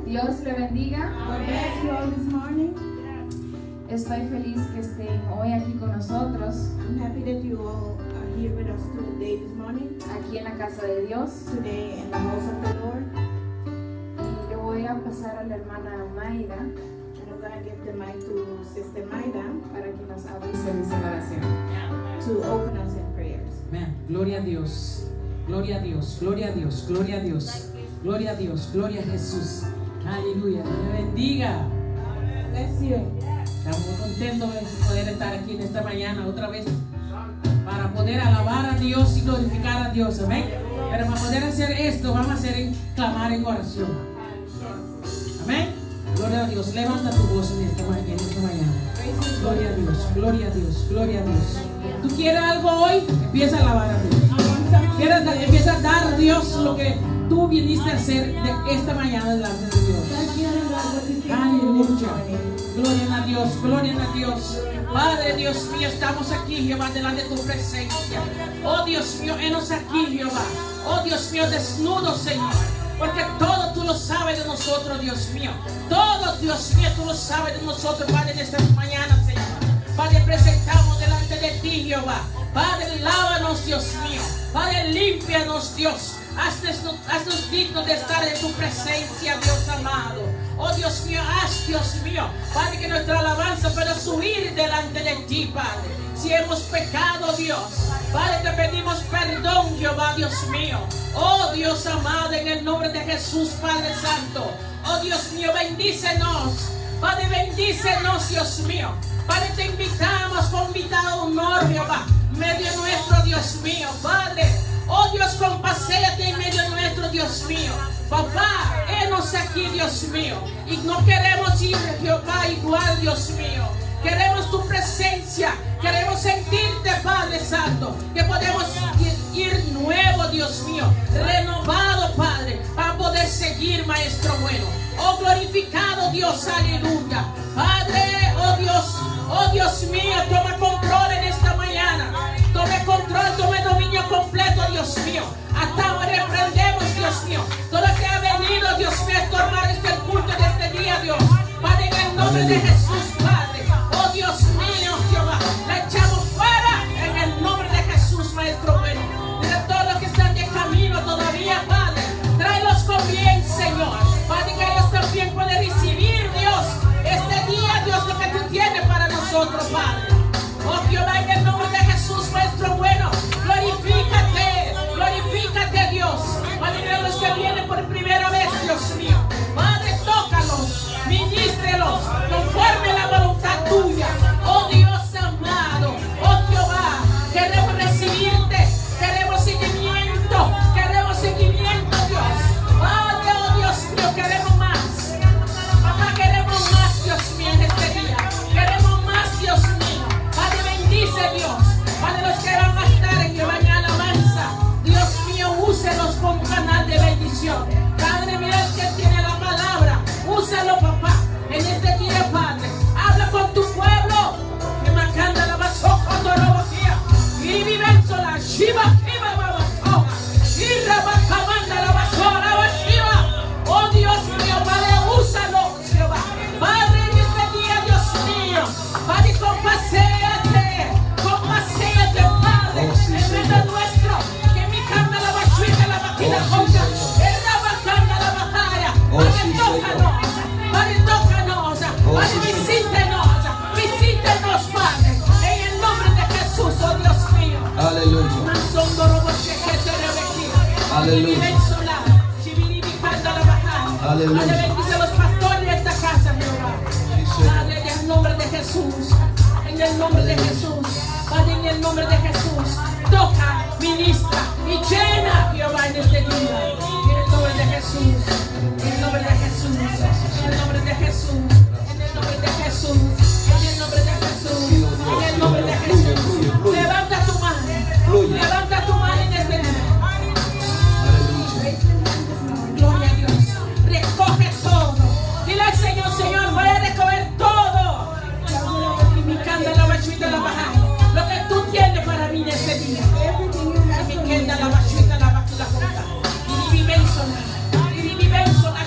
Dios le bendiga. God bless you all this morning. Estoy feliz que estén hoy aquí con nosotros, I'm happy that you all are here with us today this morning, aquí en la casa de Dios. today in the house of the Lord. Y le voy a pasar a la hermana Mayra And I'm going to give the mic to Sister Maida para que nos hable y se dice la oración. to open us in prayers. Amén. Gloria a Dios. Gloria a Dios. Gloria a Dios. Gloria a Dios. Gloria a Dios. Gloria a Jesús. Aleluya. Dios le bendiga. Bless you. Estamos muy contentos de poder estar aquí en esta mañana otra vez para poder alabar a Dios y glorificar a Dios. Amén. Pero para poder hacer esto, vamos a hacer clamar en oración. Amén. Gloria a Dios. Levanta tu voz en esta mañana. Gloria a Dios. Gloria a Dios. Gloria a Dios. ¿Tú quieres algo hoy? Empieza a alabar a Dios. Empieza a dar a Dios lo que tú viniste a hacer de esta mañana delante de Dios. Aleluya. Gloria a Dios, gloria a Dios. Padre, Dios mío, estamos aquí, Jehová, delante de tu presencia. Oh Dios mío, henos aquí, Jehová. Oh Dios mío, desnudo, Señor. Porque todo tú lo sabes de nosotros, Dios mío. Todo, Dios mío, tú lo sabes de nosotros, Padre, en esta mañana, Señor. Padre, presentamos delante de ti, Jehová. Padre, lávanos, Dios mío. Padre, límpianos, Dios. Haznos dignos de estar en tu presencia, Dios amado. Oh Dios mío, Dios mío, Padre, que nuestra alabanza pueda subir delante de ti, Padre. Si hemos pecado, Dios, Padre, te pedimos perdón, Jehová, Dios mío. Oh Dios amado, en el nombre de Jesús, Padre Santo. Oh Dios mío, bendícenos. Padre, bendícenos, Dios mío. Padre, te invitamos con invitado honor, Jehová, medio nuestro, Dios mío, Padre. Oh Dios, compacéate en medio nuestro, Dios mío. Papá, henos aquí, Dios mío. Y no queremos ir, Jehová, igual, Dios mío. Queremos tu presencia. Queremos sentirte, Padre Santo. Que podemos ir nuevo, Dios mío. Renovado, Padre, para poder seguir, Maestro bueno. Oh, glorificado Dios, aleluya. Padre, oh Dios mío, toma control en esta mañana. Tome control, tome dominio completo, Dios mío. Atamos, reprendemos, Dios mío. Todo lo que ha venido, Dios mío, a estorbar este culto de este día, Dios. Padre, en el nombre de Jesús, Padre. Oh Dios mío, Jehová. La echamos fuera en el nombre de Jesús, Maestro bueno. De todos los que están de camino todavía, Padre. Tráelos con bien, Señor. Padre, que ellos también pueden recibir, Dios, este día, Dios, lo que tú tienes para nosotros, Padre. Oh Jehová, en el nombre de Jesús, Maestro bueno, glorifícate, Dios. Padre, a los que vienen por primera vez, Dios mío. Padre, tócalos, ministrelos, conforme a la voluntad tuya. Oh Dios amado, oh Jehová, queremos recibirte, queremos seguimiento, Dios. Padre, oh Dios mío, queremos más. Papá, queremos más, Dios mío, en este día. Queremos más, Dios mío. Padre, bendice, Dios. Padre, los que van a estar en mañana alabanza, Dios mío, úselos como canal de bendición. Padre, mira el que tiene la palabra. Úsalo, papá, en este día, Padre. Habla con tu pueblo. Que macanda la basoca, dorobotía. Y vivenzo la shiva, kiba, babasoja. Y rabacamanda la basora, bashiva. Oh Dios mío, Padre, úsalo, Jehová. Padre, en este día, Dios mío. Padre, compacéate, Padre, en medio nuestro, que mi canta la bachuita, la máquina concha, el rabacanda la bajaya. Padre, tócanos, Padre, visítenos, Padre, en el nombre de Jesús, oh Dios mío. Aleluya. Aleluya. Aleluya. Padre, bendice a los pastores de esta casa, Jehová. Padre, en el nombre de Jesús. En el nombre de Jesús. Padre, en el nombre de Jesús. Toca, ministra y llena, Jehová, en este día. En el nombre de Jesús. En el nombre de Jesús. En el nombre de Jesús. En el nombre de Jesús. En el nombre de Jesús. En el nombre de Jesús. Levanta tu mano. Levanta tu mano en este día. Gloria a Dios. Recoge todo. Dile al Señor, Señor, voy a recoger todo. Y mi canda la bachuita la baja. Lo que tú tienes para mí en este día. Y mi canda la bachuita la baja. Y mi benzo la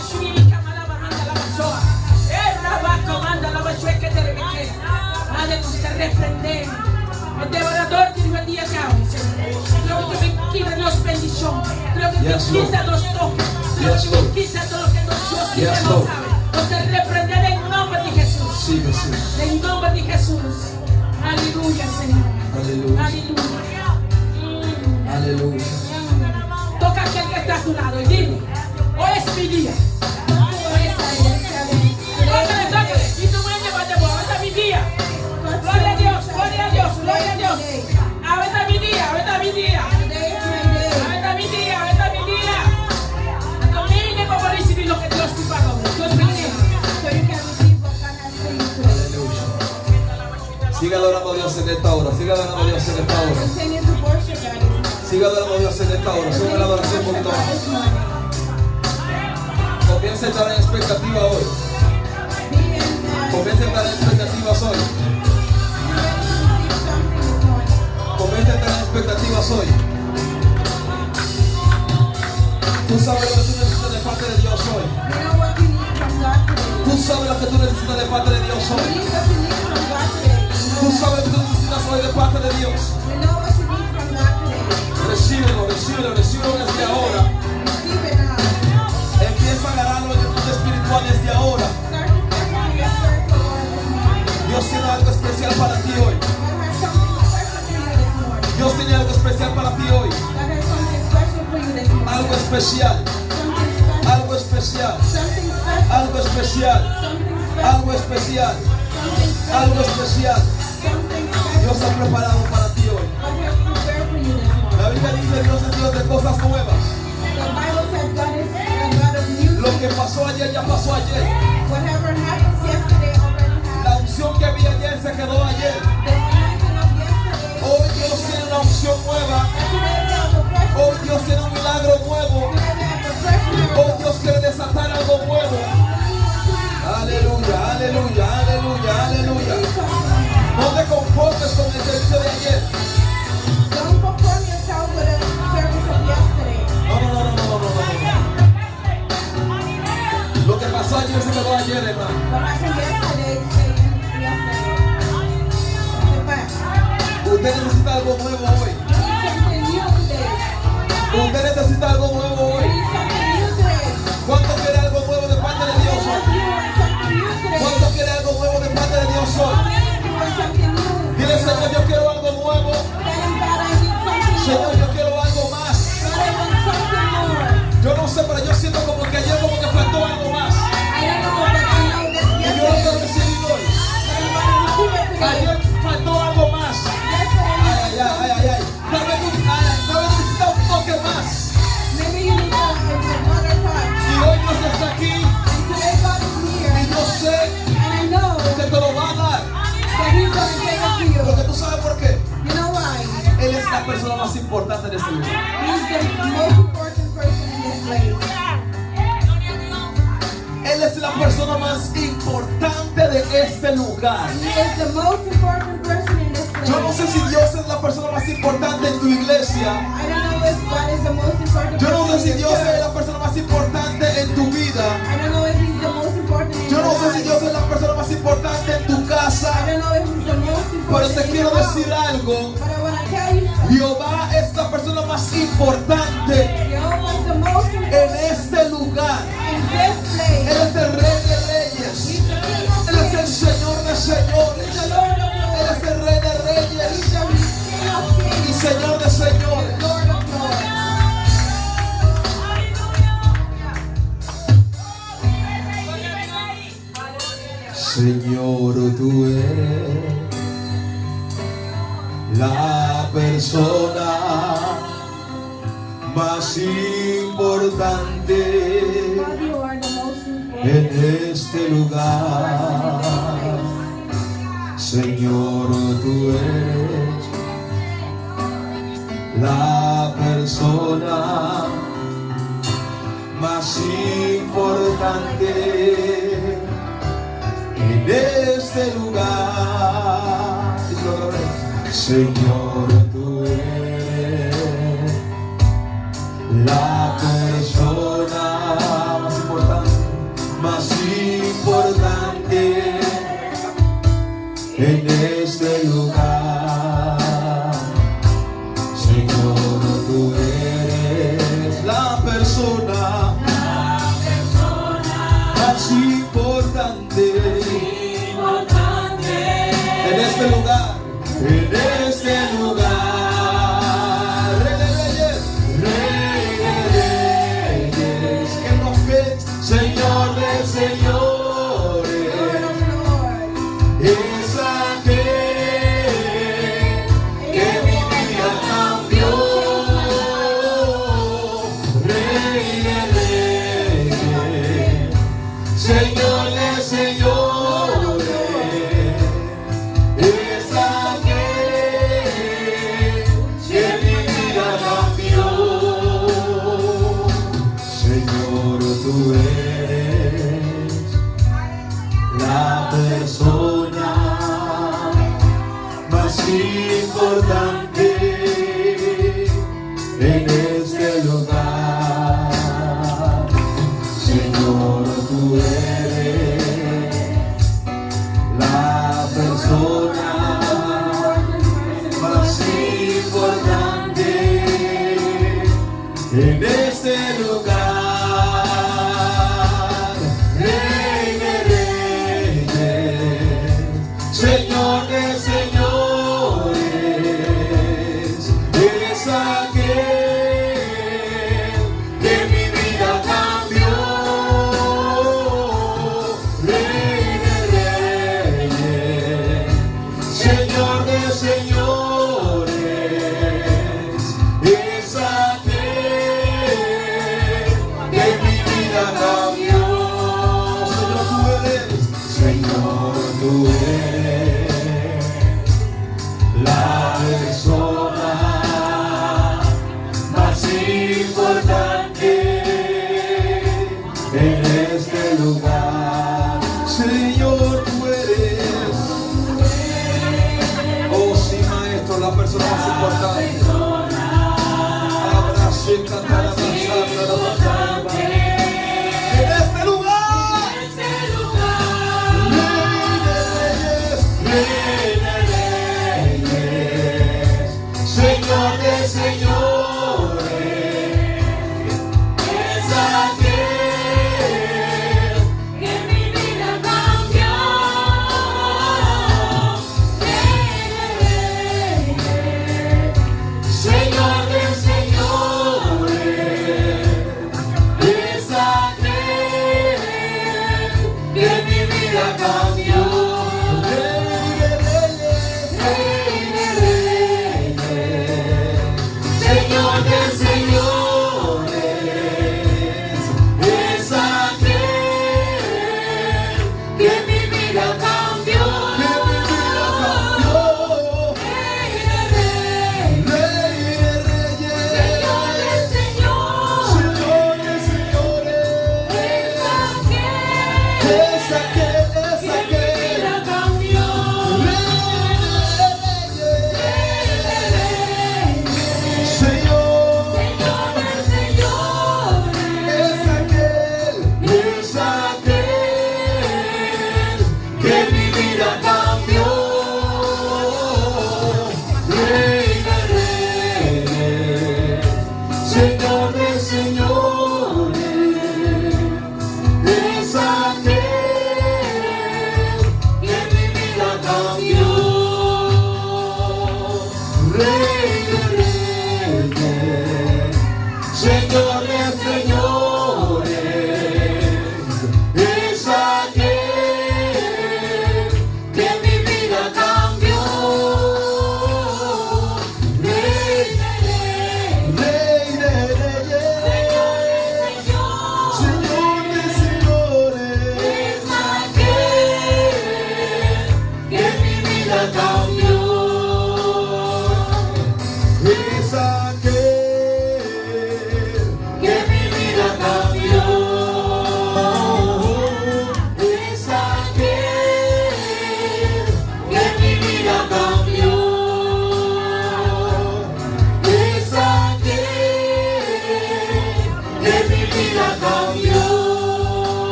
Yes, Lord. Quita los toques. Yes, Lord. Quita todo lo que Dios Yes, no Lord. sabe. Nos te reprender en nombre de Jesús. Sí, sí. En nombre de Jesús. Aleluya, Señor. Aleluya. Aleluya. Aleluya. Toca a aquel que está a tu lado y dile, hoy es mi día. Tócale, tócale. Y tú me llevas de voz. Ahorita es mi día. Gloria a Dios, gloria a Dios, gloria a Dios. Ahorita es mi día, ahorita es mi día. Ahorita es mi día, ahorita es mi día. Camine como recibir lo que Dios te pagó. Dios me quiere. Siga adorando a Dios en esta hora. Siga adorando a Dios en esta hora. Siga adorando a Dios en esta hora. Sube la adoración un poquito más. Comienza a estar en expectativa hoy. Comienza a estar en expectativas hoy. Comienza a estar en expectativas hoy. Tú sabes lo que tú necesitas de parte de Dios hoy. Tú sabes lo que tú necesitas de parte de Dios hoy. Tú sabes lo que tú necesitas hoy de parte de Dios. Recíbelo, recíbelo, recíbelo desde ahora. Empieza a agarrarlo en el mundo espiritual desde ahora. Dios tiene algo especial para ti hoy. Dios tiene algo especial para ti hoy. Algo especial. Algo especial. Algo especial. Algo especial. Algo especial. Dios ha preparado para ti hoy. La Biblia dice Dios es Dios de cosas nuevas. Lo que pasó ayer ya pasó ayer. La unción que había ayer se quedó ayer. Hoy Dios tiene una unción nueva. Hoy Dios tiene un milagro nuevo. Hoy Dios quiere desatar algo nuevo. Aleluya, aleluya, aleluya, aleluya. No te conformes con el servicio de ayer. No. Lo que pasó ayer se quedó ayer, hermano. Usted necesita algo nuevo hoy. Usted necesita algo nuevo hoy. ¿Cuánto quiere algo nuevo de parte de Dios hoy? ¿Cuánto quiere algo nuevo de parte de Dios hoy? Dile, Señor, yo quiero algo nuevo. Señor, yo quiero algo más. Yo no sé, pero yo siento como que ayer como que faltó algo más. Y yo lo quiero recibir hoy. Ayer faltó algo más. Ay, ay, ay, ay, ay. Tal vez necesita un toque más. Y hoy Dios está aquí. Y yo sé que te lo va a dar. Porque tú sabes por qué. Él es la persona más importante de este lugar. Él es la persona más importante de este lugar. Yo no sé si Dios es la persona más importante en tu iglesia. Yo no sé si Dios es la persona más importante en tu vida. Yo no sé si Dios es la persona más importante en tu casa. Pero te quiero decir algo. Jehová es la persona más importante en este lugar. Él es el Rey de Reyes. Él es el Señor de Señores. Él es el Rey de Reyes y Señor de Señores. Señor, tú eres la persona más importante en este lugar. Señor, tú eres la persona más importante en este lugar. Señor, tú eres la persona más importante en este lugar. Señor, tú eres la persona más importante en este lugar, en este lugar. Rey de reyes, Rey de reyes, King of kings, Señor de señores, es aquel que mi vida cambió. Rey de reyes, Señor de señores, es aquel que mi vida cambió. Señor, tú eres la persona más importante en este lugar. Señor, tú eres la persona más importante en este lugar. Rey de reyes, Señor de señores, es aquel que mi vida cambió. Rey de reyes, Señor de señores, es aquel que mi vida cambió. Señor, tú eres la persona más importante en este lugar. Señor, tú eres, oh sí, maestro, la persona más importante. Abrazo y cantar la danza en este lugar. Rey de reyes, Señor de señores, es aquel Que mi vida cambió. Señor de señores,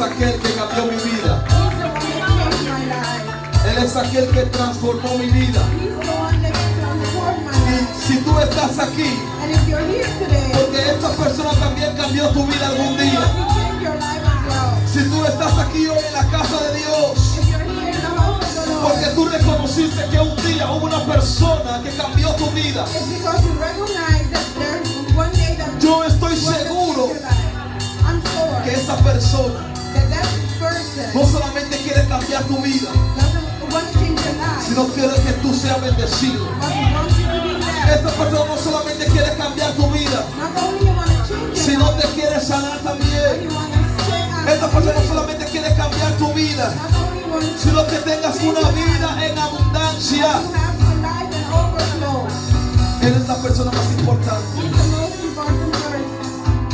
aquel que cambió mi vida. He's the one that changed my life. Él es aquel que transformó mi vida. He's the one that transformed my Y life. si tú estás aquí, And if you're here today, porque esta persona también cambió tu vida algún he día. changed your life as well. Si tú estás aquí hoy en la casa de Dios, If you're here in the house of the Lord, porque tú reconociste que un día hubo una persona que cambió tu vida. it's because you recognize that there's one day that Yo estoy one that seguro changed your life. I'm sure que esa persona that person no solamente quiere cambiar tu vida, doesn't want to change your life, sino quiere que tú seas bendecido. but he wants you to be blessed. Esta persona no solamente quiere cambiar tu vida, Not only you want to change your sino life, te quiere sanar but también. you want to stay out. Esta persona no solamente quiere cambiar tu vida, Not only you want to sino que tengas una vida en abundancia. you have a life and overflow. Él es la persona más importante. He's the most important person.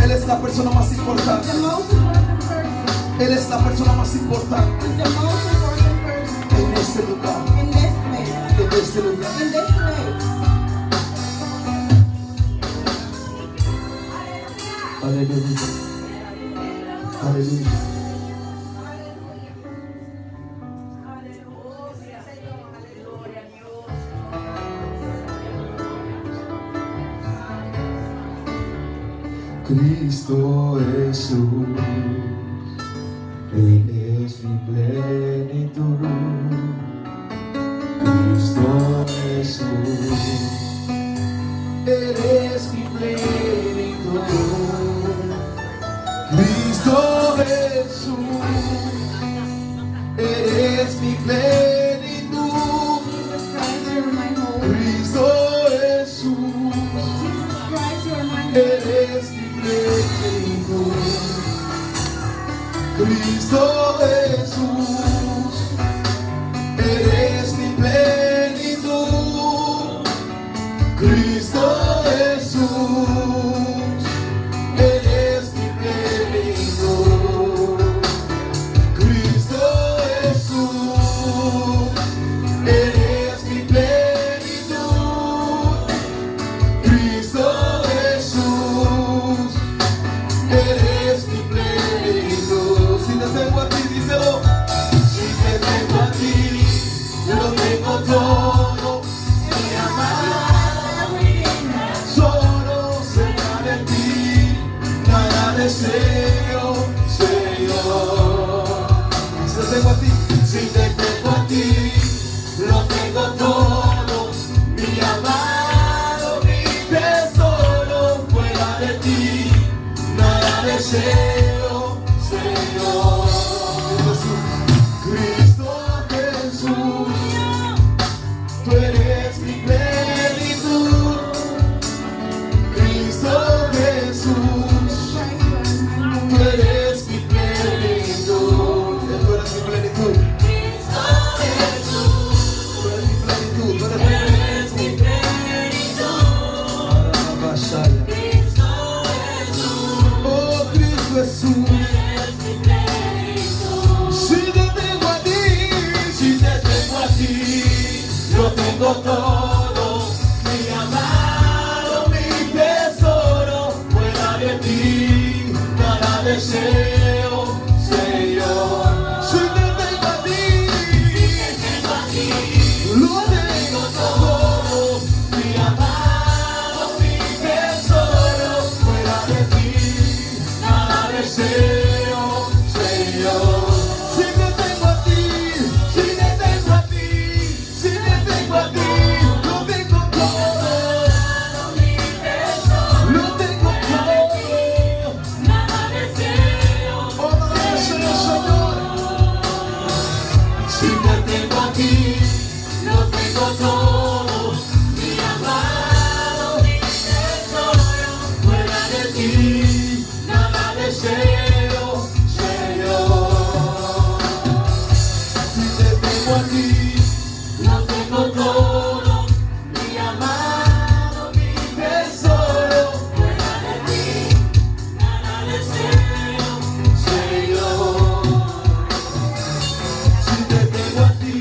Él es la persona más importante. The most important person. Él es la persona más importante He's the most important person en este lugar. in this place. En este lugar. In this place. Aleluya. Aleluya. Cristo Jesús, Él es mi plenitud. Cristo Jesús, eres mi plenitud. Cristo Jesús, eres mi plenitud. Jesus Christ, you're my hope. Cristo Jesús, Jesus Christ, you're my hope. eres mi plenitud. Cristo Jesús, eres mi plenitud. Cristo Jesús, eres mi plenitud. Cristo Jesús, eres mi plenitud. Cristo Jesús, eres mi plenitud. Si te tengo a ti, díselo. Si te tengo a ti, yo lo tengo todo. Mi amado, solo cerca de ti, nada deseo, Señor. Si te tengo a ti, si te tengo a ti, lo tengo todo. Mi amado, mi tesoro, fuera de ti, nada deseo, Señor. Cristo Jesús, tú eres mi plenitud. Cristo Jesús, tú eres mi plenitud. Tú eres mi plenitud. Cristo Jesús, tú eres mi plenitud. Tú eres mi plenitud. Cristo Jesús, oh Cristo Jesús. Si te tengo a ti, si te tengo a ti, yo tengo todo. Mi amado, mi tesoro, fuera de ti, nada deseo, Señor. Si te tengo a ti, lo tengo todo. Mi amado, mi tesoro, fuera de ti, nada deseo, Señor. Si te tengo a ti, si te tengo a ti, si te tengo a ti, lo tengo todo. Lo tengo todo. Nada deseo, Oh, nada deseo, Señor. Si te tengo a ti, lo tengo todo. Mi amado, mi tesoro, fuera de ti, nada deseo, Señor. Si te tengo a ti, lo tengo todo. Mi amado, mi tesoro, fuera de ti, nada deseo, Señor. Si te tengo a ti,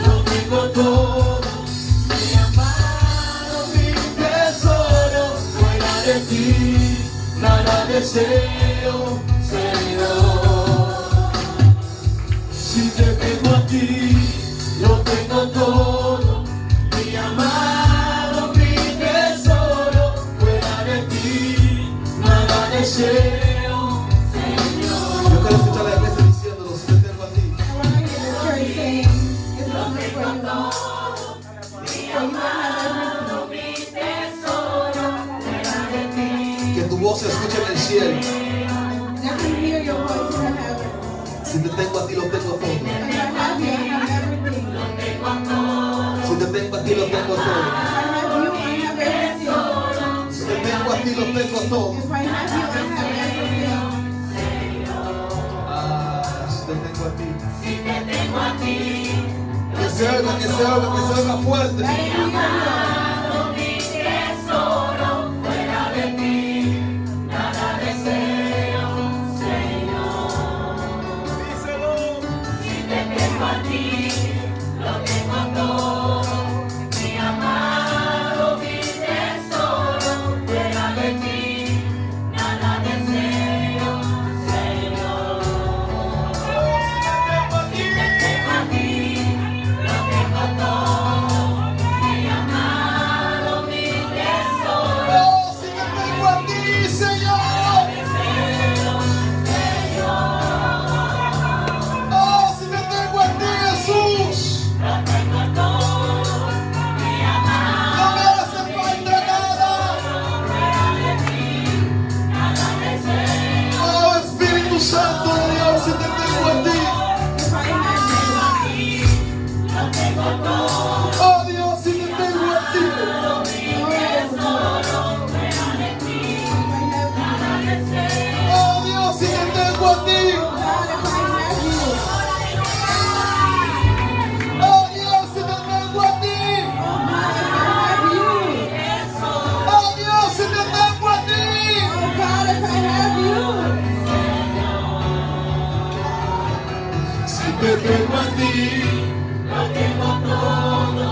lo tengo todo. Mi amado, mi tesoro, fuera de ti, nada deseo, Señor. tengo todo, mi amado, mi tesoro, fuera de ti, nada deseo, Señor. Yo quiero escuchar a la iglesia diciéndolo, si te tengo a ti. I want to hear the church saying, it's not for you. For you I have everything. Que tu voz se escuche en el cielo. Let me hear your voice in heaven. Si te tengo a ti, lo tengo todo. If I have you, I have everything. Si te tengo a ti, lo tengo todo. If I have you, I have everything. Si te tengo a ti, lo tengo todo. If I have you, I have everything. Ah, si te tengo a ti. Que se oiga, que se oiga, que se oiga fuerte. Let me hear you. Santo de Dios, si te tengo a ti. If I have you, Oh Dios, si te tengo a ti. Oh Dios, si te tengo a ti. Oh Dios, si te tengo a ti. Oh Dios, si te tengo a ti. Si te tengo a ti, lo tengo todo,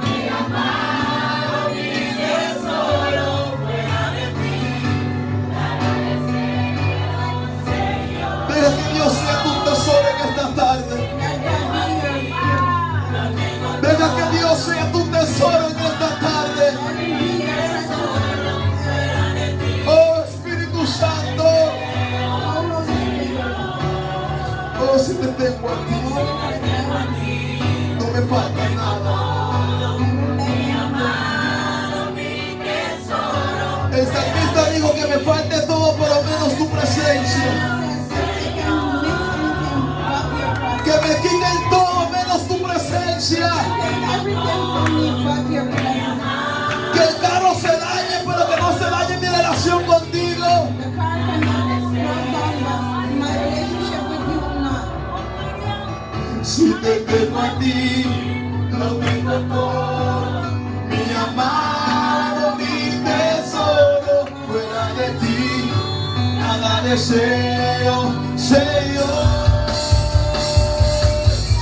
mi amado, mi tesoro, fuera de ti, nada deseo, Señor. Deja que Dios sea tu tesoro en esta tarde. Deja que Dios sea tu tesoro en esta tarde. Oh Espíritu Santo. Oh, si te tengo a ti, no me falta nada. El salmista dijo que me falte todo, por lo menos tu presencia. Que me quiten todo menos tu presencia. Que el carro se dañe, pero que no se dañe mi relación contigo. Si te tengo a ti, lo tengo todo, mi amado, mi tesoro, fuera de ti, nada deseo, Señor.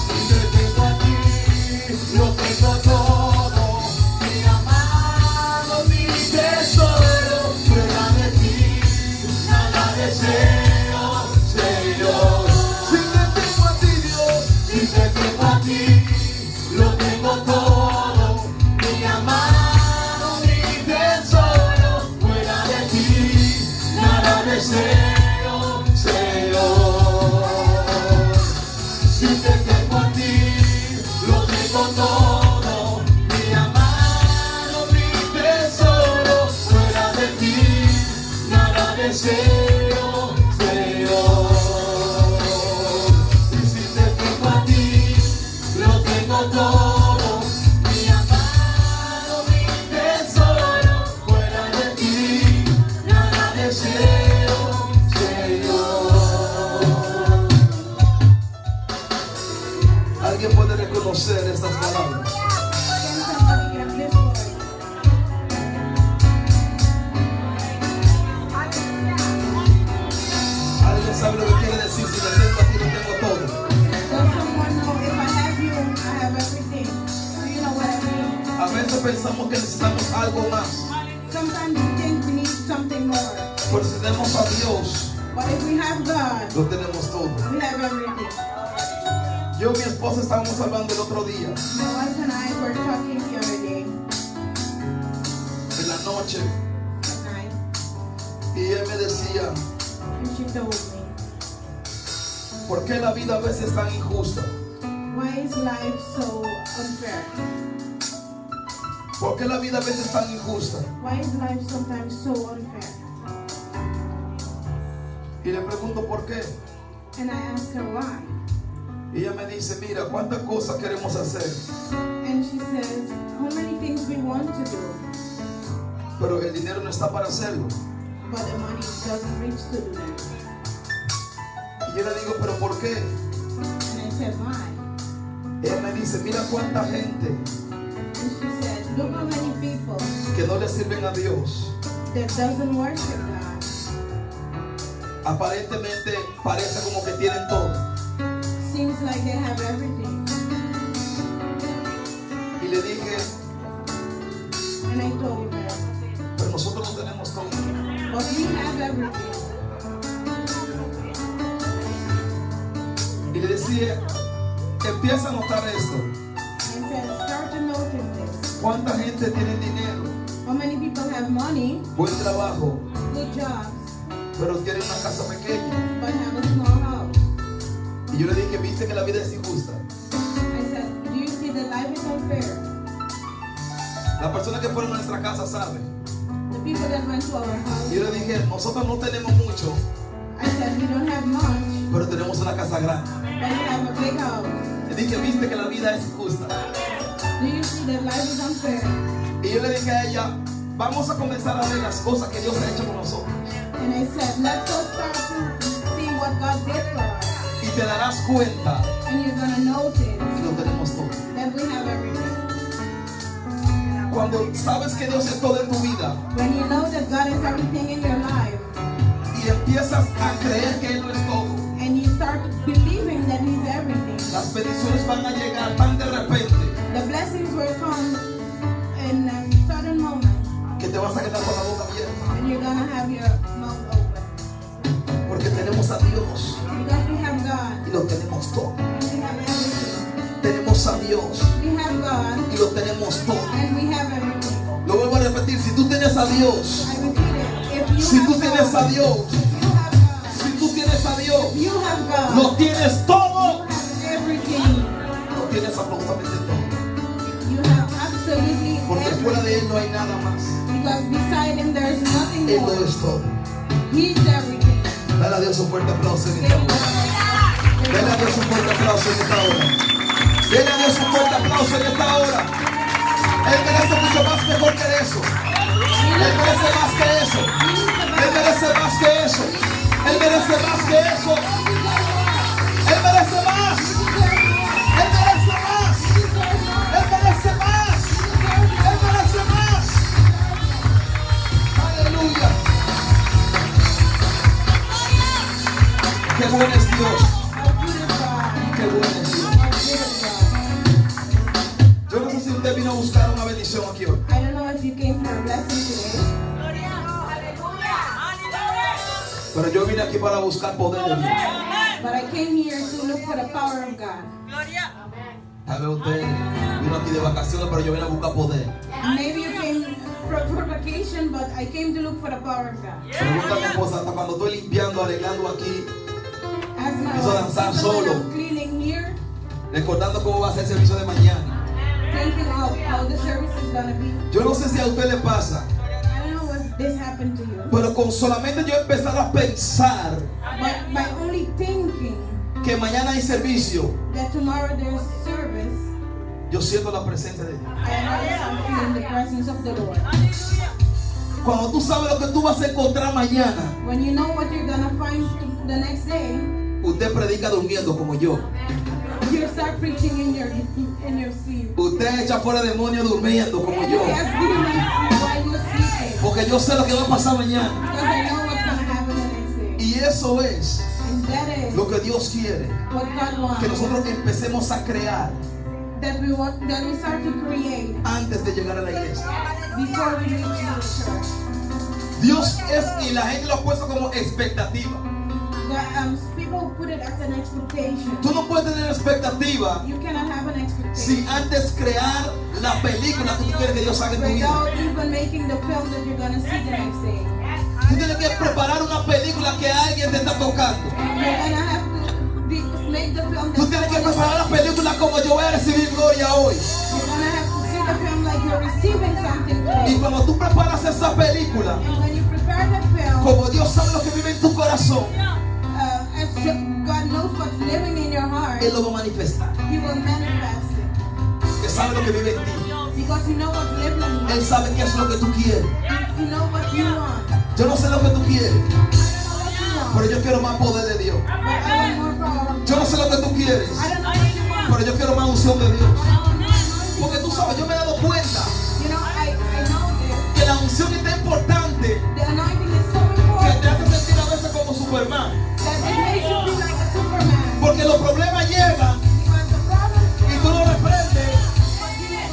Si te tengo a ti, lo tengo todo, mi amado, mi tesoro, fuera de ti, nada deseo, Señor. Si te tengo a ti, lo tengo todo, mi amado, mi tesoro, fuera de ti, nada deseo, Señor. Si te tengo a ti, lo tengo todo, mi amado, mi tesoro, fuera de ti, nada deseo, Señor. Todo, mi amado, mi tesoro, fuera de ti, nada deseo, Señor. ¿Alguien puede reconocer estas palabras? ¿Alguien sabe lo que quiere decir? Si te tengo a ti, lo tengo todo. A veces pensamos que necesitamos algo más. Sometimes we think we need something more. Pero si tenemos a Dios, But if we have God, lo tenemos todo. we have everything. Yo y mi esposa estábamos hablando el otro día, My wife and I were talking the other day en la noche, at night, y ella me decía, and she told me, ¿por qué la vida a veces es tan injusta? why is life so unfair? ¿Por qué la vida a veces es tan injusta? Why is life sometimes so unfair? Y le pregunto por qué. And I asked her why. Y ella me dice, mira, cuántas cosas queremos hacer, And she says, how many things we want to do, pero el dinero no está para hacerlo. but the money doesn't reach to do them. Y yo le digo, ¿pero por qué? And I said, why? Ella me dice, mira cuánta gente And she said, look how many people que no le sirven a Dios. that doesn't worship God. Aparentemente parece como que tienen todo. Seems like they have everything. Y le dije, And I told her, pero nosotros no tenemos todo. but we have everything. Y le decía, empieza a notar esto. I said, start to notice this. ¿Cuánta gente tiene dinero, How many people have money, buen trabajo, good jobs, pero tienen una casa pequeña? but have a small house? Y yo le dije, ¿viste que la vida es injusta? I said, do you see that life is unfair? La persona que fueron a nuestra casa sabe. The people that went to our house, Y yo le dije, nosotros no tenemos mucho, I said, we don't have much, pero tenemos una casa grande. but we have a big house. Le dije, ¿viste que la vida es injusta? Do you see that life is unfair? Y yo le dije a ella, vamos a comenzar a ver las cosas que Dios ha hecho con nosotros. And I said, let's go start to see what God did for us. Y te darás cuenta And you're going to notice que lo tenemos todo. that we have everything. Cuando sabes que Dios es todo en tu vida When you know that God is everything in your life, y empiezas a creer que Él no es todo, and you start believing that He's everything, las bendiciones van a llegar tan de repente the blessings will come in a sudden moment, que te vas a quedar con la boca abierta. and you're going to have your mouth open. Porque tenemos a Dios Because we have God, y lo tenemos todo. and we have everything. Tenemos a Dios We have God, y lo tenemos todo. and we have everything. Lo vuelvo a repetir, si tú tienes a Dios, I repeat it. If you si have tú tienes a God, Dios, you have God. si tú tienes a Dios, You have God. lo tienes todo. You have everything. Lo tienes absolutamente todo. You have absolutely Porque fuera everything. de Él no hay nada más. Because beside Him there is nothing Él more. lo es todo. He's everything. Dale a Dios un fuerte aplauso en esta hora. Dale a Dios un fuerte aplauso en esta hora. Dale a Dios un fuerte aplauso en esta hora. Él merece mucho más mejor que eso. Él merece más que eso. Él merece más que eso. Él merece más que eso. Él merece más. Él merece más. Él merece más. Él merece más. Aleluya. Qué bueno es Dios. Qué bueno es Dios. Yo no sé si usted vino a buscar una bendición aquí hoy. I don't know if you came for a blessing today, Pero yo vine aquí para buscar poder de Dios. but I came here to look for the power of God. Tal vez usted vino aquí de vacaciones, pero yo vine a buscar poder. Maybe you came for vacation, but I came to look for the power of God. Pregunta a mi esposa, hasta cuando estoy limpiando, arreglando aquí, As my Hizo danzar wife, solo. I'm cleaning here, recordando cómo va a ser el servicio de mañana. thinking of how the service is gonna be. Yo no sé si a usted le pasa, I don't know if this happened to you, pero con solamente yo empezar a pensar but by only thinking que mañana hay servicio, that tomorrow there's service, yo siento la presencia de Dios. I already feel the presence of the Lord. Cuando tú sabes lo que tú vas a encontrar mañana, When you know what you're gonna find the next day, usted predica durmiendo como yo. you start preaching in your sleep. Usted echa fuera demonios durmiendo como yo. Yes, demons while you're sleeping, Porque yo sé lo que va a pasar mañana. because I know what's gonna happen the next day. Y eso es And that is lo que Dios quiere. what God wants. Que nosotros empecemos a crear That we start to create antes de llegar a la iglesia. before we reach the church. Dios es, y la gente lo ha puesto como expectativa. people put it as an expectation. Tú no puedes tener expectativa You cannot have an expectation sin antes crear la película que tú quieres que Dios haga en tu vida. without even making the film that you're going to see the next day. Tú tienes que preparar una película que alguien te está tocando. You're going to have to make the film Tú that tienes que preparar la película como yo voy a recibir gloria hoy. you're going to have to see the film like you're receiving something Y today. cuando tú preparas esa película, And when you prepare the film, como Dios sabe lo que vive en tu corazón, as God knows what's living in your heart, Él lo va a manifestar. He will manifest it. Que sabe lo que vive en ti. Because you know what's living in you. Él sabe qué es lo que tú quieres. You know what you want. Yo no sé lo que tú quieres, I don't know what you want. pero yo quiero más poder de Dios. But I want more power. Yo no sé lo que tú quieres, I don't know what you want. pero yo quiero más unción de Dios. But I want more anointing. Porque tú sabes, yo me he dado cuenta You know, I know this. que la unción es tan importante The anointing is so que te important hace sentir a veces como Superman. that it makes you feel like a Superman. Porque los problemas llegan Because the problem y tú lo reprendes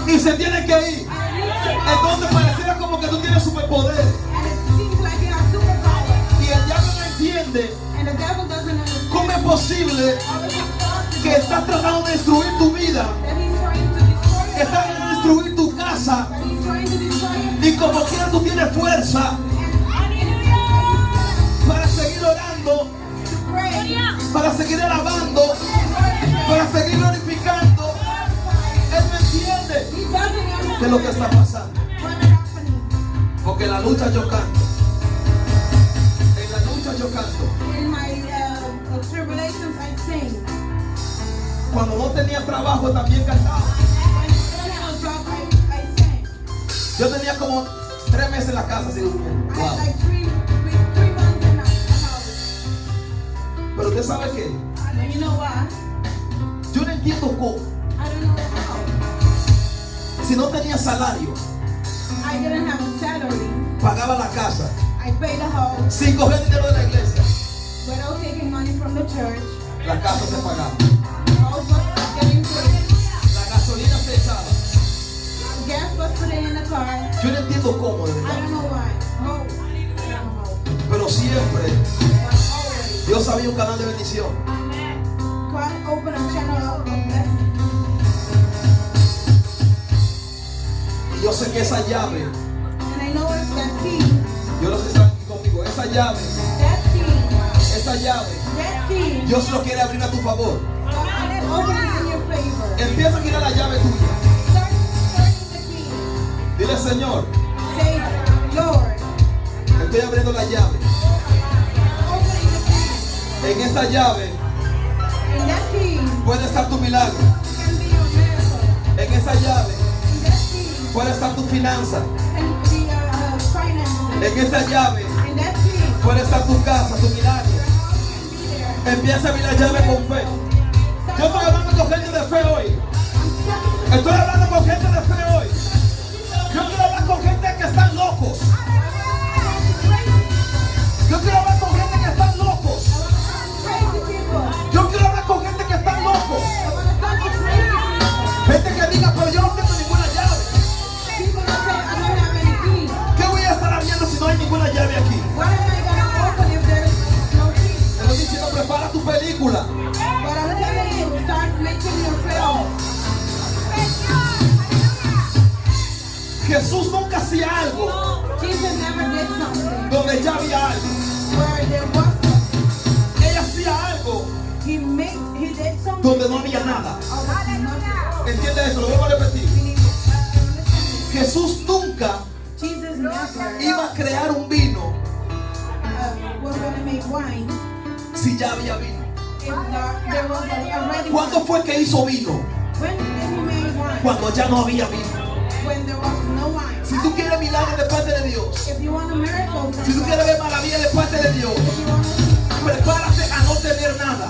y se tienen que ir. Entonces pareciera como que tú tienes superpoder. and it seems like you have superpower. Y el diablo no entiende And the devil doesn't understand cómo es posible how it is possible que estás tratando de destruir tu vida, that he's trying to destroy que your estás tratando de destruir tu casa, that he's trying to destroy your y como quiera tú tienes fuerza para seguir orando, to pray. para seguir alabando, para seguir glorificando. Él me entiende He doesn't qué es lo que understand está pasando. what's happening. Porque en la lucha yo canto. En la lucha yo canto. In my tribulations, I sing. Cuando no tenía trabajo también cantaba. When I don't have a job, I sing. Yo tenía como 3 meses en la casa sin durmiendo. I Wow. had like three months in the house. Pero usted sabe qué, And you know what? yo no entiendo cómo. I don't know how. Si no tenía salario, I didn't have a salary. pagaba la casa I paid the house sin coger dinero de la iglesia. without taking money from the church. La casa se pagaba. The house was getting paid. La gasolina se echaba. Gas was put in the car. Yo no entiendo cómo, de I verdad. don't know why. How? I don't know how. Pero siempre But always, Dios había un canal de bendición. God opened a channel of blessing. Y yo sé que esa llave, And I know it's that key. yo no sé si están aquí conmigo, esa llave, That key. Dios lo quiere abrir a tu favor. God open it in your favor. Empieza a girar la llave tuya. Start turning the key. Dile, Señor, Say, Lord, estoy abriendo la llave. opening the key. En esa llave In that key puede estar tu milagro. can be your miracle. En esa llave In that key puede estar tu finanza. can be your finances. En esa llave In that key, puede estar tu casa, tu milagro. your house can be there. Empieza a abrir la llave con fe. Yo estoy hablando con gente de fe hoy. Estoy hablando con gente de fe hoy. Yo quiero hablar con gente que están locos. Yo quiero hablar con gente que están locos. Crazy people. Yo quiero hablar con gente que están locos. I want to talk to crazy people. Gente que diga, pero yo no tengo ninguna llave. People that say, I don't have any key. ¿Qué voy a estar abriendo si no hay ninguna llave aquí? What am I going to open if there is no key? Te estoy diciendo, prepara tu película. But I'm telling you, start making your film. Jesús nunca hacía algo Jesus never did something donde ya había algo. where there was something. Él hacía algo He did something donde no había nada. out of nothing. ¿Entiendes eso? Lo vuelvo a repetir. We need to understand. Jesús nunca Jesus never iba a crear un vino was going to make wine si ya había vino. if there was already ¿Cuándo wine. fue que hizo vino? When did he make wine? Cuando ya no había vino. When there was no wine. Si tú quieres milagro de parte de Dios, If you want a miracle from si tú God, quieres ver maravilla de parte de Dios, if you want to prepárate a no tener nada.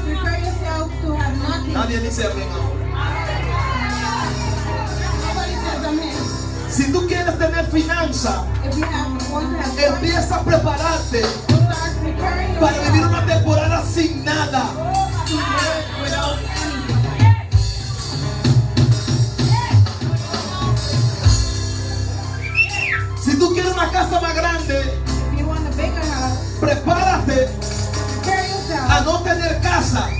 prepare yourself to have nothing. Nadie dice amén ahora. Nobody says amen. Si tú quieres tener finanza, If you want to have money, empieza a prepararte start preparing para vivir yourself una temporada sin nada. to live without anything. Si tú quieres una casa más grande, If you want a bigger house, prepárate prepare casa,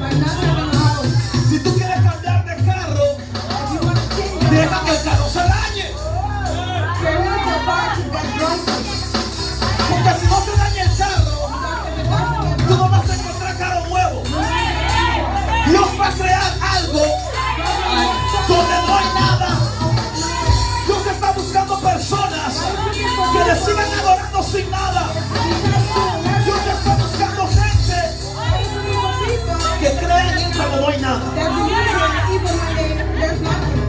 by not having a house, si tú quieres cambiar de carro, if you want to change your deja que el carro se dañe. permit the car to get broken. Porque si no se daña el carro, Because if it doesn't get tú no vas a encontrar carro nuevo. Dios va a crear algo donde no hay nada. Dios está buscando personas que le sigan adorando sin nada. Dios está buscando gente que crea en Él cuando no hay nada. that believe even when there's nothing.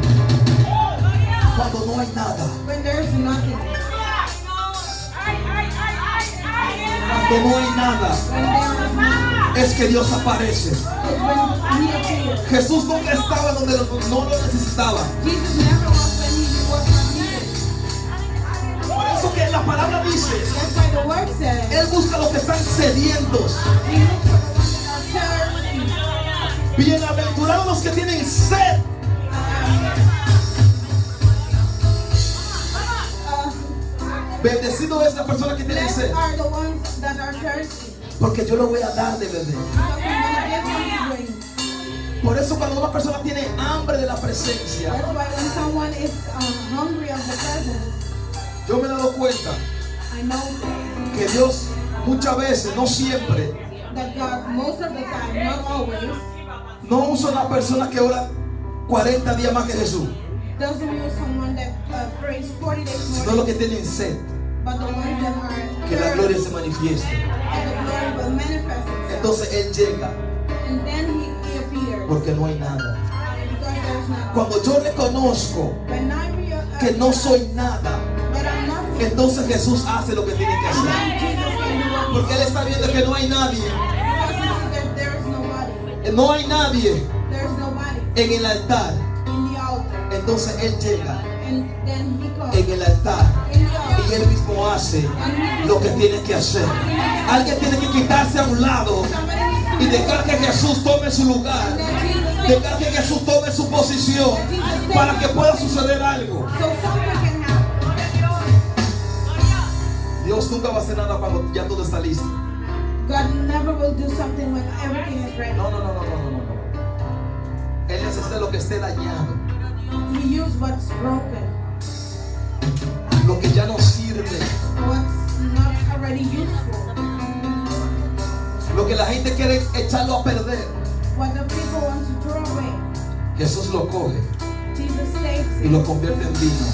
Cuando no hay nada. When there's nothing. Cuando no hay nada. When there is nothing. Es que Dios aparece. It's when He appears. Jesús nunca estaba donde no lo necesitaba. Jesus never was when He was not needed. Por eso que la palabra dice, That's why the word says, Él busca a los que están sedientos. He looks for the ones that are thirsty. Bienaventurados los que tienen sed. Bendecido es la persona que tiene Blessed sed. are the ones that are thirsty. Porque yo lo voy a dar de beber. Because I'm going to give them to drink. Por eso cuando una persona tiene hambre de la presencia, That's why when someone is hungry of the presence, yo me he dado cuenta I know que Dios muchas veces, no siempre, that God, most of the time, not always, no usa una persona que ora 40 días más que Jesús, doesn't use someone that prays 40 days sino more, los que tienen sed, but the ones that are que la thirsty, gloria se manifieste. and the glory will manifest itself. Entonces Él llega And then he appears porque no hay nada. because there's nothing. Cuando yo reconozco When I realize que no soy nada, that I'm nothing, entonces Jesús hace lo que tiene que hacer. then Jesus can do what Porque Él está viendo que no hay nadie, because he sees that there is nobody. no hay nadie There's nobody en el altar. in the altar. Entonces Él llega And then he comes en el altar in the altar. y Él mismo hace lo que tiene que hacer. Alguien tiene que quitarse a un lado y dejar que Jesús tome su lugar, dejar que Jesús tome su posición para que pueda suceder algo. So something can happen. Dios nunca va a hacer nada cuando ya todo está listo. God never will do something when everything is ready. No. Él necesita lo que esté dañado, He uses what's broken, lo que ya no sirve, what's not already useful, lo que la gente quiere echarlo a perder. what the people want to throw away. Jesús lo coge Jesus takes y it lo convierte en vino,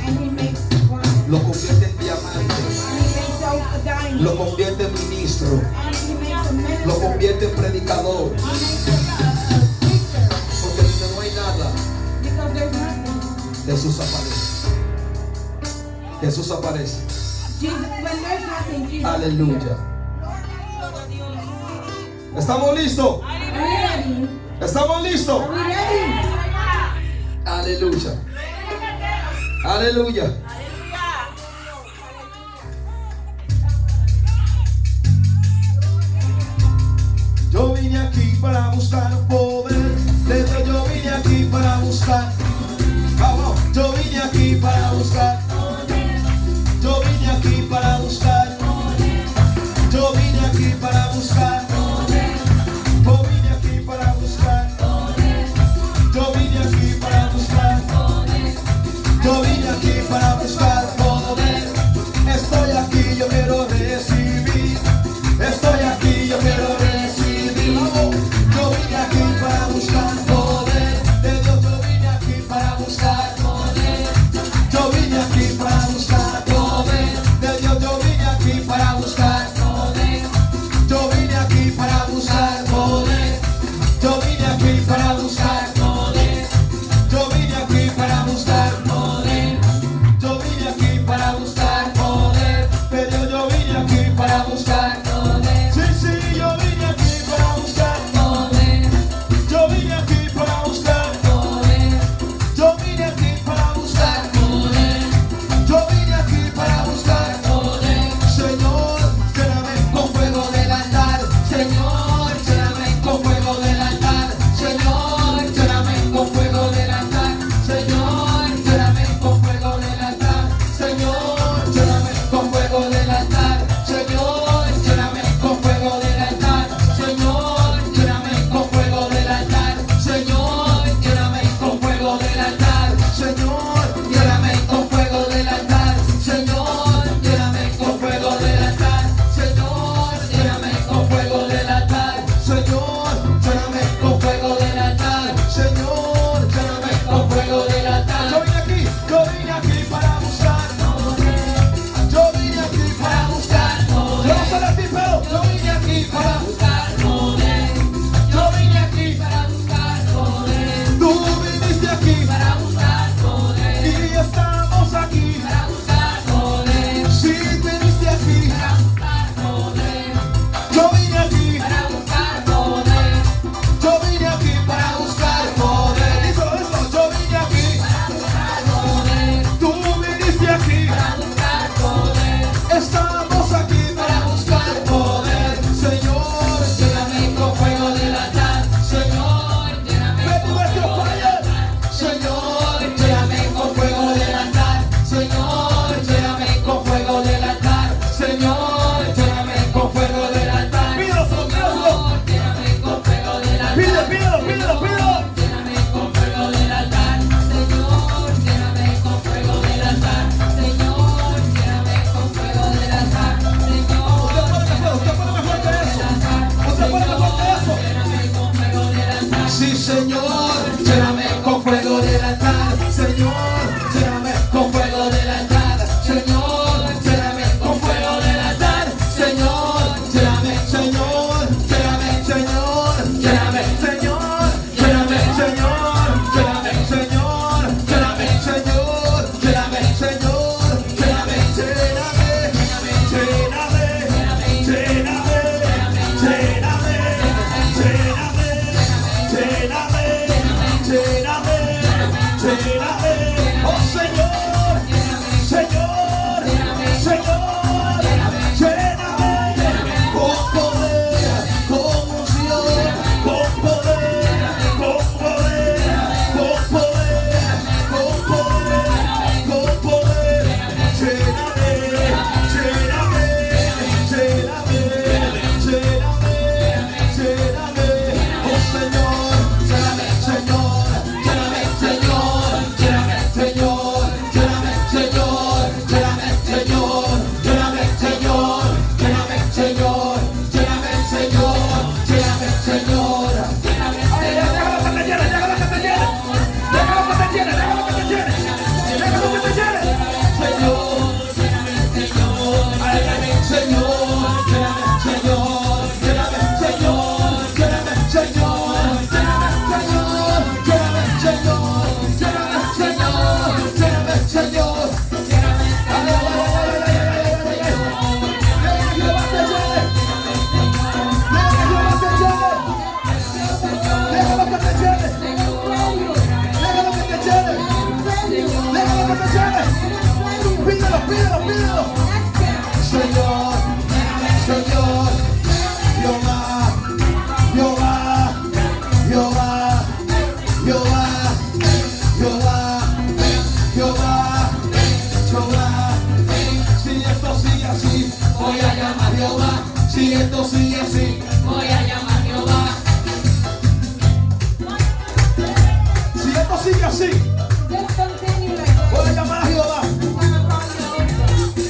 and he makes wine. lo convierte en diamante, And he makes out a diamond. lo convierte en ministro, And he makes a minister. lo convierte en predicador. He makes a preacher. Porque donde no hay nada, Because there's nothing. Jesús aparece. Jesús aparece. Jesus, when there's nothing, Jesus Aleluya. ¿Estamos listos? appears. Are we ready? ¿Estamos listos? Are we ready? Aleluya. Aleluya. Yo vine aquí para buscar poder. De Dios yo vine aquí para buscar. Vamos. Yo vine aquí para buscar. Yo vine aquí para buscar. Yo vine aquí para buscar. Yo vine aquí para buscar. Yo vine aquí para buscar. Yo vine aquí para buscar. Si esto sigue así, voy a llamar a Jehová. si esto sigue así, Just continue like that. voy a llamar a Jehová. I'm gonna call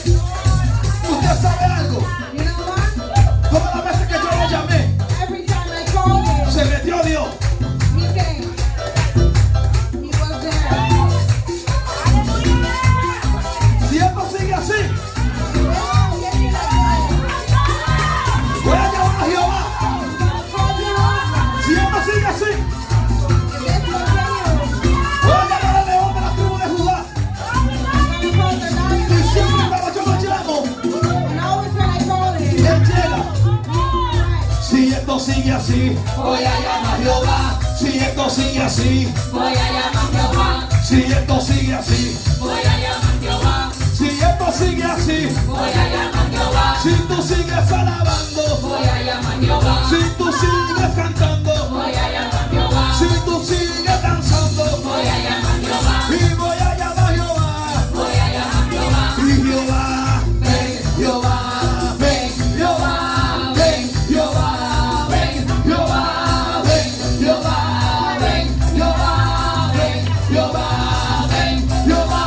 you. Usted sabe algo. You know what? Todas las veces que yo lo llamé, Every time I called him, se metió Dios. he came. He was there. Si esto sigue así, Oh, yeah, you like that. voy a llamar a Jehová. Call Jehovah. Si esto sigue así, If this continues, voy a llamar al león de la tribu de Judá. I'm gonna call the lion. Y siempre cuando yo lo llamo, And always when I call him, él llega. right. Si esto sigue así, voy a llamar a Jehová. Si esto sigue así, Voy a llamar a Jehová. si esto sigue así, Voy a llamar a Jehová. si esto sigue así, Voy a llamar a Jehová. si tú sigues alabando, Voy a llamar a Jehová. si tú sigues cantando, Voy a llamar a Jehová. si tú sigues danzando, Voy a llamar a Jehová. y voy a llamar a Jehová. Voy a llamar a Jehová. Y Jehová, ven, Jehová, ven, Jehová, ven, Jehová, ven, Jehová, ven, Jehová, ven, Jehová, ven, Jehová, ven, Jehová,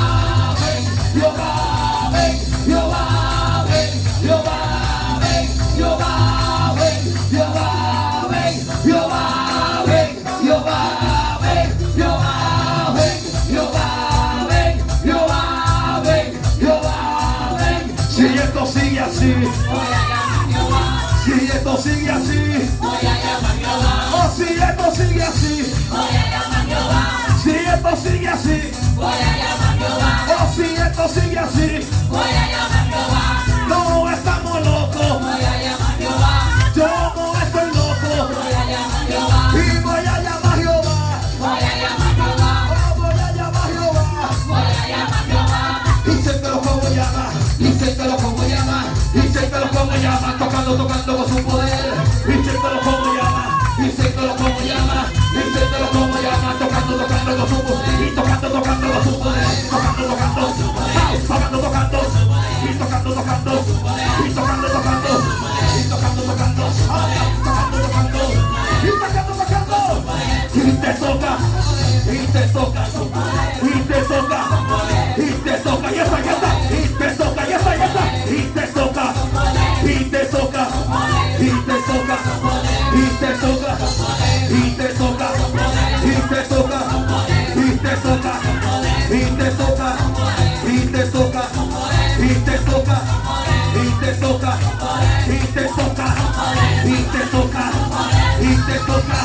ven, Jehová, ven, Jehová, ven, Jehová, ven, Jehová, ven, Jehová, ven, Jehová, ven, Jehová, ven, Jehová, ven, Jehová, ven, Jehová, ven, Jehová, ven. Si esto sigue así, Voy a llamar a Jehová. si esto sigue así, Voy a llamar a Jehová. oh, si esto sigue así, Voy a llamar a Jehová. si esto sigue así, Voy a llamar a Jehová. oh, si esto sigue así, Voy a llamar a Jehová. no estamos locos, Voy a llamar a Jehová. yo no estoy loco, Voy a llamar a Jehová. y voy a llamar a Jehová, Voy a llamar a Jehová. oh, voy a llamar a Jehová, Voy a llamar a Jehová. y siéntelo como llama, y siéntelo como llama, y siéntelo como llama, tocando, tocando con su poder, y siéntelo como llama, y siéntelo como llama, y siéntelo como llama, tocando, tocando con su poder, y tocando, tocando con su poder, tocando, tocando, tocando, tocando, y tocando, tocando, y tocando, tocando, y tocando, tocando, tocando, tocando, y tocando, tocando, y te toca, y te toca, y te toca, y te toca, ya está, y te toca, ya está, y te toca, y te toca, y te toca, y te toca, y te toca, y te toca, y te toca, y te toca, y te toca, y te toca, y te toca, y te toca, y te toca, y te toca,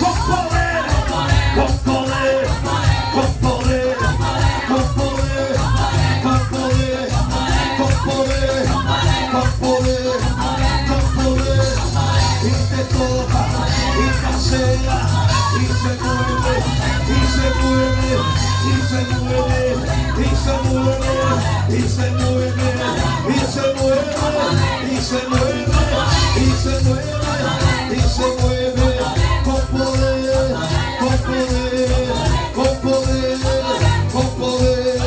con poder, con poder, con poder, con poder, con poder, con poder, con poder, con poder, y te toca, y casea, y se mueve, y se mueve, y se mueve, y se mueve, y se mueve, y se mueve, y se mueve, y se mueve, y se mueve, con poder, con poder, con poder, con poder,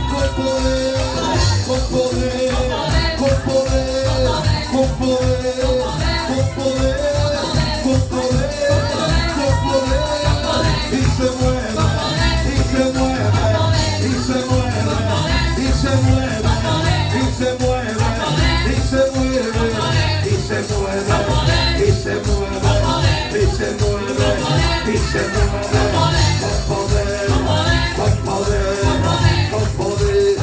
con poder, con poder, con poder, con poder, con poder, con poder, con poder, y se mueve, y se mueve, y se mueve, y se mueve, y se mueve, y se mueve, y se mueve, y se mueve, y se mueve, y se mueve, con poder, con poder, con poder,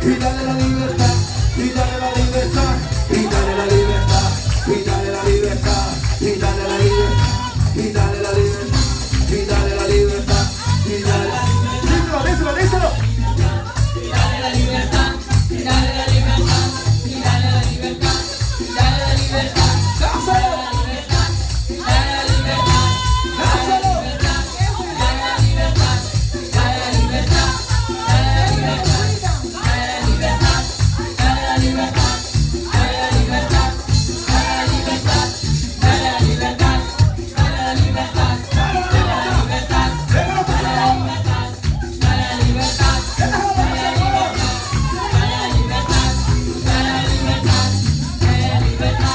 y dale la libertad, y dale la libertad, y dale la libertad, y dale la libertad, y dale la libertad, y dale la libertad, y dale la libertad, y dale la libertad. Díselo, díselo, díselo. Dale la libertad. Dale la libertad. Dale la libertad. Dale la libertad. Dáselo, Dale la libertad. dáselo. Dale la libertad. Dale la libertad. Dale la libertad. Dale la libertad. Dale la libertad. Dale la libertad. Dale la libertad. Dale la libertad. Dale la libertad. Dale la libertad. Déjalo que se lo haga. Dale la libertad. Déjalo que se lo haga. Dale la libertad. Dale la libertad. Dale la libertad.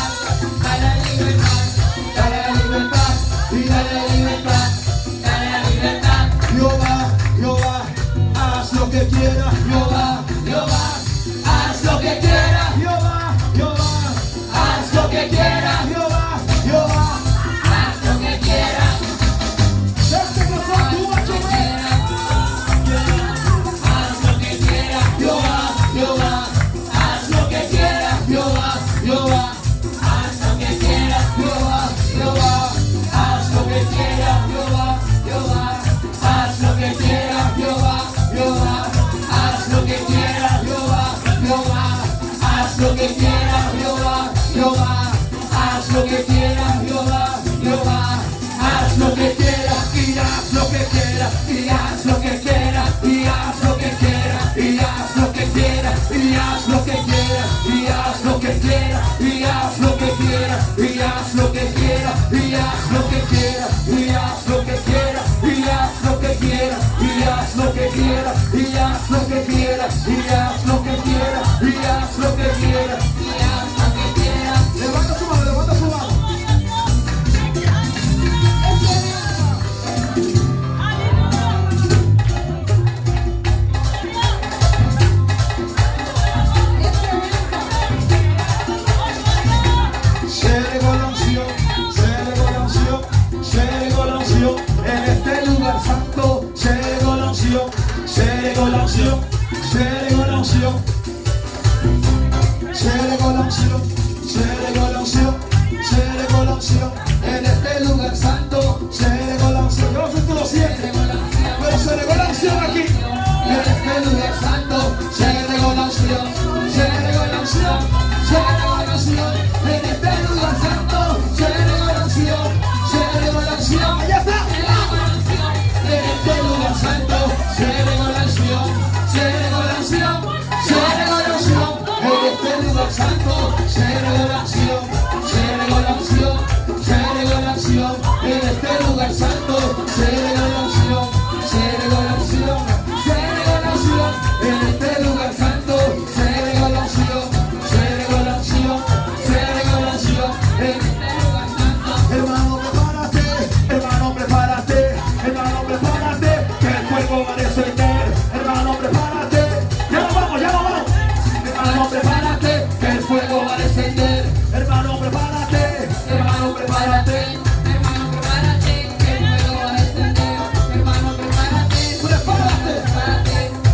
Hermano, prepárate. Hermano, prepárate. Hermano, prepárate, que el fuego va a descender. Hermano, prepárate. Prepárate.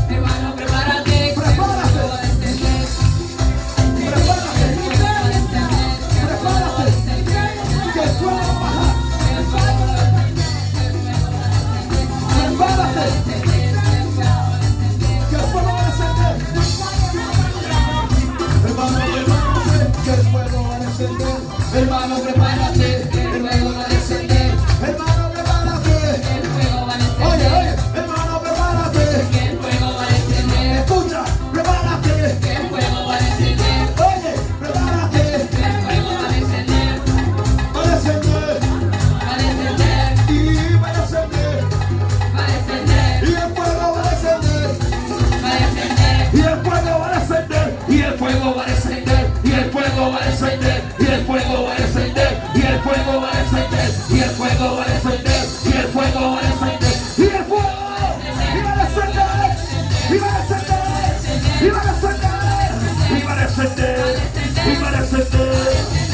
Hermano, prepárate, que el fuego va a descender. Prepárate. Prepárate. Que el fuego va a bajar. Prepárate. Que el fuego va a descender. Hermano, prepárate. Que el fuego va a descender. Hermano, prepárate. Que el fuego va a descender. Hermano, prepárate. El fuego va a descender. Oye, oye, hermano, prepárate. Que el fuego va a descender. Escucha, prepárate. Que el fuego va a descender. Oye, prepárate. Que el fuego va a descender. Va a descender. Va a descender. Y va a descender. Va a descender. Y el fuego va a descender. Va a descender. Y el fuego va a descender. Y el fuego va a descender. Y el fuego va a descender. Y el fuego va a descender. Y el fuego va a descender. Y el fuego va a descender. Y el fuego va a descender. Y el fuego iba a descender. Iba a descender. Iba a descender. Iba a descender. Iba a descender.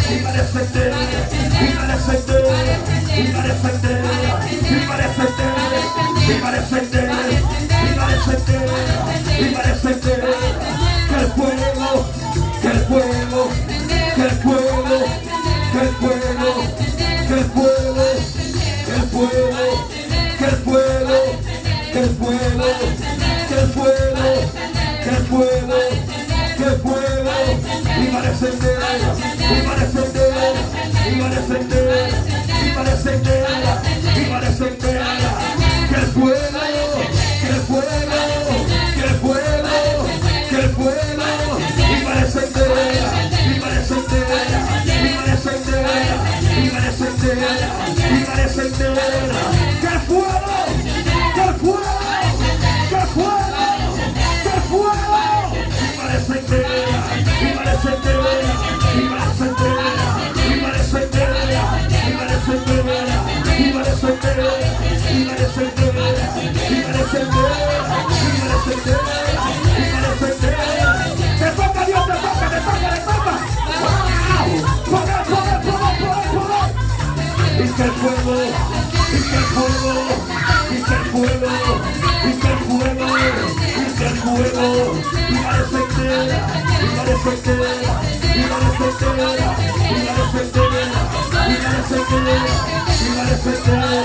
Iba a descender. Iba a descender. Iba a descender. Iba a descender. Iba a descender. Iba a descender. Iba a descender. Que el fuego, que el fuego, que el fuego, que el fuego, que el fuego, que el fuego, que el fuego, que el fuego, que el fuego, que el fuego, que el fuego, iba a descender, iba a descender, iba a descender, iba a descender, iba a descender, que el fuego, que el fuego, que el fuego, que el fuego, iba a descender, iba a descender, iba a descender, iba a descender, iba a descender, que el fuego, que el fuego, que el fuego, que el fuego, iba a descender, iba a descender, iba a descender, iba a descender, iba a descender, iba a descender, iba a descender, iba a descender, iba a descender, iba a descender. Te toca Dios, te toca, te toca, te toca. ¡Wow! ¡Poder, poder, poder, poder, poder! Y que el fuego, y que el fuego, y que el fuego, y que el fuego, y que el fuego, iba a descender, iba a descender, iba a descender, iba a descender, iba a descender, iba a descender,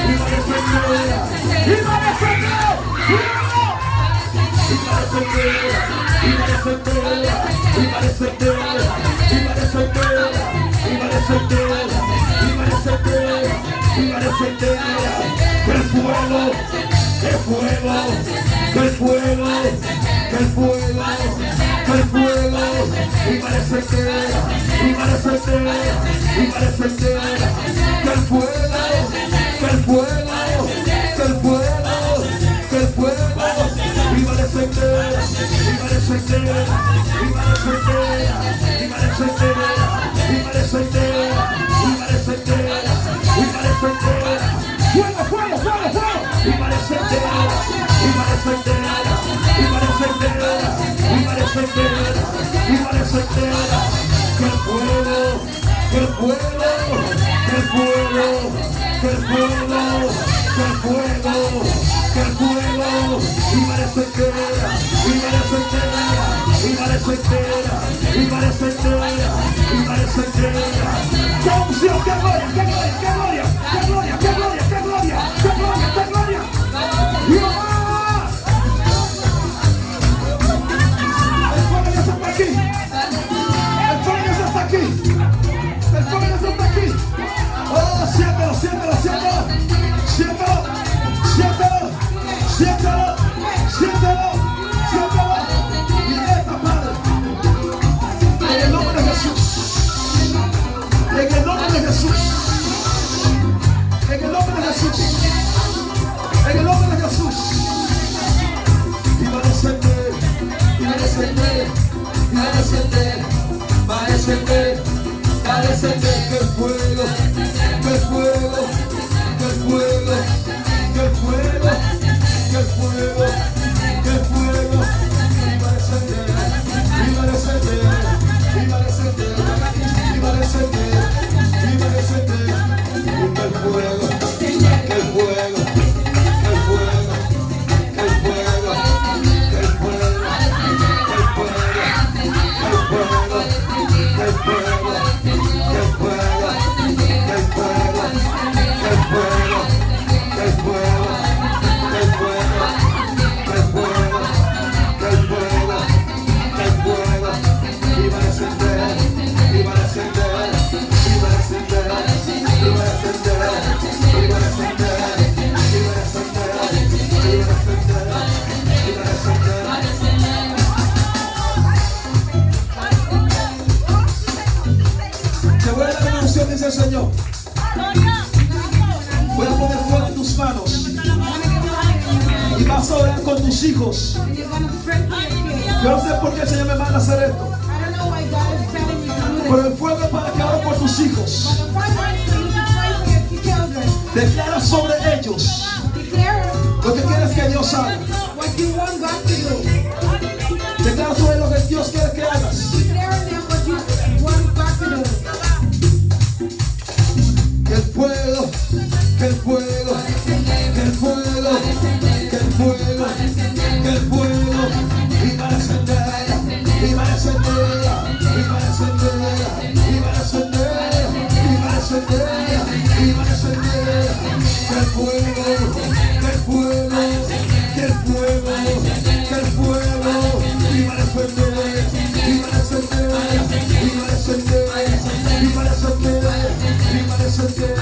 iba a descender, iba a descender, iba a descender, iba a descender, iba a descender, iba a descender, iba a descender, iba a descender, iba a descender, que el fuego, que el fuego, que el fuego, que el fuego, que el fuego, iba a descender, iba a descender, iba a descender, que el fuego, que el fuego, que el fuego, que el fuego, iba a descender, iba a descender, iba a descender, iba a descender, iba a descender, iba a descender, iba a descender, fuego, fuego, fuego, fuego, iba a descender, iba a descender, iba a descender, iba a descender, iba a descender, que el fuego, que el fuego, que el fuego, que el fuego, que el fuego, que el fuego, iba a descender, iba a descender, iba a descender, iba a descender, iba a descender. ¡Qué unción, qué gloria, qué gloria, qué gloria, qué gloria, qué gloria, qué gloria, qué gloria, qué gloria! ¡Dios! El fuego ya está aquí. El fuego ya está aquí. El fuego ya está aquí. Oh, siéntelo, siéntelo, siéntelo. Siéntelo, siéntelo, siéntelo, siéntelo, siéntelo. Y esta Padre, en el nombre de Jesús, en el nombre de Jesús, en el nombre de Jesús, en el nombre de Jesús, iba a descender, iba a descender, iba a descender, va a descender, va a descender, que el fuego, que el fuego, que el fuego, que el fuego, que el fuego, que el fuego, iba a descender, iba a descender, iba a descender. dice el Señor. Voy a poner fuego en tus manos y vas a orar con tus hijos. And you're going to pray for your kids. Yo no sé por qué el Señor me manda a hacer esto, I don't know why God is telling you to do this. pero el fuego es para que ore por tus hijos. But the first one is for you to pray for your children. Declara sobre ellos Declare lo que quieres que Dios haga. what you want God to do. Declara sobre lo que Dios quiere que hagas. Declare them what you want God to do. Que el fuego, que el fuego, que el fuego, que el fuego, que el fuego, iba a encender, iba a encender, iba a encender, iba a encender, iba a encender, iba a encender. Que el fuego, que el fuego, que el fuego, que el fuego, iba a encender, iba a encender, iba a encender, iba a encender, iba a encender.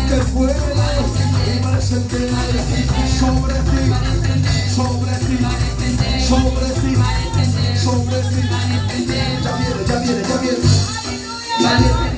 Que el fuego iba a encender sobre ti, sobre ti, sobre ti, sobre ti. Ya viene, ya viene, ya viene. Ya viene.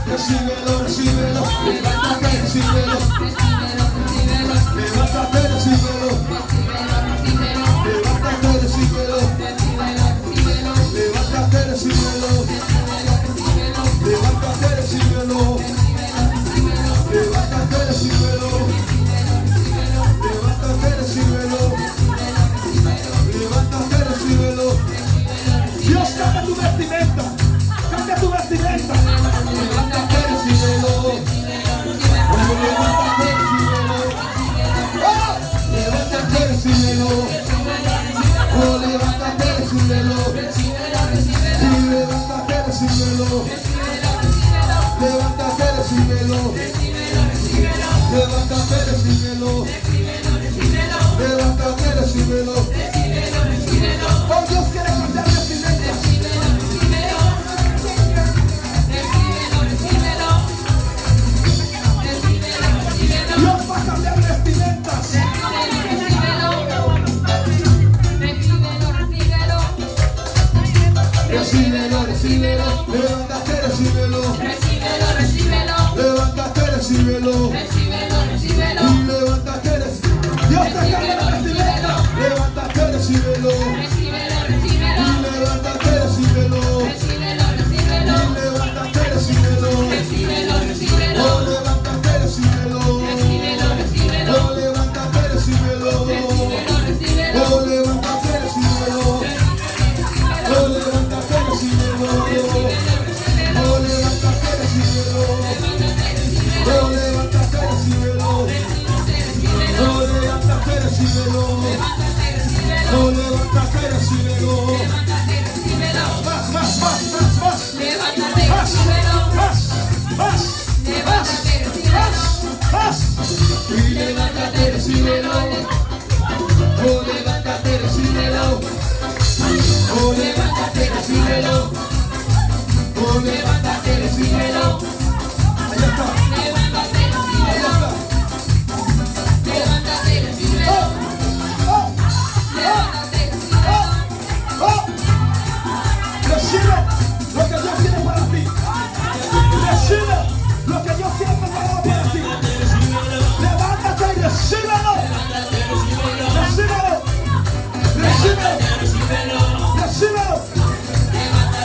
Recíbelo, recíbelo, levántate, recíbelo, levántate, recíbelo, levántate, recíbelo, levántate, recíbelo, levántate, recíbelo, levántate, recíbelo, levántate, recíbelo, levántate, recíbelo. Dios, cambia tu vestimenta, cambia tu vestimenta. Levántate, recíbelo. Levántate, recíbelo. Levántate, recíbelo. Oh, levántate, recíbelo. Sí, levántate, recíbelo. Levántate, recíbelo. Levántate, recíbelo. Levántate, recíbelo. Oh, Dios quiere cambiar vestimentas. Dios va a cambiar vestimentas. Recíbelo, recíbelo, levántate, recíbelo. Levántate, recíbelo. Y levántate, recíbelo. Dios te cambia la vestimenta. Levántate, recíbelo. Recibe lo que Dios tiene preparado para ti. Levántate y recíbelo. Recíbelo. Recíbelo. Recíbelo.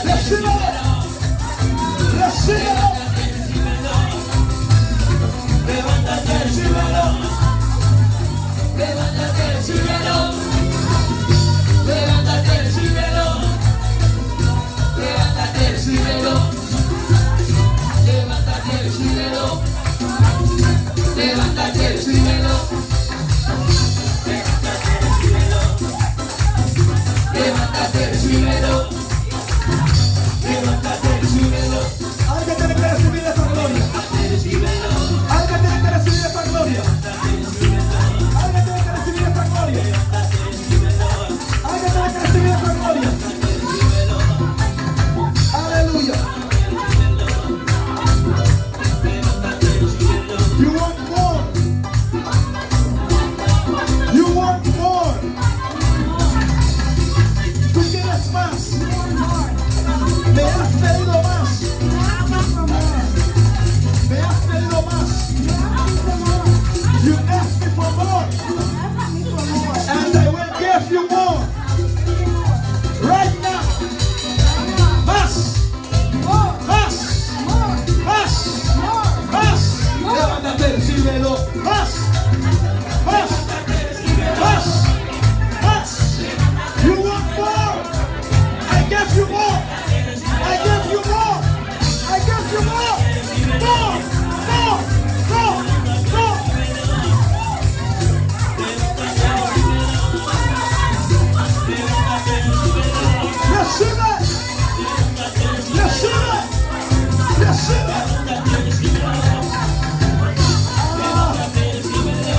Recíbelo. Recíbelo. Levántate, recíbelo. Levántate, recíbelo. Levántate, recíbelo. Levántate, recíbelo. Levántate, recíbelo. Levántate, recíbelo. Levántate, recíbelo. Levántate, recíbelo. Alguien tiene que recibir esa gloria. Alguien tiene que recibir esa gloria. Alguien tiene que recibir esa gloria. Alguien tiene que recibir esa gloria. Aleluya. You want more. You want more. Tú quieres más. Me has pedido más. Me has pedido más. You asked me for more. And I will give you more. Right now. Más. Más. Más. Más. Levántate, recíbelo. Más. Más. Más. Más. You want more? I give you more. I give you more. I give you more. More. More. More. More. Recibe. Recibe. Recibe.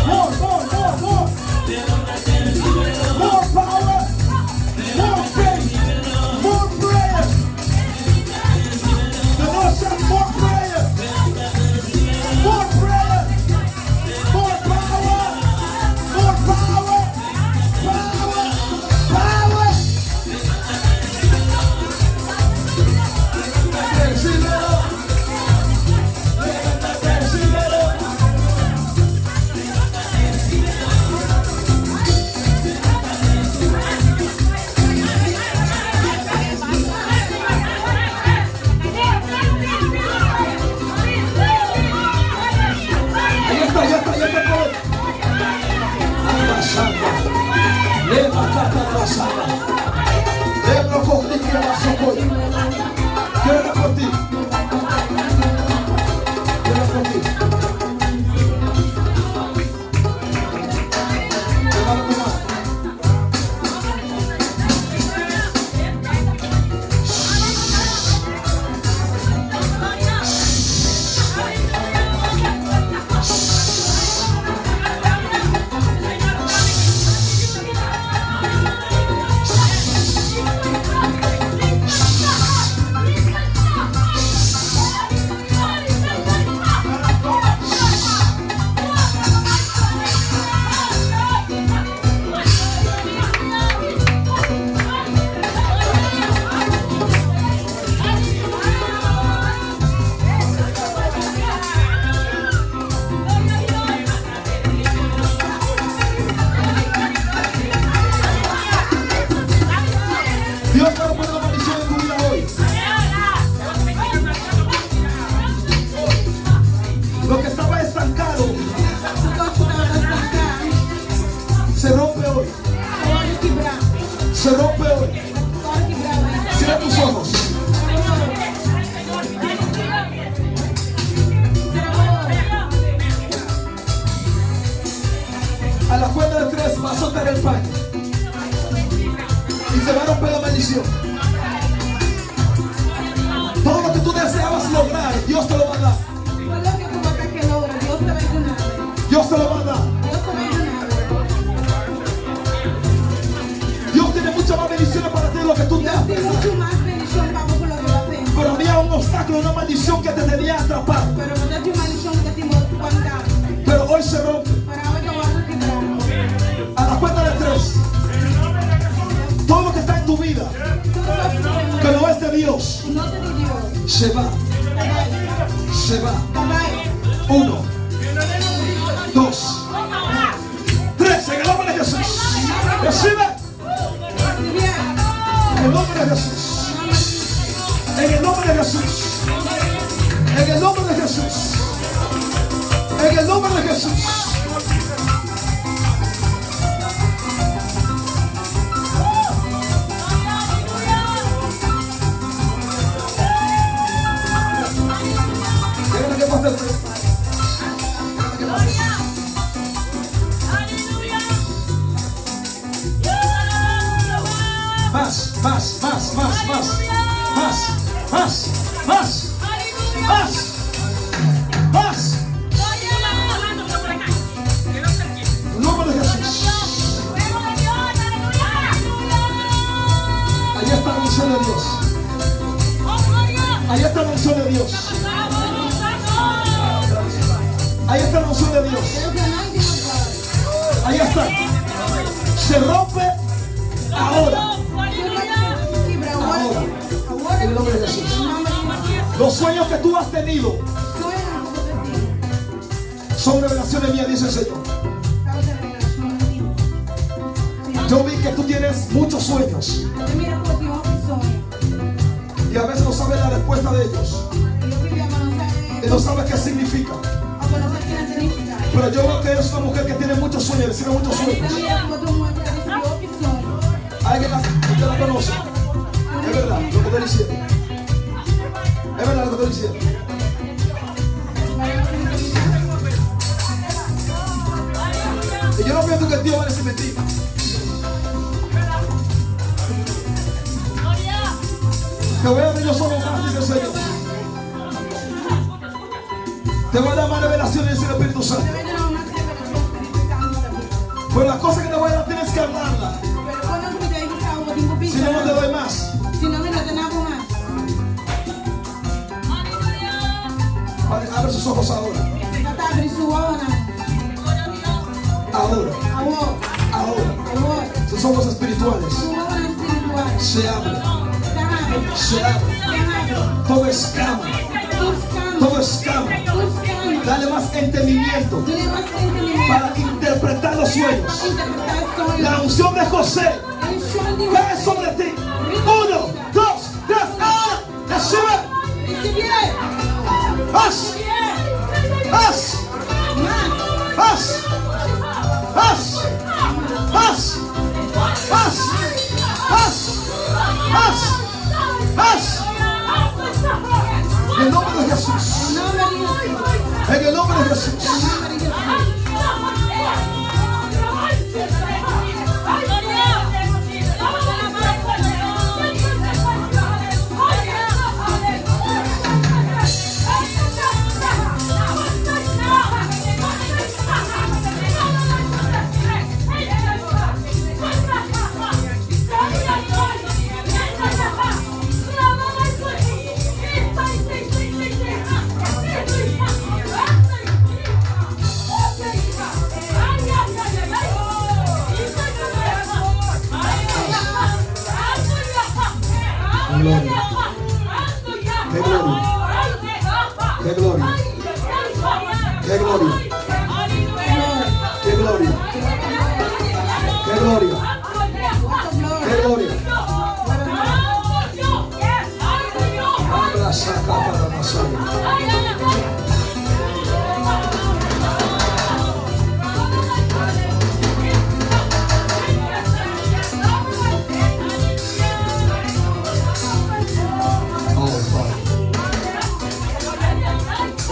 More, more, more, more. More power. More faith. More prayer. The Lord said more prayer. More prayer. More power. More power. Power. Power. Recíbelo. Recíbelo. Ya está todo. Abasanda. Levántate, abasanda. Lebro por ti que vas a poder. Quiero por ti. Quiero por ti. Levanta tu mano. Dios quiere poner una maldición en tu vida hoy. Lo que estaba estancado se rompe hoy. Se rompe hoy. Cierra tus ojos. A la cuenta de 3 va a soltar el paño. Y se va a romper la maldición. Todo lo que tú deseabas lograr, Dios te lo va a dar. Dios te lo va a dar. Dios tiene muchas más bendiciones para ti de lo que tú te has pensado. Pero había un obstáculo, una maldición que te tenía atrapado. Pero hoy se rompe. A la cuenta de 3. Todo lo que está en tu vida, que no es de Dios, se va. Se va. 1, 2, 3. En el nombre de Jesús. Recibe. En el nombre de Jesús. En el nombre de Jesús. En el nombre de Jesús. En el nombre de Jesús. Déjame que pase el tiempo. Déjame que pase. Más, más, más, más, más, más, más, más, más, más. En nombre de Jesús. Allí está la unción de Dios. Allí está la unción de Dios. Ahí está la unción de Dios. Ahí está. Se rompe ahora. Ahora. En el nombre de Jesús. Los sueños que tú has tenido son revelaciones mías, dice el Señor. Yo vi que tú tienes muchos sueños y a veces no sabes la respuesta de ellos y no sabes qué significa. Pero yo veo que eres una mujer que tiene muchos sueños, recibe muchos sueños. Alguien usted la conoce. Es verdad lo que estoy diciendo. Es verdad lo que estoy diciendo. Y yo no pienso que el tío va a decir mentira. Te voy a dar yo solo más, dice el Señor. Te voy a dar más revelaciones, dice el Espíritu Santo. Pues las cosas que te voy a dar tienes que hablarla. Si no, no te doy más. Vale, abre sus ojos ahora. Ahora. Sus ojos espirituales. Se abren. Se abren. Todo escama. Todo escama. Dale más entendimiento para interpretar los sueños. La unción de José cae sobre ti. 1, 2, 3. ¡Ah! ¡Recibe! ¡Haz! ¡Haz! ¡Haz! ¡Haz! ¡Haz! ¡Haz! ¡Haz! ¡Haz! ¡Haz! En el nombre de Jesús. En el nombre de Jesús. Qué gloria. Qué gloria. Qué gloria. Qué gloria. Qué gloria. Abra saca para pasar.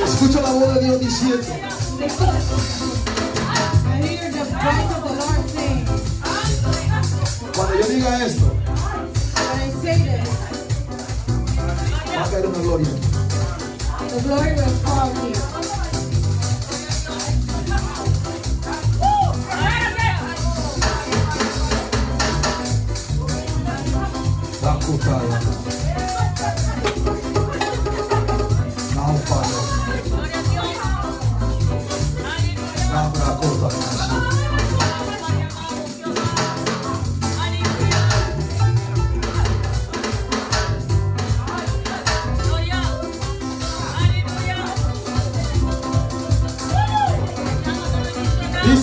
Escucho la voz de Dios diciendo: cuando yo diga esto, va a caer una gloria. La cucaya. Now, Father. Abra corta.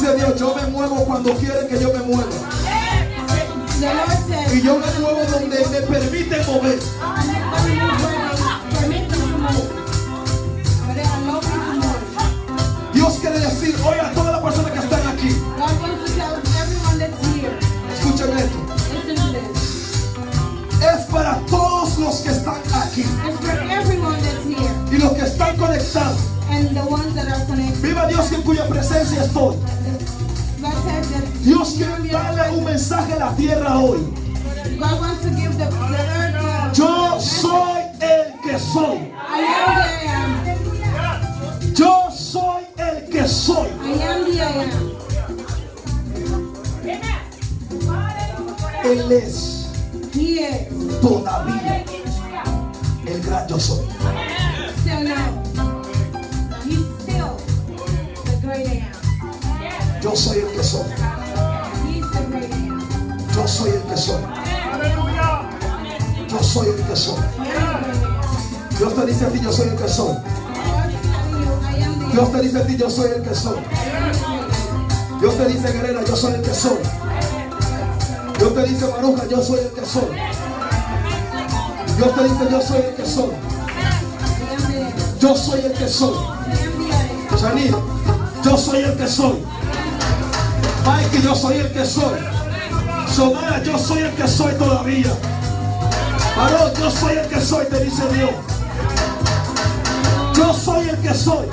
Dice Dios, yo me muevo cuando quiere que yo me mueva. The Lord says, Y yo me muevo donde me permite mover. Dios quiere decir hoy a todas las personas que están aquí. Escuchen esto. Es para todos los que están aquí y los que están conectados. Viva Dios en cuya presencia estoy. Dios quiere darle un mensaje a la tierra hoy. Yo soy el que soy. Yo soy el que soy. Él es todavía el gran yo soy. Yo soy el que soy. Yo soy el que soy. Yo soy el que soy. Dios te dice a ti, yo soy el que soy. Dios te dice a ti, yo soy el que soy. Dios te dice, guerrera, yo soy el que soy. Dios te dice, Maruja, yo soy el que soy. Dios te dice, yo soy el que soy. Yo soy el que soy. Janine, yo soy el que soy. Mikey, yo soy el que soy. Somara, yo soy el que soy todavía. Varón, yo soy el que soy, te dice Dios. Yo soy el que soy.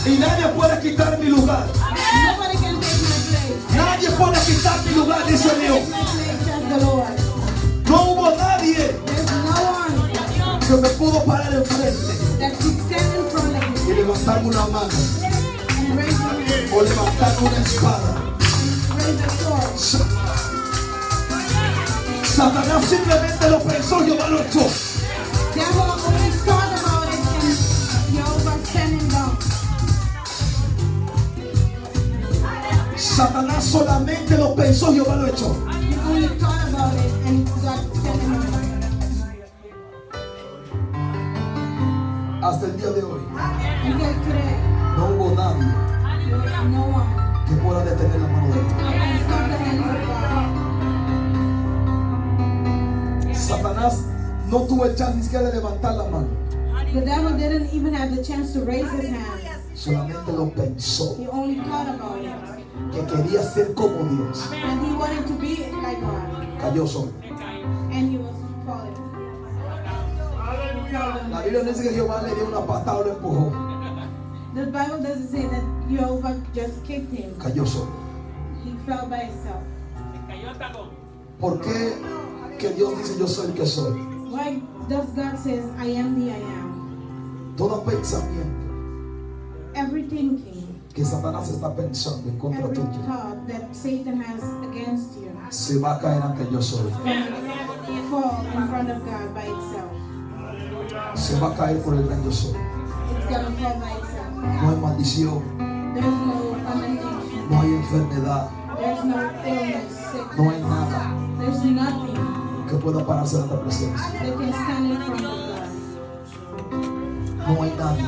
Y nadie puede quitar mi lugar. Nadie puede quitar mi lugar, dice Dios. No hubo nadie que me pudo parar enfrente y levantarme una mano o levantarme una espada. Satanás simplemente lo pensó, Jehová lo echó. Satanás solamente lo pensó, Jehová lo echó. Hasta el día de hoy no hubo nadie que pueda detener la mano de Dios. Satanás no tuvo el chance ni siquiera de levantar la mano. The devil didn't even have the chance to raise his hand. Solamente lo pensó. He only thought about it. Que quería ser como Dios. And he wanted to be like God. Cayó solo. And he was falling. La Biblia no dice que Jehová le dio una patada o lo empujó. The Bible doesn't say that Jehovah just kicked him. Cayó solo. He fell by himself. ¿Por qué que Dios dice yo soy el que soy? Why does God says I am the I am? Todo pensamiento Every thinking, que Satanás está pensando en contra every tuyo thought that Satan has against you se va a caer ante yo soy. fall in front of God by itself. Se va a caer por el gran yo soy. It's gonna fall by itself. No hay maldición, There's no condemnation. no hay enfermedad, There's no illness, sickness. no hay nada There's nothing que pueda pararse en la presencia. that can stand in front of God. No hay nadie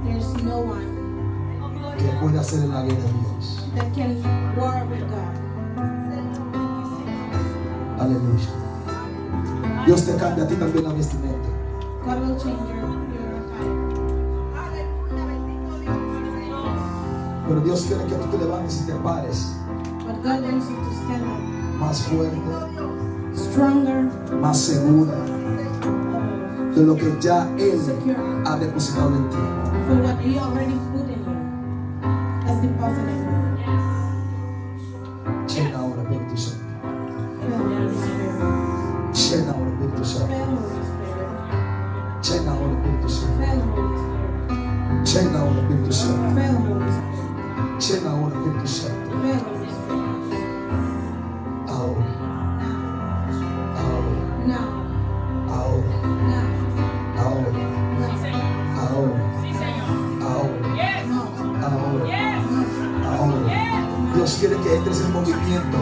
There's no one que pueda hacer en la guerra de Dios. that can war with God. Aleluya. Dios te cambia a ti también la vestimenta. God will change your attire. Pero Dios quiere que tú te levantes y te pares But God wants you to stand up más fuerte, stronger, más segura de lo que ya Él ha depositado en ti. for what He already put in you. Has deposited in you. Llena ahora, Espíritu Santo. Fill Holy Spirit. Llena ahora, Espíritu Santo. Fill Holy Spirit. Llena ahora, Espíritu Santo. Fill Holy Spirit. Llena ahora, Espíritu Santo. Fill Holy Spirit. Llena ahora, Espíritu Santo. Fill Holy Spirit. Ahora, Now, ahora, now, ahora, now, ahora, now, ahora, now. ahora. Dios quiere que entres en movimiento, I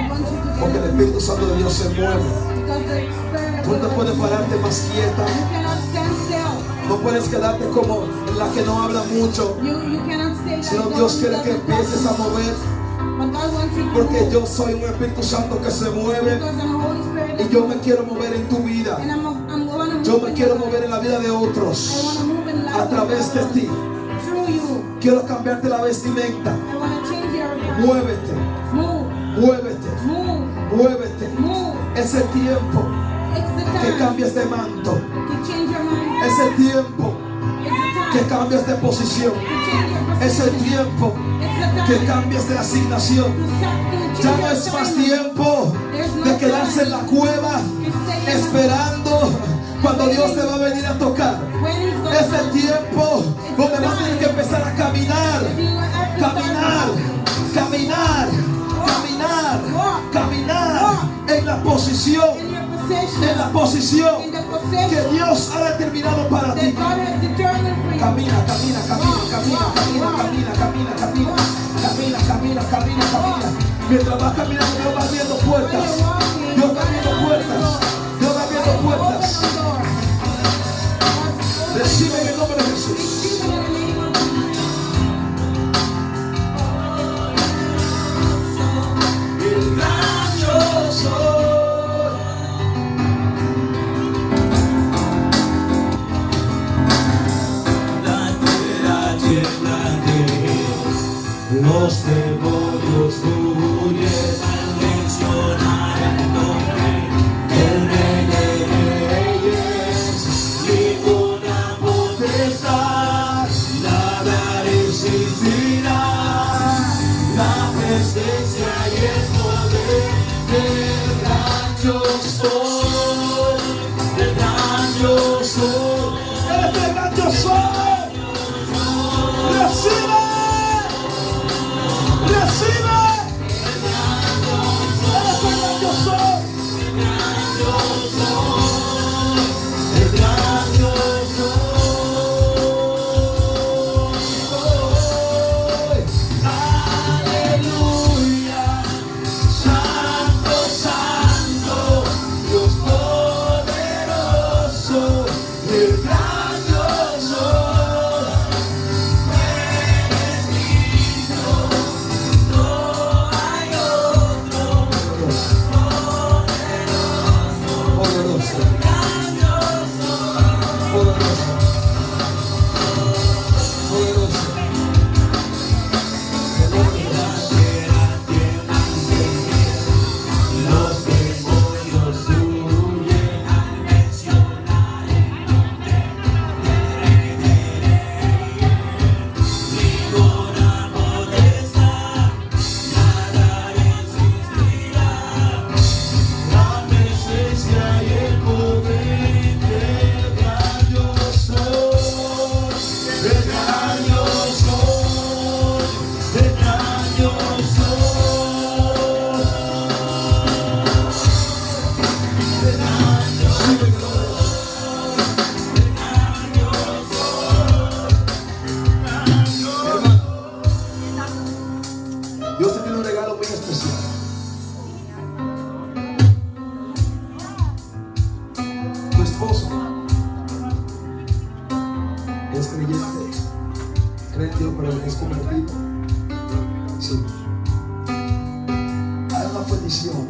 want you to porque el get Espíritu Santo de Dios se mueve. because the Spirit Tú no of puedes God. pararte más quieta. You cannot stand still. No No puedes quedarte como la que no habla mucho. You cannot stay like Sino those Dios who quiere que doesn't empieces a talk. mover. But God wants you to Porque move. yo soy un Espíritu Santo que se mueve. Because I'm a Holy Spirit Y yo me quiero mover en tu vida. and I'm gonna move Yo me in quiero your life. mover en la vida de I otros. wanna move in life A través de ti. through you. Quiero cambiarte la vestimenta. I wanna change your life. Muévete, Move, muévete, move, muévete. move. Es el tiempo It's the que time cambies de manto. to change your mind. Es el tiempo It's the que time cambies de posición. to change your Es el position. tiempo It's the que time cambies de asignación. to change Ya no your es más assignment. tiempo de quedarse en la cueva esperando cuando Dios te va a venir a tocar. When is going Es el tiempo donde vas a tener que empezar a caminar, caminar, caminar, caminar, caminar en la posición, in your en la possession, posición in the que possession Dios ha determinado para that ti. God has determined for you. Camina, camina, camina, camina, camina, camina, camina, camina, camina, camina, camina, camina. Mientras vas caminando, Dios va abriendo puertas. Dios va abriendo puertas. Dios va abriendo puertas. Recibe en el nombre de Jesús. El gran yo soy. Los demonios huyen al mencionar el nombre del Rey de Reyes. Ninguna potestad, nada resistirá la presencia y el poder del gran yo soy, del gran yo soy. Eres el gran yo soy. Recibe. Recibe. Eres el gran yo soy. El gran yo soy. Aleluya. Santo, santo, Dios poderoso. El gran yo soy. Eres digno, no hay otro. Poderoso. Poderoso. Poderoso. El nombre de Jesús. Los demonios huyen al mencionar el nombre del Rey de Reyes. Ninguna potestad, nada resistirá la presencia y el poder del gran yo soy, del gran yo soy, del gran yo soy. Dios te tiene un regalo muy especial. Tu esposo es creyente, cree en Dios, pero es convertido. Sí. Hay una petición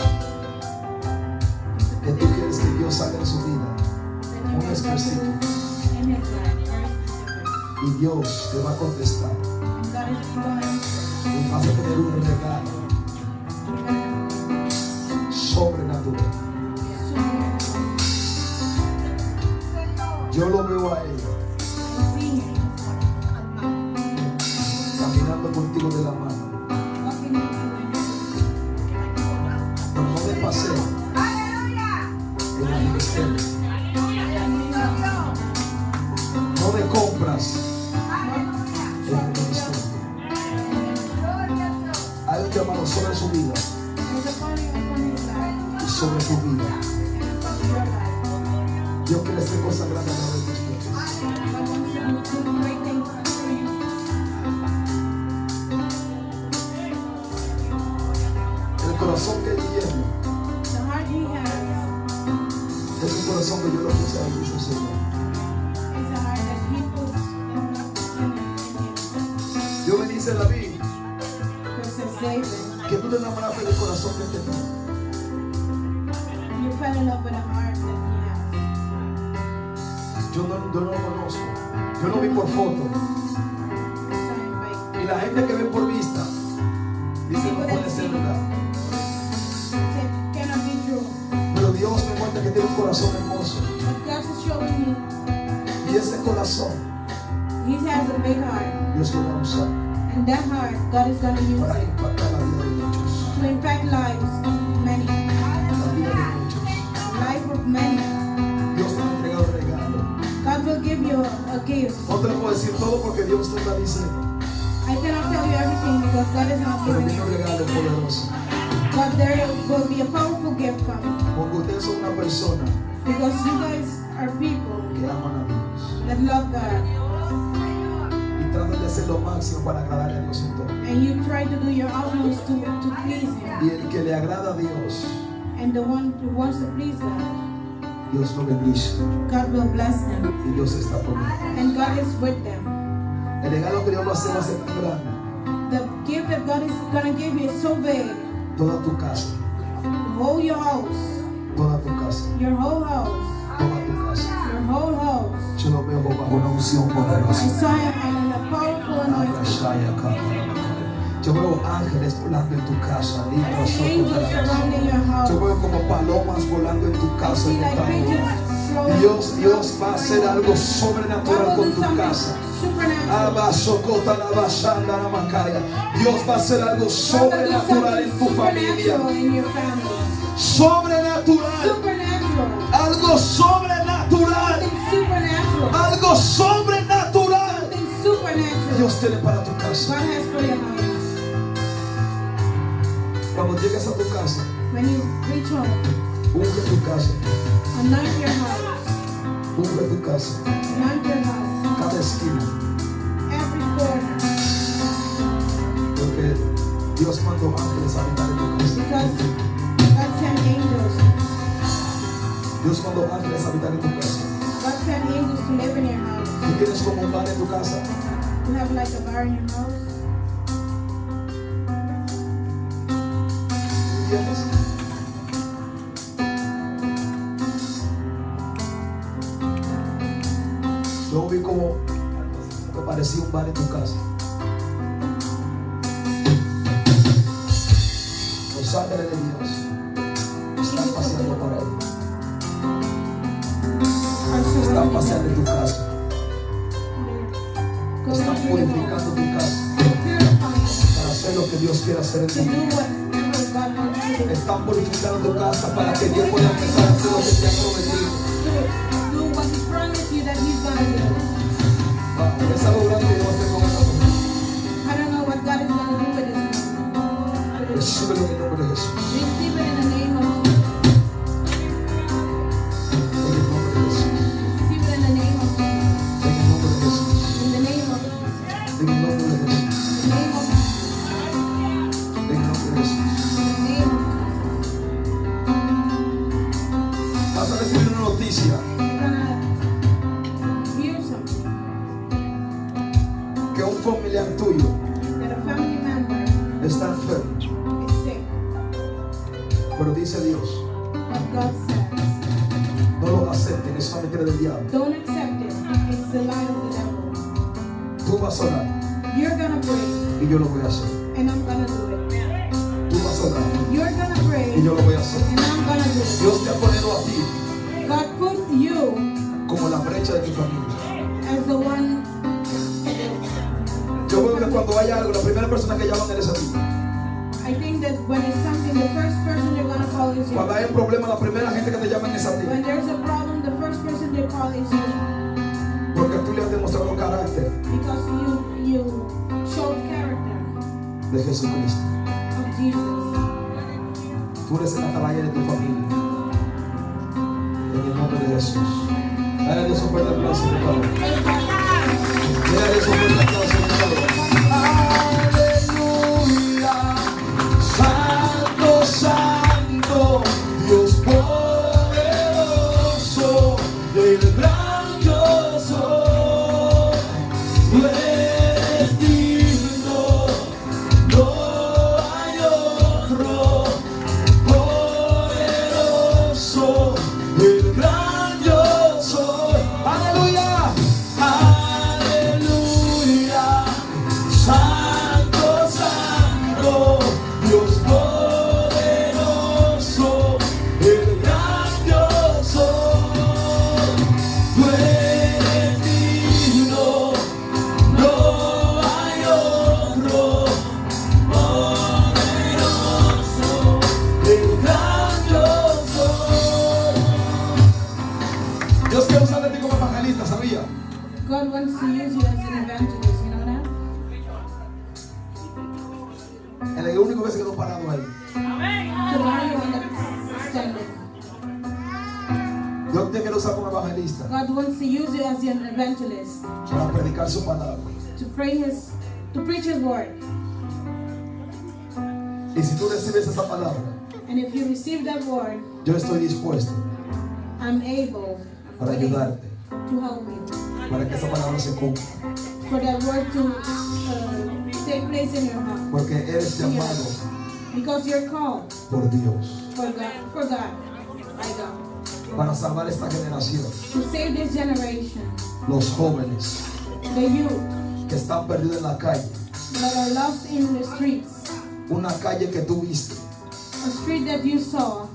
que tú quieres que Dios haga en su vida, muy específico, y Dios te va a contestar. Y vas a tener un regalo sobrenatural. Yo lo veo a él caminando contigo de la mano, pero no de paseo, en el ministerio, no de compras, en el ministerio. Hay un llamado sobre su vida y sobre tu vida. Dios quiere hacer cosas grandes a través de tus vidas. El corazón que él tiene es un corazón que yo lo puse a Dios, Señor. dice David Because says David, que tú te enamoraste del corazón que tenía. you fell in love with the heart that he has. Yo no lo conozco. Yo lo vi por foto. Signed by Y la gente que ve por vista dice no puede ser verdad. said, cannot be true. Pero Dios me muestra que tiene un corazón hermoso. But God is showing me Y ese corazón he has a big heart. Dios lo va a usar And that heart, God is going to use para it impactar la vida de muchos. to impact lives of many. La vida de muchos. Life of many. Dios te ha entregado un regalo. God will give you a gift. No te lo puedo decir todo porque Dios te está diciendo. I cannot tell you everything because God is not Pero giving viene un you. regalo poderoso. But there will be a powerful gift coming. Porque ustedes son una persona Because you guys are people que aman a Dios. that love God. Y tratan de hacer lo máximo para agradarle a Dios en todo. And you try to do your utmost to please Y Him. el que le agrada a Dios, And the one who wants to please God, Dios lo bendice. God will bless them. Y Dios está por ellos. And God is with them. El regalo que Dios va a hacer tan grande. The gift that God is going to give you is so big. Toda tu casa, Whole your house. toda tu casa, Your whole house. toda tu casa. Your whole house. Yo lo veo bajo una unción I poderosa. saw Him and a powerful anointing. Yo veo ángeles volando en tu casa. I see angels surrounding your house. Yo veo como palomas volando en tu I casa. see like pigeons flowing. Dios va a hacer algo sobrenatural God con will tu do something casa. supernatural. Dios va a hacer algo God will do sobrenatural en tu something familia. supernatural in your family. Sobrenatural. Supernatural. Algo sobrenatural. Something supernatural. Algo sobrenatural. Something supernatural. Dios tiene para tu casa. God has for your house. Cuando llegues a tu casa, When you reach home, unge tu casa. anoint your house. Unge tu casa. Anoint your house. Cada esquina. Every corner. Porque Dios mandó ángeles a habitar en tu casa. Because God sent angels. Dios mandó ángeles a habitar en tu casa. God sent angels to live in your house. Tú tienes como un bar en tu casa. You have like a bar in your house. ¿Entiendes? Yo vi como me parecía un bar en tu casa. Los ángeles de Dios están paseando por ahí. Están paseando en tu casa. Están purificando tu casa para hacer lo que Dios quiere hacer en tu To do vida. whatever God wants you to do. Están purificando tu casa para que Dios pueda empezar a hacer lo que te ha prometido. Do what He promised you that He's gonna do. Es algo grande que Dios va a hacer con esta mujer. I don't know what God is gonna do with this woman. Recíbelo en el nombre de Jesús. Receive it in the name of Jesus. En el nombre de Jesús. Receive it in the name of Jesus. En el nombre de Jesús. In the name of Jesus. En el nombre de Jesús. In the name of Jesus. En el nombre de Jesús. In the name of Jesus. Vas a recibir una noticia You're gonna hear something que un familiar tuyo that a family member está enfermo. is sick. Pero dice Dios, But God says, no lo acepten, es una mentira del diablo. don't accept it. It's the lie of the devil. Tú vas a orar You're gonna pray, y yo lo voy a hacer. and I'm gonna do it. Tú vas a orar You're gonna pray, y yo lo voy a hacer. and I'm gonna do it. Dios te ha puesto a ti God put you como la brecha de tu familia. as the one. Yo veo que cuando hay algo, la primera persona que llaman eres a ti. I think that when it's something, the first person you're gonna call is you. Cuando hay un problema, la primera gente que te llaman es a ti. When there's a problem, the first person they call is you, Porque tú le has demostrado carácter because you show character de Jesucristo. of Jesus. Tú eres el atalaya de tu familia. En el nombre de Jesús. Dale Dios un fuerte aplauso, por favor. Dale Dios un fuerte aplauso, por favor. Aleluya. Santo, santo, Dios poderoso, el gran yo soy. Tú eres digno evangelist para predicar su palabra. to preach his word. Y si tú recibes esa palabra, And if you receive that word, yo estoy dispuesto I'm able para ayudarte, to help you. para que esa palabra se cumpla. For that word to take place in your heart. Porque eres llamado Because you're called por Dios for God, by God. para salvar esta generación. To save this generation, Los jóvenes the youth que están perdidos en la calle. that are lost in the streets. Una calle que tú viste, A street that you saw,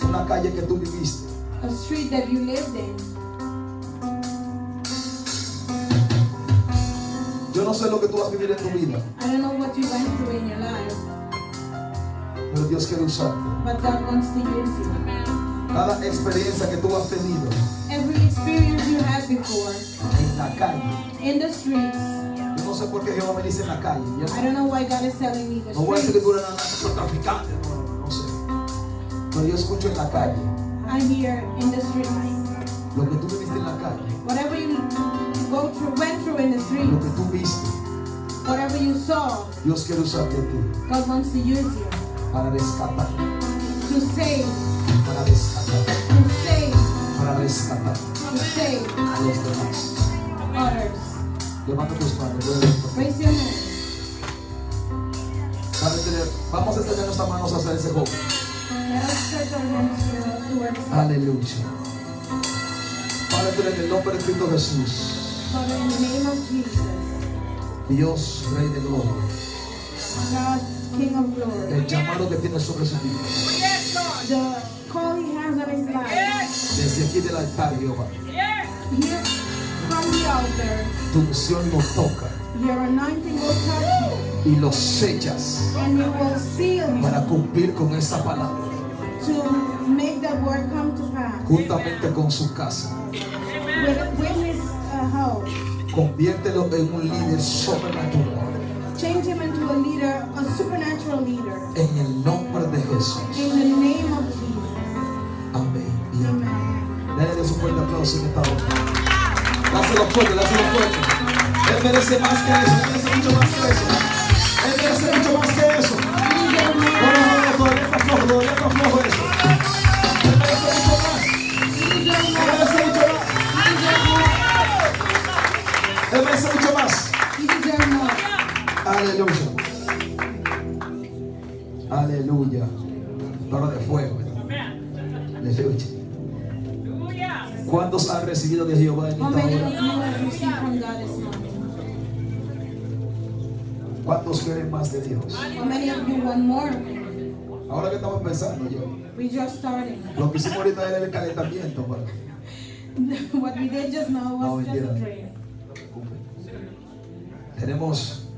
una calle que tú viviste. a street that you lived in. Yo no sé lo que tú vas a vivir en tu vida, I don't know what you went through in your life, pero Dios quiere usarte. but God wants to use you. Cada experiencia que tú has tenido Every experience you had before en la calle. in the streets, Yo no sé por qué Jehová me dice en la calle. I don't know why God is telling me the No voy a decir que tú streets. eres narcotraficante, no sé. Pero yo escucho en la calle I hear in the streets. lo que tú viviste en la calle, Whatever you went through in the lo streets, que tú viste. whatever you saw, Dios quiere usarte a ti God wants to use you para rescatar, to save, para rescatar, to save, para rescatar to save a los demás. others. Levanta tus manos. Voy a leer. Raise your hand. Vamos a extender nuestras manos hacia ese joven. Let us stretch our hands towards God. Aleluya. Padre, en el nombre de Cristo Jesús, Father, in the name of Jesus, Dios, Rey de Gloria, God, King of glory, el llamado que tiene sobre su vida, the call He has on His life, desde aquí del altar, Jehová, here from the altar, tu unción nos toca your anointing will touch y los sellas you, and you will seal you para cumplir con esa palabra, to make that word come to pass. juntamente con su casa. With His house, Conviértelo en un líder sobrenatural, change him into a leader, a supernatural leader, en el nombre de Jesús. in the name of Jesus. Amén. Y amén. Amen. Denle un fuerte aplauso en esta hora. Dáselo fuerte, dáselo fuerte. Él merece más que eso, él merece mucho más que eso. Él merece mucho más que eso. No, todavía está flojo eso. Él merece mucho más. Él merece mucho más. Él merece mucho más. You deserve more. Aleluya. Aleluya. Torre de fuego. Aleluya. ¿Cuántos han recibido de Jehová en How esta many of hora? you have received from God this morning? ¿Cuántos quieren más de Dios? How many of you want more? Ahora que estamos empezando yo. We just starting. Lo que hicimos ahorita era el calentamiento. Para... What we did just now No, was just mentira. a train. Tenemos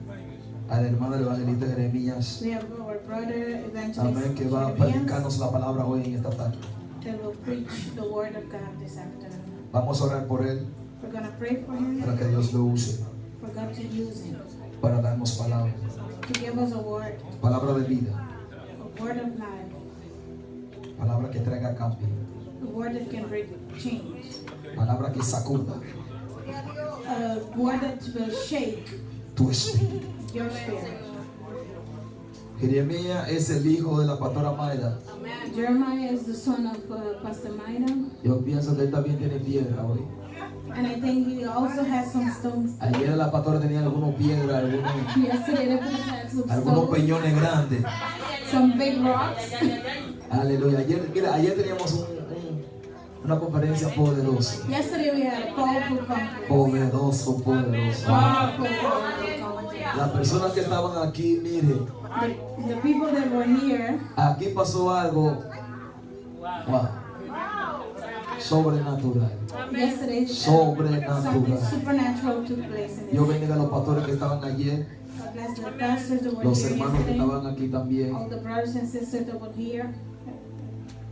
al hermano del evangelista Jeremías. We have our brother evangelist Amén, que va a Jeremias predicarnos la palabra hoy en esta tarde. that will preach the word of God this afternoon. Vamos a orar por él We're gonna pray for him, para que Dios lo use, for God to use him, para darnos palabra, to give us a word de vida, of life, palabra que traiga cambio, a word that can bring change, palabra que sacuda a word that will shake tu espíritu. your spirit. Jeremías es el hijo de la pastora Mayra. Jeremiah is the son of Pastor Maida, Yo pienso que él también tiene piedra hoy. and I think he also has some stones. Ayer la pastora tenía algunos piedras, Yesterday they had some algunos stones, peñones grandes. some big rocks. Aleluya. Ayer teníamos una conferencia poderosa. Yesterday we had a powerful conference. Poderoso. Powerful conference. Las personas que estaban aquí, mire, The people that were here, aquí pasó algo, wow, sobrenatural. yesterday something Sobrenatural. supernatural took place in Yo this. bendiga a los pastores que estaban ayer, God bless the pastors that were los here hermanos que yesterday, estaban aquí también. all the brothers and sisters that were here.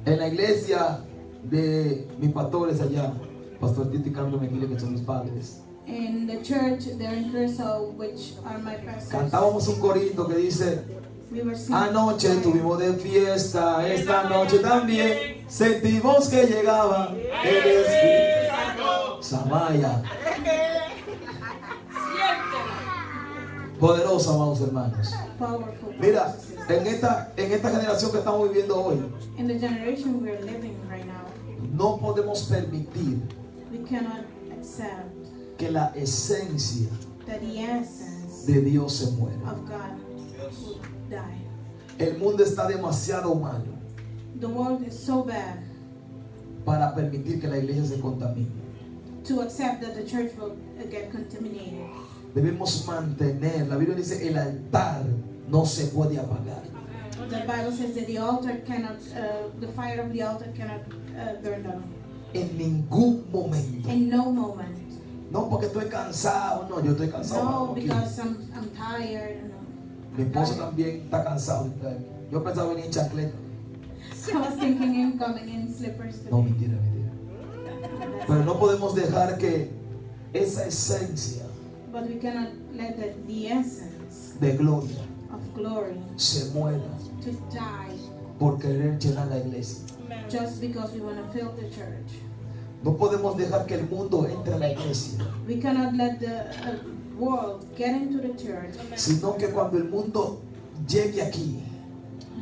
En la iglesia de mis pastores allá, Pastor Tito y Carlos Mequile, que son mis padres, In the church there in Curacao, which are my pastors, cantábamos un corito que dice: we were singing. anoche estuvimos de fiesta, esta noche también sentimos que llegaba el Espíritu. Samaya. Poderosa, amados hermanos. Powerful. Mira, en esta generación que estamos viviendo hoy, In the generation we're living right now, no podemos permitir we cannot accept que la esencia that the essence de Dios se muera. of God will die. El mundo está demasiado malo The world is so bad para permitir que la iglesia se contamine. to accept that the church will get contaminated. Debemos mantener, la Biblia dice, el altar no se puede apagar. The Bible says that the altar cannot, the fire of the altar cannot burn down. En ningún momento. In no moment. No porque estoy cansado, no, yo estoy cansado. No, aquí. because I'm tired. No. Mi esposo también está cansado. Yo pensaba venir en chancleta. I was thinking in coming in slippers today. No, mentira. Pero no podemos dejar que esa esencia But we cannot let the essence de gloria of glory se muera to die por querer llenar la iglesia. just because we want to fill the church. No podemos dejar que el mundo entre a la iglesia, We cannot let the world get into the church, sino que cuando el mundo llegue aquí,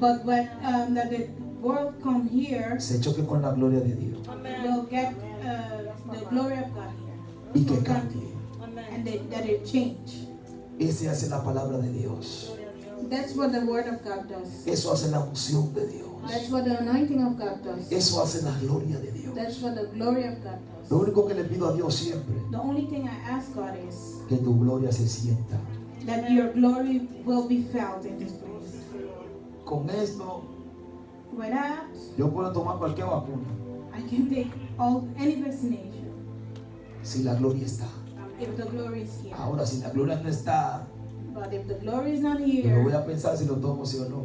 but when that the world come here, se choque con la gloria de Dios will get the glory of God here, y que cambie. and that it change. Esa hace la palabra de Dios. That's what the word of God does. Eso hace la unción de Dios. That's what the anointing of God does. Eso hace la gloria de Dios. That's what the glory of God does. Lo único que le pido a Dios siempre, The only thing I ask God is que tu gloria se sienta. that your glory will be felt in this place. Con esto, With that, yo puedo tomar cualquier vacuna. I can take any vaccination Si la gloria está. if the glory is here. Ahora, si la gloria no está, But if the glory is not yo lo voy here, a pensar si lo tomo sí o no.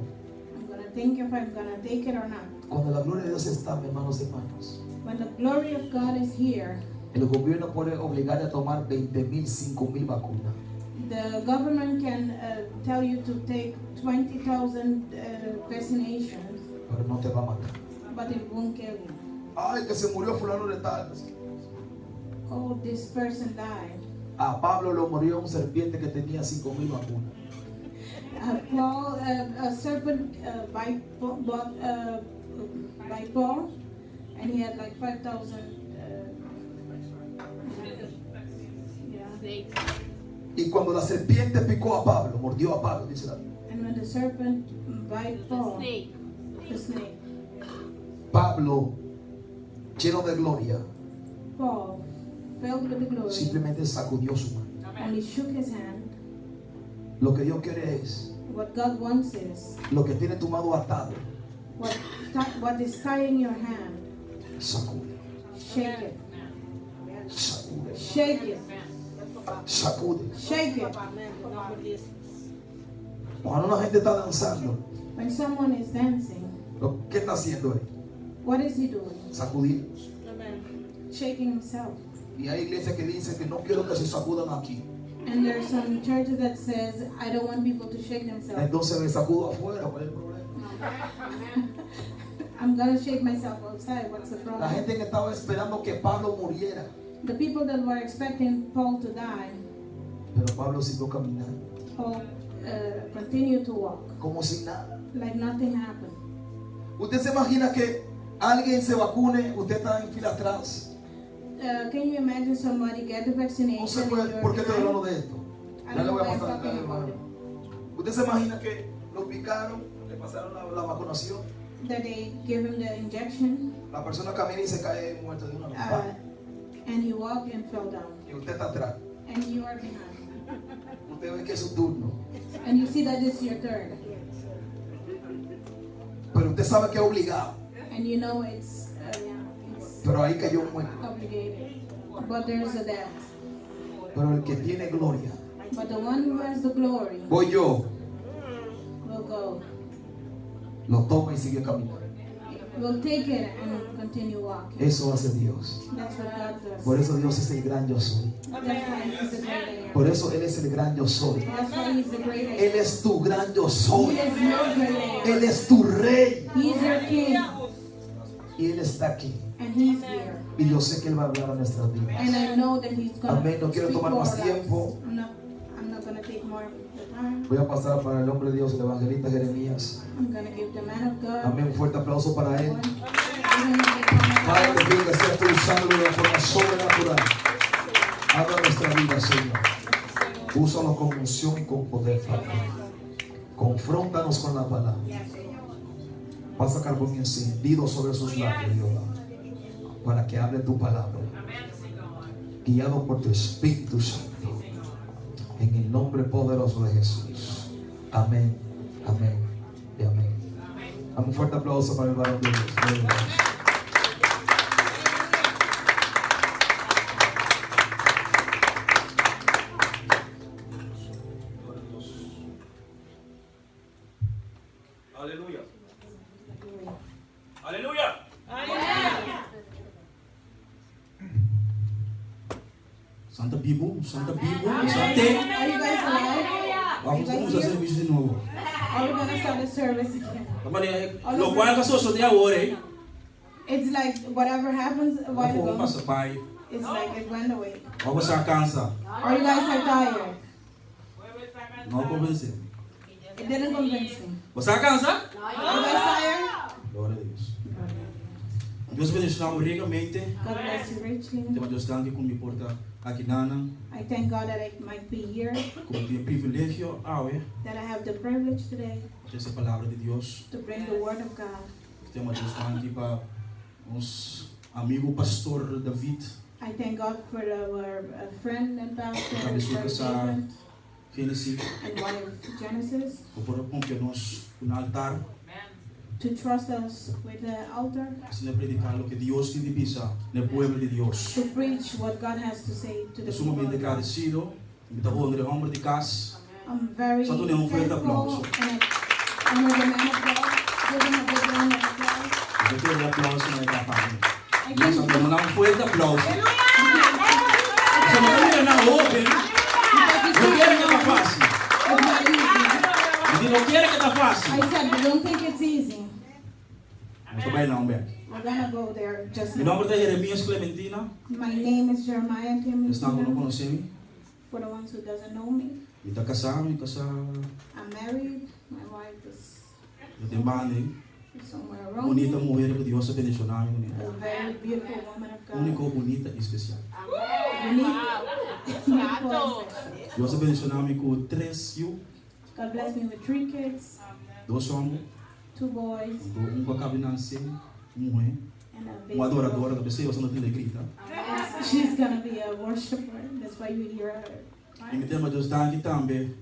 I'm gonna think if I'm gonna take it or not. Cuando la gloria de Dios está, mis hermanos y hermanas, When the glory of God is here, el gobierno puede obligar a tomar 20,000, 5,000 vacunas. the government can tell you to take 20,000 vaccinations, Pero no te va a matar. but it won't kill you. Ay, que se murió fulano de tal. Oh, this person died. A Pablo lo murió un serpiente que tenía 5,000 vacunas. Paul, a serpent bite Paul, and he had like 5,000. Yeah. Y cuando la serpiente picó a Pablo, mordió a Pablo, dice la Biblia, And when the serpent bite Paul, the snake, Pablo, lleno de gloria, Paul, filled with the glory, simplemente sacudió su mano. only shook his hand. Lo que Dios quiere es, What God wants is lo que tiene tu mano atado, what is tying your hand. sacude, Shake it, sacude, shake it, sacude. shake it. Cuando una gente está danzando, When someone is dancing, ¿qué está haciendo él? what is he doing? Sacudir. Shaking himself. Y hay iglesias que dicen que no quiero que se sacudan aquí. And there's some churches that says, I don't want people to shake themselves. Entonces me sacudo afuera, ¿cuál es el problema? I'm gonna shake myself outside. What's the La problem? gente que estaba esperando que Pablo muriera, The people that were expecting Paul to die, pero Pablo siguió caminando, Paul continued to walk como si nada. like nothing happened. Usted se imagina que alguien se vacune, usted está en fila atrás. Can you imagine somebody get the vaccination? No sé and por qué estoy you're hablando de esto. I Ya don't le know voy a why I'm pasar talking acá, about hermano. it. Usted se imagina que lo picaron, le pasaron la vacunación. That they give him the injection, La persona camina y se cae muerto de una vez. and he walked and fell down, Y usted está atrás. and you are behind, Usted ve que es su turno. and you see that this is your turn, Pero usted sabe que es obligado. and you know it's Pero ahí cayó muerto. obligated. But there's a death. Pero el que tiene gloria, But the one who has the glory voy yo, will go, lo toma y sigue caminando. will take it and continue walking. Eso hace Dios. That's what God does. Por eso Dios es el gran yo soy. That's why He's the great I am. Por eso Él es el gran yo soy. That's why He's the great I Él es tu gran yo am. He soy. is your great I am. Él es tu rey. He's your king, Y Él está aquí. And He's here. Y yo sé que Él va a hablar a nuestras vidas. And I know that He's going Amén. No to quiero speak tomar to más our lives. tiempo. I'm not going to take more of the time. Voy a pasar para el nombre de Dios, el evangelista Jeremías. I'm going to give the man of God. Amén. Un fuerte aplauso para él. We're gonna give the man of Padre, te God. pido que seas tú usándolo de forma sobrenatural. Habla nuestra vida, Señor. Úsalo con unción y con poder, Padre. Confróntanos con la palabra. Pasa carbón encendido sobre sus labios, Jehová, para que hable tu palabra, guiado por tu Espíritu Santo, en el nombre poderoso de Jesús. Amén, amén y amén. Dame un fuerte aplauso para el varón de Dios. Gloria a Dios. Aleluya. Aleluya. Santa Bíblia, Santa Bíblia, Are Santa. you guys alive? Vamos começar o serviço de novo. Are we going to start the service again? Lo qual que sou de agora, hein? It's like whatever happens a while Vamos ago, passar pai. it's like it went away. Vamos a cansa. Or you guys are tired? Não convencer. It didn't convince me. Você cansa? Are you guys tired? Glória a Deus. Deus abençoe ricamente. God bless you richly. Tema Deus danke como me porta aqui nana, I thank God that I might be here, como tenho privilégio that I have the privilege today essa palavra de Deus. to bring the Word of God. Tema Deus danke para ons amigo pastor David. I thank God for our friend and pastor, Para abençoar Brother essa David, Gênesis, and wife Genesis, por confiar-nos no altar. to trust us with the altar, Assim é predicar o que Deus te pisa no povo de Deus. to preach what God has to say to the Eu people. sumamente of God. agradecido. Me dá honra de honra de casa. I'm very Só dou um forte thankful aplauso. and I'm with the man of God. Give him a big round of applause. Eu quero aplauso na etapa. I Nós give vamos dar um forte aplauso. Você não vai na open. Não quero que tá fácil. it's not easy. Eu não quero que tá fácil. I said, we don't think it's easy. Mas vai não, Beck. We're gonna go there just Meu now. nome é Jeremias Clementina. My name is Jeremiah Eles não Timothy. conhecem. For the ones who doesn't know me, Eu estou casado, I'm married. My wife is eu tenho banda. somewhere around Bonita me. mulher que Deus abençoe. A very beautiful woman of God. Única, bonita e especial. Unique, beautiful and special. Deus abençoe com 3 filhos, God bless me with 3 kids, 2 homens, 2 boys, com a cabinância, mulher, and a baby. adoradora da pessoa, você não tem grita. She's gonna be a worshiper. That's why you hear her. E me tema Deus dá aqui também.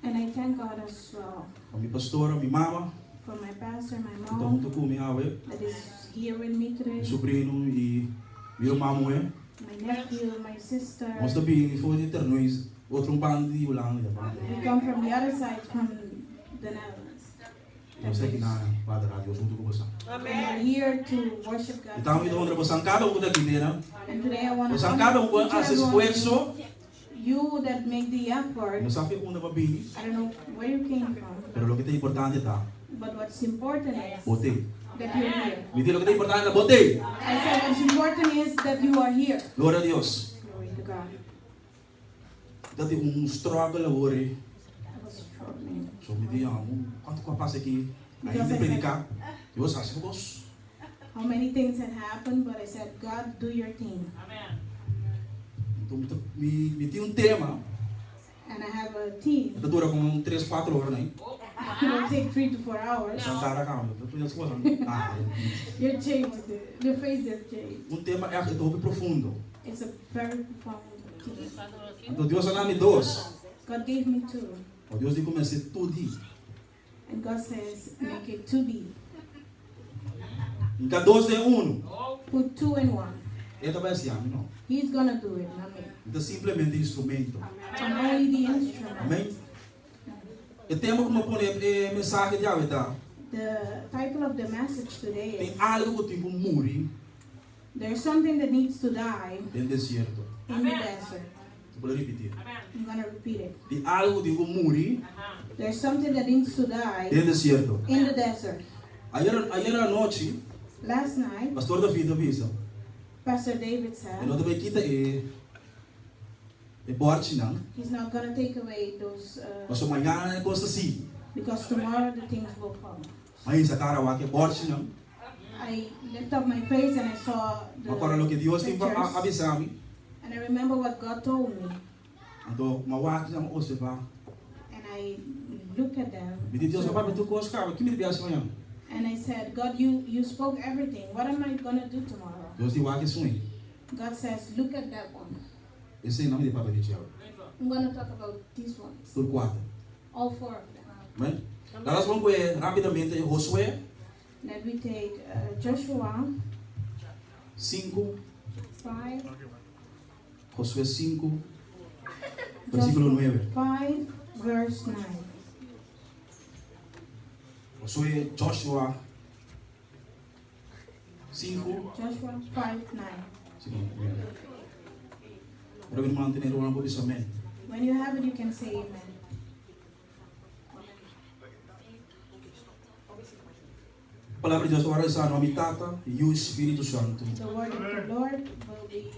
And I thank God as well A minha pastora, minha mama, for my pastor, my que está mom, muito comigo, that is here with me today, meu sobrinho e meu irmão, my nephew, my sister. nós também foi de Ternuis, outro bando de Holanda. We come from the other side, from the Netherlands. Nós aqui na Padre Deus junto com você. And we're here to worship God. Então, eu vou você cada um daqui dentro. And today I want to Você cada um honor each faz and every one of esforço. you that make the effort. Não sabe onde vai vir, I don't know where you came from, mas o que é importante tá. but what's important is Botei. that you're here. Me diga o que é importante, botei. I said what's important is that you are here. Glória a Deus. Glory to God. Dati struggle hoje. I was struggling. So me diga, quanto que eu passo aqui? Aí Because me I predicar. Eu só se gosto. How many things had happened, but I said, God, do your thing. Então me tem tema. And I have a team. Dura como 3, 4 horas, né? It will take 3 to 4 hours. Então cara, calma. Eu tô as coisas. You're changed. The face has changed. Tema é muito profundo. It's a very profound team. Então Deus dá me 2. God gave me 2. O Deus diz comecei tudo. And God says, make it 2B. Então 2 é 1. Put 2 in 1. Ele vai ser não. He's gonna do it, not me. Então simplesmente instrumento. I'm only the instrument. Amém? O tema como põe é mensagem de água, tá? The title of the message today Tem is algo que tem que morrer There's something that needs to die no deserto. in the desert. Vou repetir. I'm gonna repeat it. Tem algo que tem que morrer There's something that needs to die no deserto. in the desert. Ayer à noite, Last night, Pastor David avisa. Pastor David E said nós também kita borte não. he's not going to take away those, Mas amanhã é coisa assim. because tomorrow the things will come. Mas essa cara lá que borte não. I lift up my face and I saw the Agora o que Deus tem para pictures, avisar me. and I remember what God told me, Então, mawak não ouça para. and I look at them. Me diz Deus, papai, tu coisa cara, que me biasa amanhã. And I said, God, you spoke everything. What am I going to do tomorrow? Deus tem wak sonho. God says, look at that one. Esse é o nome de papai de Tiago. I'm going to talk about these ones, Por quatro. all four of them. Bem? Nós vamos ver rapidamente Josué That we take Joshua 5, 5, Josué 5, versículo 9. 5, verse 9. Josué, Joshua 5, Joshua 5, 9. Para que manter uma posição amém. When you have it, you can say amen. A palavra de Deus agora está no nome Tata e o Espírito Santo. The word of the Lord will be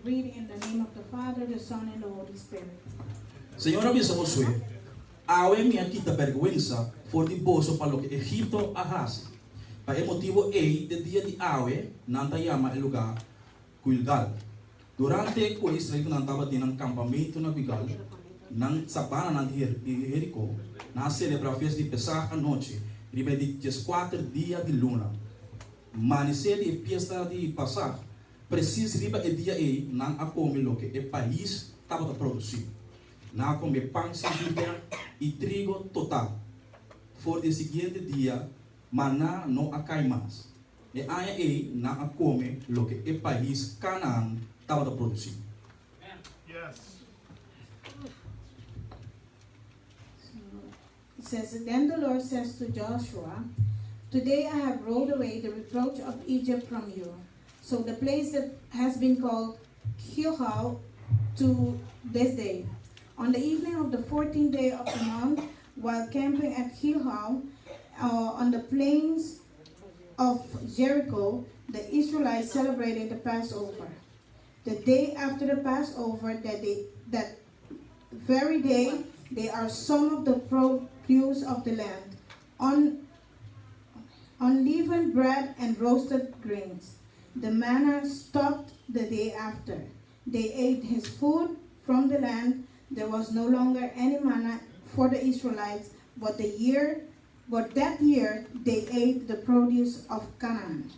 read in the name of the Father, the Son, and the Holy Spirit. Senhor, avisa Josué, awe minha quita vergüenza for de bolso para lo que Egipto arrasa. Para el motivo de dia de awe, nanta llama el lugar Gilgal. Durante que Israel nantava de um campamento na Gilgal, na sabana de Jericó, na celebra a festa de Pesach à noite, ribe de 4 dias de luna. Manecer de festa de Pesach, preciso riba e dia não a comer lo que o país estava a produzir. Não a comer pão sem glúten e trigo total. For o seguinte dia, maná não a cai mais. E aí não a comer lo que o país Canaã estava a produzir. It says, Then the Lord says to Joshua, Today I have rolled away the reproach of Egypt from you. So the place that has been called Gilgal to this day. On the evening of the 14th day of the month, while camping at Gilgal, on the plains of Jericho, the Israelites celebrated the Passover. The day after the Passover, that very day, they are some of the produce of the land, unleavened bread and roasted grains. The manna stopped the day after. They ate his food from the land. There was no longer any manna for the Israelites, but that year they ate the produce of Canaan.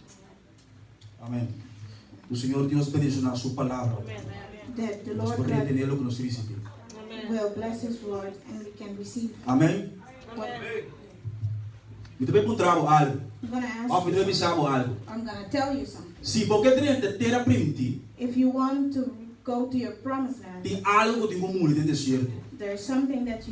Amém. O Senhor Deus bendiga na sua palavra. That the Nós Lord podemos God entender o que nós recebemos. will bless his word and we can receive Amém. what Muito bem, encontramos algo. I'm going to ask Ó, muito bem, you. pensamos algo. I'm going to tell you something. Se porque dentro terra primiti, If you want to go to your promised land, tem algo que tem como dentro do deserto. there's something that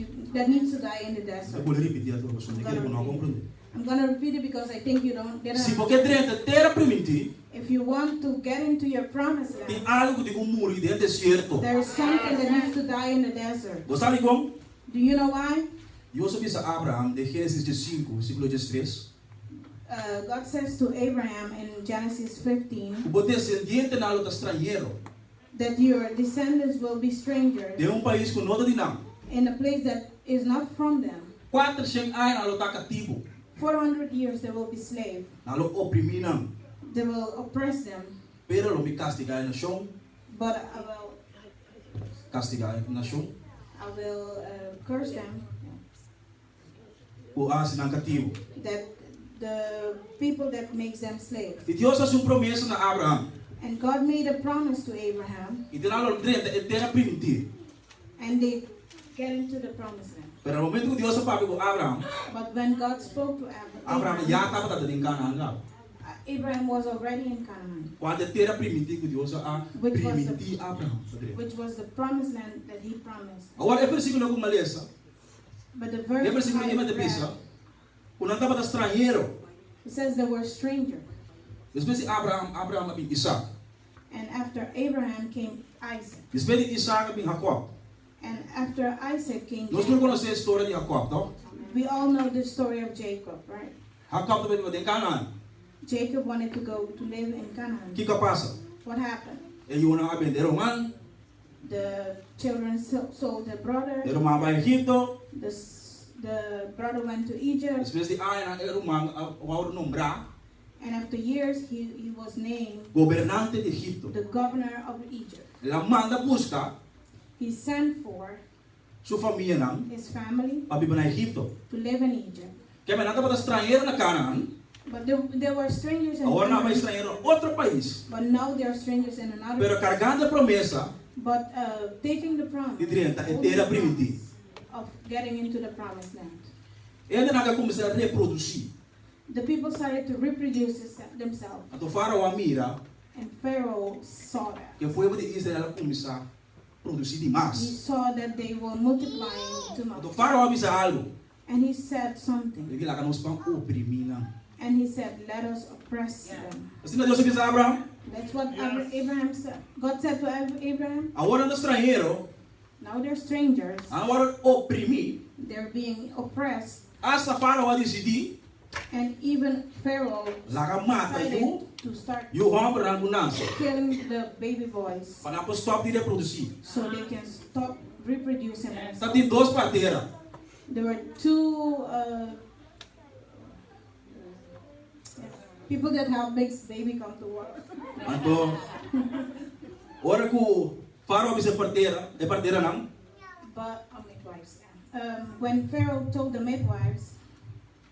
needs to die in the Eu desert. vou repetir a tua pessoa, que ele não compreende. I'm going to repeat it because I think you didn't. Se porque dentro terra primiti, If you want to get into your promised tem land, algo que tem como dentro do deserto. there's something that needs to die in the desert. Você sabe como? Do you know why? Deus avisa a Abraão de Gênesis 5, versículo 13. God says to Abraham in Genesis 15 O descendente na luta estrangeiro that your descendants will be strangers de país com nota de não. in a place that is not from them. 400 anos na luta cativo, 400 years they will be slaves. na luta oprimir não. They will oppress them, Pero lo me castigar na nação, but castigar na nação. I will curse them. O as na cativo. That the people that makes them slaves. E Deus faz promessa na Abraão. And God made a promise to Abraham, E de lá lo dentro é terra primitiva. and they get into the promised land. Pero no momento que Deus falou com Abraão, But when God spoke to Abraão já estava dentro de Canaã. Abraham was already in Canaan, Quando a terra primitiva que Deus a permitir Abraão. which was the promised land that he promised. Agora é versículo que maleza. But the É verse versículo que me pisa. Quando estava estrangeiro, it says they were strangers. depois de Abraão bin Isaac. And after Abraham came Isaac. Depois de Isaac bin Jacob. And after Isaac came Nós não Jacob. conhecemos a história de Jacob, não? We all know the story of Jacob, right? Jacob também veio de Canaã. Jacob wanted to go to live in Canaan. Que passa? What happened? Ele uma vender man, The children sold their brother. ele uma vai Egipto, The brother went to Egypt, depois de aí ele uma o nombrar and after years he was named governante de Egipto. the governor of Egypt. Ela manda buscar He sent for sua família não his family para viver na Egipto. to live in Egypt. Que é nada para estrangeiro na Canaã. But they were strangers in Agora não vai Canaan, estrangeiro em outro país. but now they are strangers in another Pero carregando a promessa But taking the promise de 30 holding inteira the primitiva. promise of getting into the promised land. Ele não vai começar a reproduzir. The people started to reproduce themselves, A tua faraó mira and Pharaoh saw that. que o povo de Israel começar a produzir He demais. saw that they were multiplying too A much. tua faraó avisa algo. And he said something. Ele lá que nós vamos oprimir não. And he said, let us oppress them. Assim Deus avisa a Abraão. That's what Abraham said. God said to Abraham, Agora no estrangeiro, now they're strangers. agora oprimir. They're being oppressed. Hasta faraó decidir And even Pharaoh lá que mata decided you to start e o homem na abundância. killing the baby boys Para não stop de reproduzir. so they can stop reproducing Está themselves. tem duas parteiras. There were two people that help make baby come to work. Então, hora que o faraó avisa a parteira, é parteira não? But midwives. When Pharaoh told the midwives,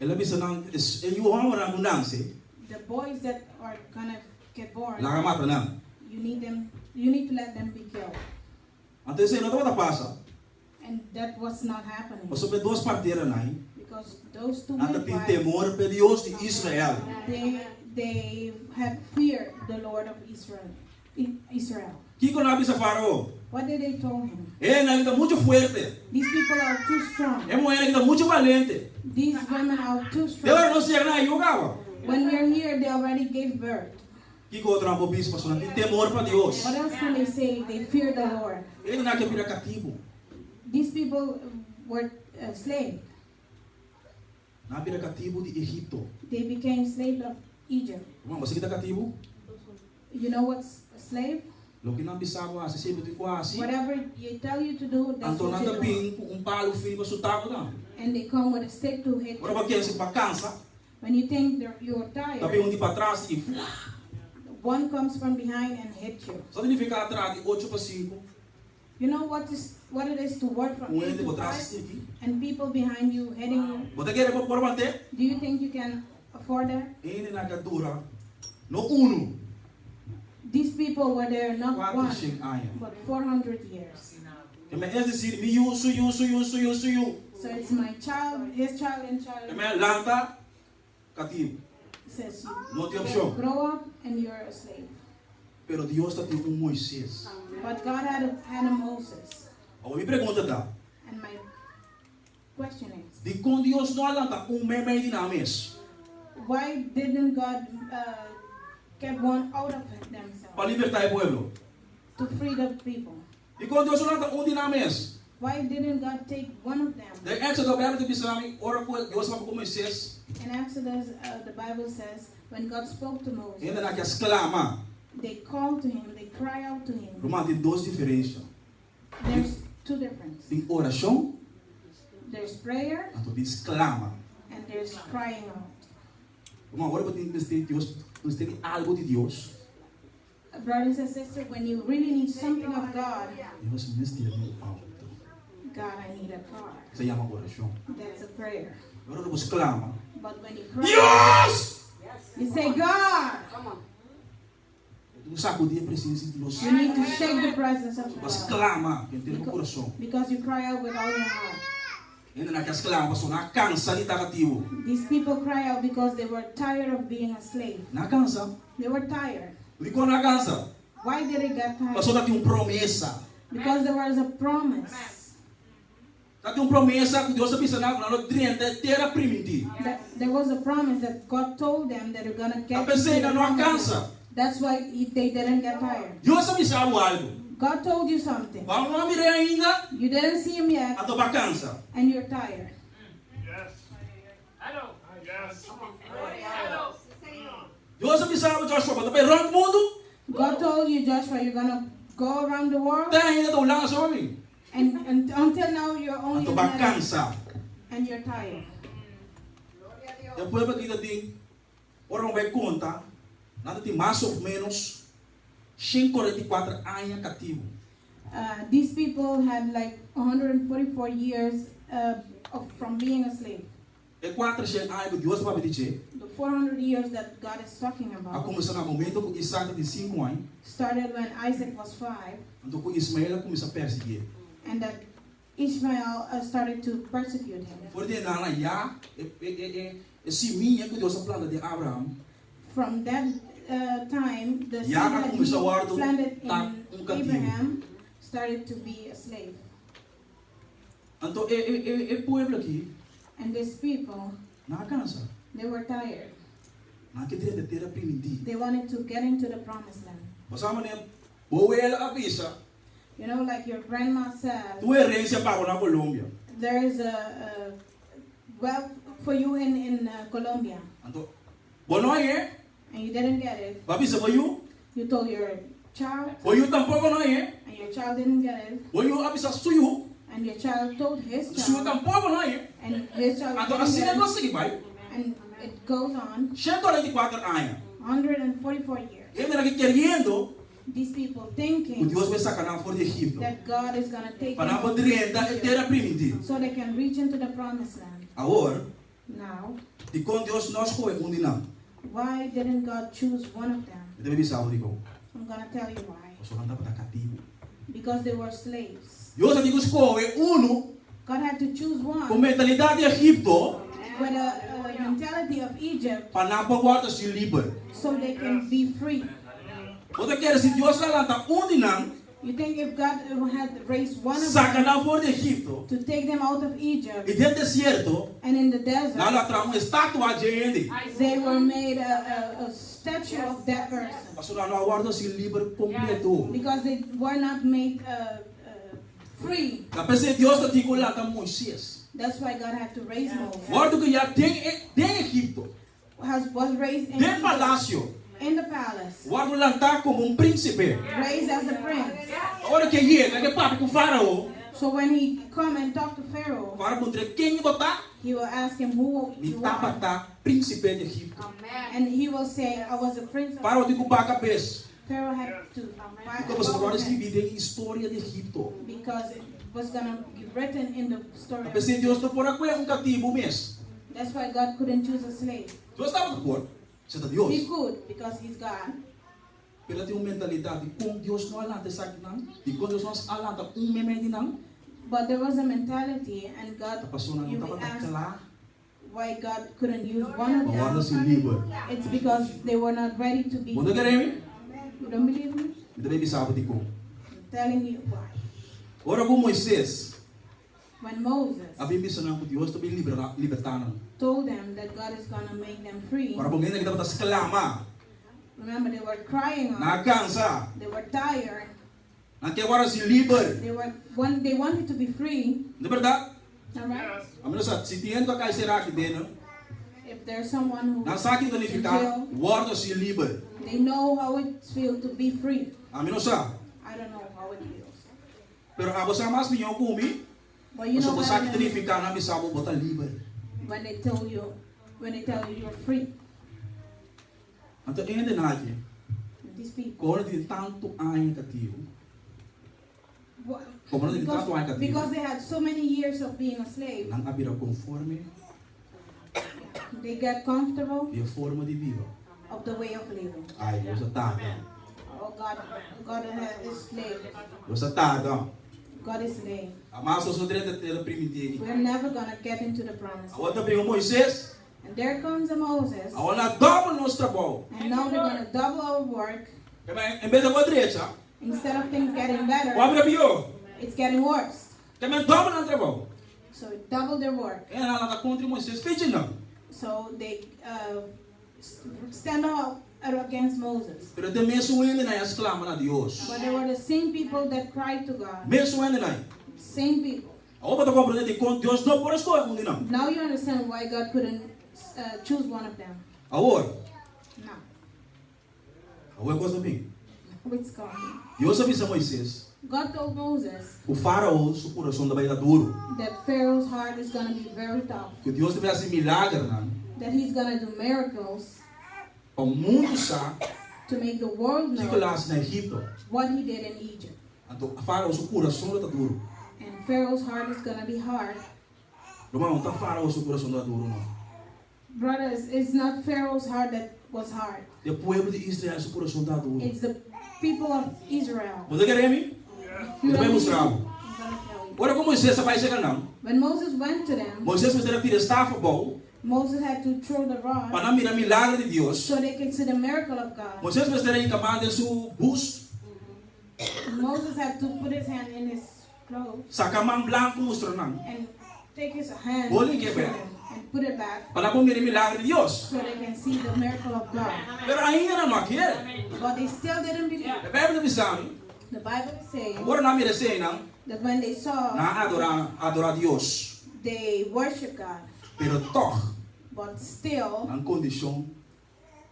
Ele avisa não, e o homem na abundância, the boys that are gonna get born, lá que mata não. you need to let them be killed. Então isso aí não está passando. And that was not happening Mas sobre duas parteiras não. because those two Anda tem midwives, temor para Deus de Israel. they had feared the Lord of Israel. Que quando avisa faraó, What did they tell him? é na vida muito forte, These people are too strong. é mulher ainda muito valente. These women are too Deus strong. não chega na yoga. When we're here, they already gave birth. Que outra bobis passou não tem temor para Deus. What else can they say? They fear the Lord. Ele não quer virar cativo, These people were slaves. não vira cativo de Egito. They became slaves of Egypt. Irmão, você que está cativo? You know what's a slave? Lo que não bisava, se sempre quase. Whatever you tell you to do, that's Então what nada you do. bem palo filho para sutar não. And they come with a stick to hit Agora you. para quem se para cansa, When you think you're também tired, de para trás e one comes from behind and hits you. só de ficar atrás de 8 para 5, You know what it is to work from 8 de to para trás 5 aqui. and people behind you hitting you? Você quer por manter? Do you think you can afford that? Ele na dura. No uno, These people were there not 4 one, anos. but 400 years. Que me é dizer, me uso. So it's my child, his child, and Que child. me lanta cativo. It says Não tem you opção. grow up and you're a slave. Pero Deus está tendo Moisés. But God had a Moses. Agora me pergunta tá. And my question is, De quando Deus não lanta meme dinâmico why didn't God get one out of themselves para libertar o povo? to free the people? De quando Deus não lanta dinâmico. Why didn't God take one of them? De Éxodo Bíblia de Bisrami, ora com Deus falou com Moisés, In Exodus, the Bible says, when God spoke to Moses, ainda na que exclama, they call to him, they cry out to him. Romano tem duas diferenças. There's two differences. Tem oração, There's prayer então tem exclama. and there's crying out. Irmão, agora você tem que ter Deus, você tem algo de Deus. Brothers and sisters, when you really need something of God, Deus me esteja alto. God, I need a car. Se chama oração. That's a prayer. Agora você clama, But when you cry, Deus! you say, God, Tu sacudir a presença de Deus. you need to shake the presence of Você God. clama, que tem no coração. Because you cry out with all your heart. Ainda na que exclama, você não cansa de estar cativo. These people cry out because they were tired of being a slave. Não cansa. They were tired. E quando não cansa, Why did they get a tired? pessoa tem uma promessa. Because there was a promise. Tem uma promessa que Deus está na terra primitiva. There was a promise that God told them that they're gonna A get. pessoa into ainda the não promised alcança. land. That's why they didn't get tired. Deus avisava algo. God told you something. Vamos não mirar ainda, You didn't see him yet, a tua vacança. and you're tired. Yes. Hello. Yes. Deus avisava Joshua, para também rond mundo, God told you, Joshua, you're going to go around the world. tem ainda tão lança sobre mim. And until now, you're only Então in vai the cansar. and you're tired. Depois para que tem, ora não vai contar, nada tem mais ou menos 144 anos cativo. These people had like 144 years from being a slave. É 400 anos que Deus vai dizer. The 400 years that God is talking A about começar no momento que Isaac tem 5 anos, started when Isaac was 5, então com Ismael começa a perseguir. and that Ishmael started to persecute him. Por de nada já é semente que Deus planta de Abraão. From that time, the seed Já that começou a he planted tá in cativo. Abraham started to be a slave. Então é povo aqui And these people, não cansa, they were tired. não quer dizer ter a primitiva. They wanted to get into the promised land. Mas a maneira boa ela avisa, You know, like your grandma said, tu herência para na Colômbia. there is a wealth for you in Colombia, Então, bom não é? and you didn't get it. Avisa para you, You told your child, you tampouco não é? and your child didn't get it. You avisa suyo, And your child told his suyo child, tampouco não é? and his child Então didn't assim get it. negócio que vai. And it goes on 144 anos. 144 years. Ele era querendo These people que thinking Deus vai sacar fora de Egito. that God is going to take them Para out poder of Egypt ter a primitiva. so they can reach into the promised land. Agora, Now, de quando Deus nós foi não. why didn't God choose one of them? Eu deve saber digo. I'm going to tell you why. O senhor anda para cativo. Because they were slaves. Deus digo escolhe God had to choose com one mentalidade de Egito with a mentality of Egypt para não guardar se livre. so they can be free. Você quer se Deus alanta não, You think if God had raised one of saca them na fora de Egito to take them out of e Egypt, dentro do deserto, and in the desert, lá traz estátua de ele. they were made a statue of that person Mas não guarda se livre completo. because they were not made free. A pessoa de Deus está digo lá tá Moisés. That's why God had to raise Moses. Guarda que já tem Egito, Was raised in, tem Egypt, palácio. in the palace, Guarda lá tá como príncipe. raised as a prince. Agora que chega, que papo com o faraó, So when he come and talk to Pharaoh, o faraó pergunta quem botar? he will ask him who Me you tapa are, tá príncipe de Egito. and he will say, I was a prince. Faraó digo para a cabeça. Pharaoh had to E como se agora escrever em história de Egito. because it was gonna be written in the story. A Of pessoa de Deus está por aqui cativo mesmo. That's why God couldn't choose a slave. Deus estava por. Você está He Deus. could because he's God. Pero tem uma mentalidade com Deus não alanta sabe não. E com Deus não alanta meme de não. But there was a mentality, and A God, pessoa não you estava may ask lá. why God couldn't use one of Guarda se them. livre. It's because they were not ready to be. Quando querem? You don't believe me? Me deve saber de como. I'm telling you why. Ora com Moisés, When Moses a Bíblia diz que Deus também libertando. told them that God is gonna make them free, Para alguém que estava exclamar, remember they were crying na out. cansa, They were tired. na que agora se livre. They wanted to be free. Não é verdade? All right. A menos se tem que cair será que dentro, If there's someone who não sabe que ficar, guarda se livre. they know how it feels to be free. A menos sabe. I don't know how it feels. Pero a você mais minha comi, But you você know não what sabe I que mean ficar na missão botar livre. when they tell you you're free. Então ainda nada, These people. quando tem tanto ano cativo, Wha- como não tem tanto ano Because cativo, they had so many years of being a slave, não havia conforme they get comfortable a forma de vida. of the way of living. Ai, Deus está, Oh God is slave. Deus está. God is slave. A massa só direita ter a primitiva. We're never gonna get into the promise. A outra pegou Moisés, And there comes a Moses, a outra dobra nosso trabalho. and now they're gonna double our work. Em vez da direita, Instead of things getting o better, abre pior. it's getting worse. Também dobra no trabalho. So double their work. Ela está contra Moisés, fez não. So they stand up against Moses. Pero de mesmo ele não exclama a Deus. But they were the same people that cried to God. Mesmo ele não. Same people. A outra compreende que Deus não pode escolher um não. Now you understand why God couldn't choose one of them. Agora, Now, Awe gosta bem. It's coming. Deus avisa a Moisés. God told Moses O faraó, seu coração vai estar duro. that Pharaoh's heart is going to be very tough. Que Deus deve fazer milagre, não? That he's going to do miracles Para o mundo sabe to make the world que know lá na Egito. what he did in Egypt. Então, o faraó, seu coração vai estar duro. And Pharaoh's heart is going to be hard. Irmão, não está faraó, seu coração está duro, não. Brothers, it's not Pharaoh's heart that was hard. O povo de Israel, seu coração está duro. It's the people of Israel. Você quer ver? You Eu vou don't mostrar. need- I'm gonna tell you. Agora, como Moisés vai chegar, não? When Moses went to them, Moisés vai ter que estar bom Moses had to throw the rod para não mirar milagre de Deus. so they could see the miracle of God. Moisés vai ter que comandar seu busto, Moses had to put his hand in his clothes sacar mão branco, mostrar não. and take his hand Bowling que é? and put it back Para não mirar milagre de Deus. so they can see the miracle of God. Mas ainda não quer. But they still didn't believe. A Bíblia diz assim, The Bible is saying agora não mira assim, não. that when they saw, Não adorar Deus. they worship God, Pero toch, but still na condição,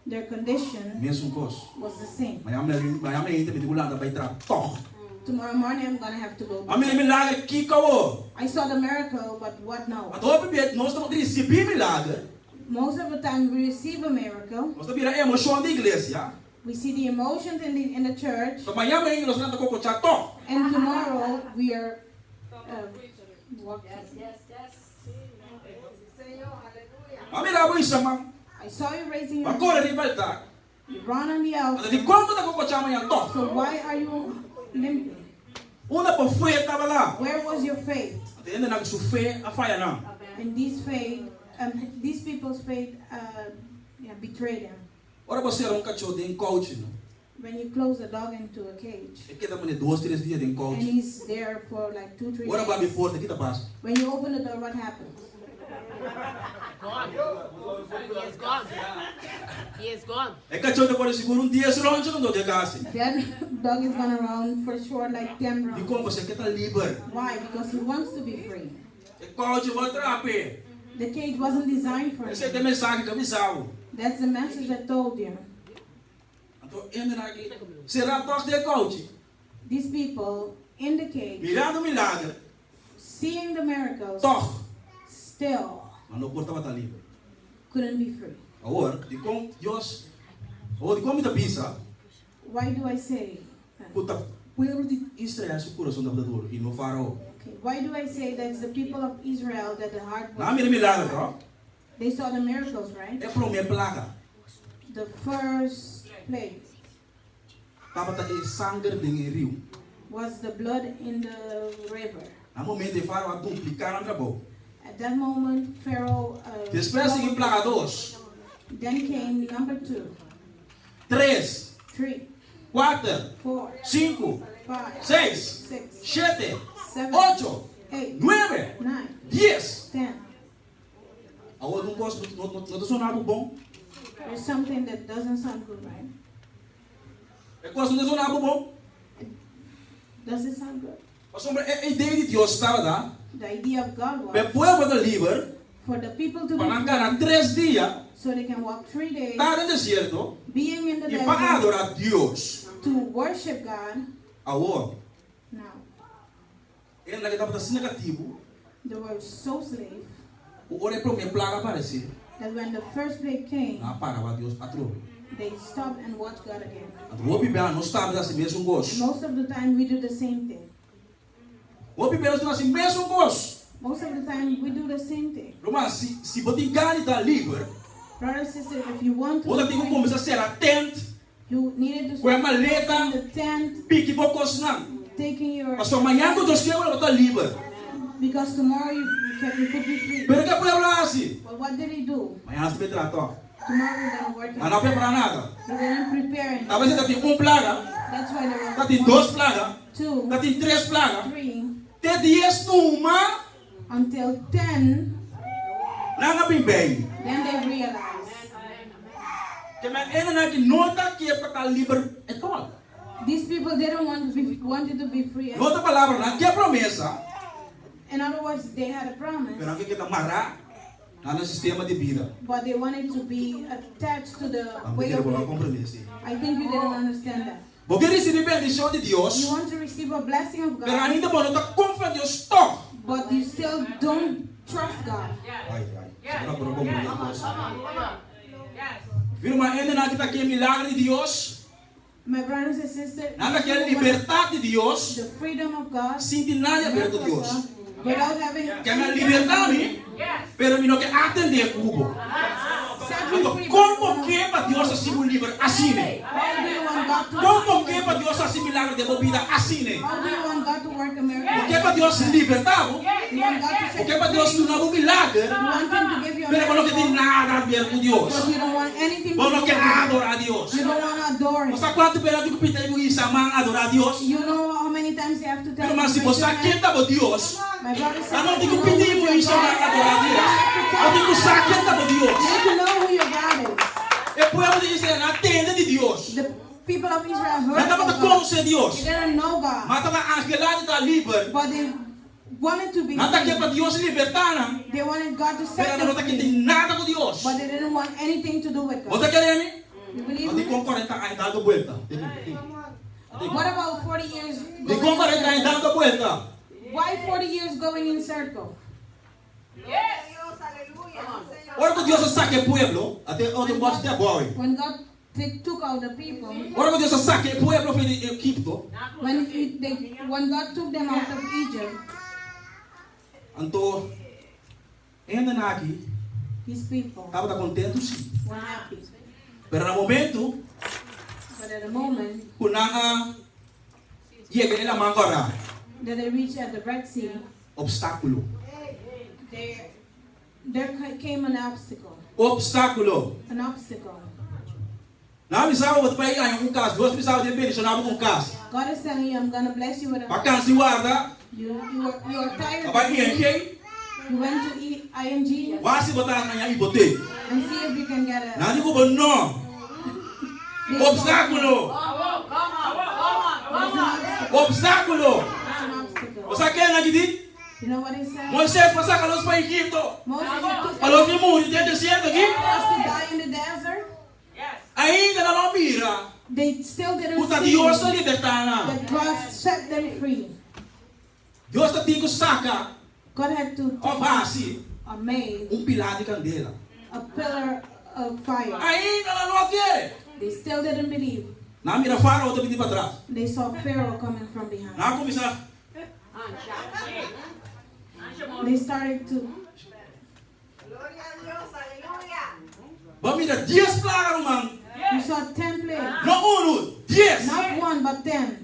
their condition mesmo coisa. was the same. Mas a gente vai ter que entrar toch. Tomorrow morning I'm gonna have to go. A minha milagre que acabou. I saw the miracle, but what now? A tua bebê, nós estamos recebendo milagre. Most of the time we receive a miracle. Nós estamos vendo a emoção da igreja. We see the emotions in the church, Então, amanhã nós não estamos com toch. and tomorrow we are walking. A milagre isso, mano. I saw you raising your Agora hand. ele vai estar. You run on the Mas de outside. como está com amanhã toch? So why are you limping? Uma por fé estava lá. Where was your faith? Ainda não sua fé a falha não. And these people's faith betrayed him. Ora você era cachorro de coach, não? When you close a dog into a cage, É que estamos de 2, 3 dias de and coach. he's there for like 2-3 Ora vai me days. porta, que tá passa? When you open the door, what happens? He is gone. He is gone. É cachorro de por seguro dia longe não de casa. That dog is gonna run for sure like 10 De rounds. como você quer estar livre? Why? Because he wants to be free. É coach vai trape. The cage wasn't designed for Esse é him. a mensagem que avisava. That's the message I told you. Então ainda aqui. Será toque de coach? These people in the cage, Mirando o milagre. seeing the miracles, Toque. still Mas não porta vai estar livre. couldn't be free. Agora, de como Deus, ou de como está pisa, Why do I say that? puta, povo de Israel seu coração da dor e no faraó. Okay. Why do I say that it's the people of Israel that the heart Não was? mira milagre, tá? They saw the miracles, right? É para minha plaga. The first plague Tava tá em sangue de rio. was the blood in the river. Na momento o faraó duplicar a boca. At that moment, Pharaoh. Depois seguir plaga 2, Then came number 2, 3, 3, 4, 4, 5, 5, 6, 6, 7, 7, 8, 8, 9, 9, 10. 10. Agora não gosto, não está sonando bom. There's something that doesn't sound good, right? É gosto não está sonando bom. Does it sound good? A ideia de Deus estava lá. The idea of God Para o was povo de livre, for the people to para be ganhar 3 dias, so they can walk 3 days, estar no deserto, being in the e para desert, adorar Deus. to worship God. Agora, Now, ele que estava assim negativo, they were so slave o hora para minha plaga aparecer. that when the first plague came, Não para Deus, atrou. they stopped and watched God again. O Bíblia não estava assim mesmo gosto. Most of the time, we do the same thing. O Bíblia não está assim mesmo gosto. Most of the time, we do the same thing. Mas se você quer estar livre, Brothers and sisters, if you want to, você tem que começar a ser atento, you needed to com a start in maleta, the tent, pique poucos não. taking your, Mas amanhã que Deus quer, você está livre. because tomorrow you could be free. Pero que pode falar assim? But what did he do? Amanhã você vai tratar. Tomorrow we're going to work Mas it. não prepara nada. We didn't prepare anything. Talvez você tenha plaga, That's why there está were tem 2 plagas, 2, está tem 3 plagas, 3, tem 10 numa, until 10, não é bem. then they realized. Que ainda não é que nota que é para estar livre. É todo. These people didn't wanted to be free. Em outra palavra, não é que é promessa, In other words, they had a promise, pero não é que está amarrar, Nada sistema de vida. but they wanted to be attached to the way Quiero of con living. compromiso. I think you didn't understand that. Porque receber bendição de You Deus, want to receive a blessing of pero God, ainda não está confiando em Deus toch. but you still don't trust God. Ai, ai. Não por compromiso. Viu, mas ainda não está aqui milagre de Deus. My brothers and sisters, Nada que é you want liberdade de Deus. the freedom of God, Sinti nada perto de Deus. without having Que a liberdade, pero não que atender cubo. set you free. Como que para Deus assim o livre assim, né? How do you want God to Como que para Deus assim milagre de bebida assim, né? How do you want God to work a miracle? Porque para Deus libertar, You want God to set porque you para Deus free. tornar um milagre, You want Him to give you a pero não que tem miracle, nada a ver com Deus. but you don't want anything to Não do with quer God. adorar a Deus. You don't want to adore Him. Você quanto pela que pita e isso a adorar a Deus? You know how many times you have to tell Pero Him mas se to praise você your name? quer dar a Deus, My brother said, não tem que you know pedir who por your isso a God is. adorar a Deus. Eu tenho que saber quem dá a Deus. You need to know who your God is. E puedo dizer na tenda de Deus. The people of Israel Não heard estava of a God. conhecer They Deus. didn't know God, Mas estava angelado da livre. but they wanted to be Não está aqui free. para Deus libertar, não. They wanted God to set Pero them não está aqui free, tem nada com Deus. but they didn't want anything to do with God. Você quer me? You believe Não tem me? concorrente ainda dando vuelta. What about 40 years Tem going concorrente in ainda circle? dando vuelta. Why 40 years going in circle? Ora que Deus saque o pueblo, até onde pode ter boy. When God took out the people, Ora que Deus saque o pueblo de Egipto, when God took them out of Egypt, então ainda na aqui, His people estava contente sim. were happy. Pero no momento, But at the moment kunanga chega ele mangora, that they reached at the Red Sea, obstáculo. there came an obstacle. Obstáculo. An obstacle. Não precisava de pai ganhar caso, Deus precisava de bendicionar caso. God is telling you, I'm going to bless you with a Vacância guarda, you are tired. vai encher, You went to ING vai se botar na e botei. and see if you can get a Não digo bom não. Obstáculo. Obstáculo. It's an obstacle. Você quer na que You know what he said? Moisés passa com os para Egipto. Moses, you took Para os que morrem dentro do deserto aqui. us to die in the desert. Ainda não mira. They still didn't Puta see Deus está libertando. that God set them free. Deus está tendo que sacar God had to a base, made pilar de candela. a pillar of fire. Ainda não quer. They still didn't believe. Não mira faro outra pedir para trás. They saw Pharaoh coming from behind. Não começar. They started to Vamos mirar 10 plagas, mano. you saw 10 plagues. Não 10. Not one, but 10.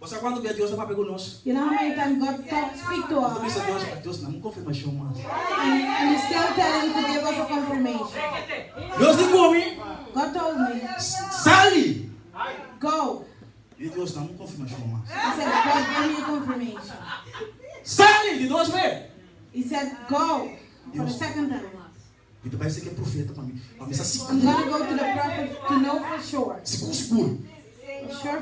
Você quando vê Deus vai pegar nós. You know how many times God speak to Você us pensa Deus não confirmação mais. and He's still telling to give us a confirmation. Deus diz comigo, God told me, sale. go. E Deus não confirmação mais. He said, God, give me a confirmation. Sale de 2 vezes. He said, go for the second time. Então vai ser que é profeta para mim. Para mim assim. I'm going to go to the prophet to know for sure. Seguro.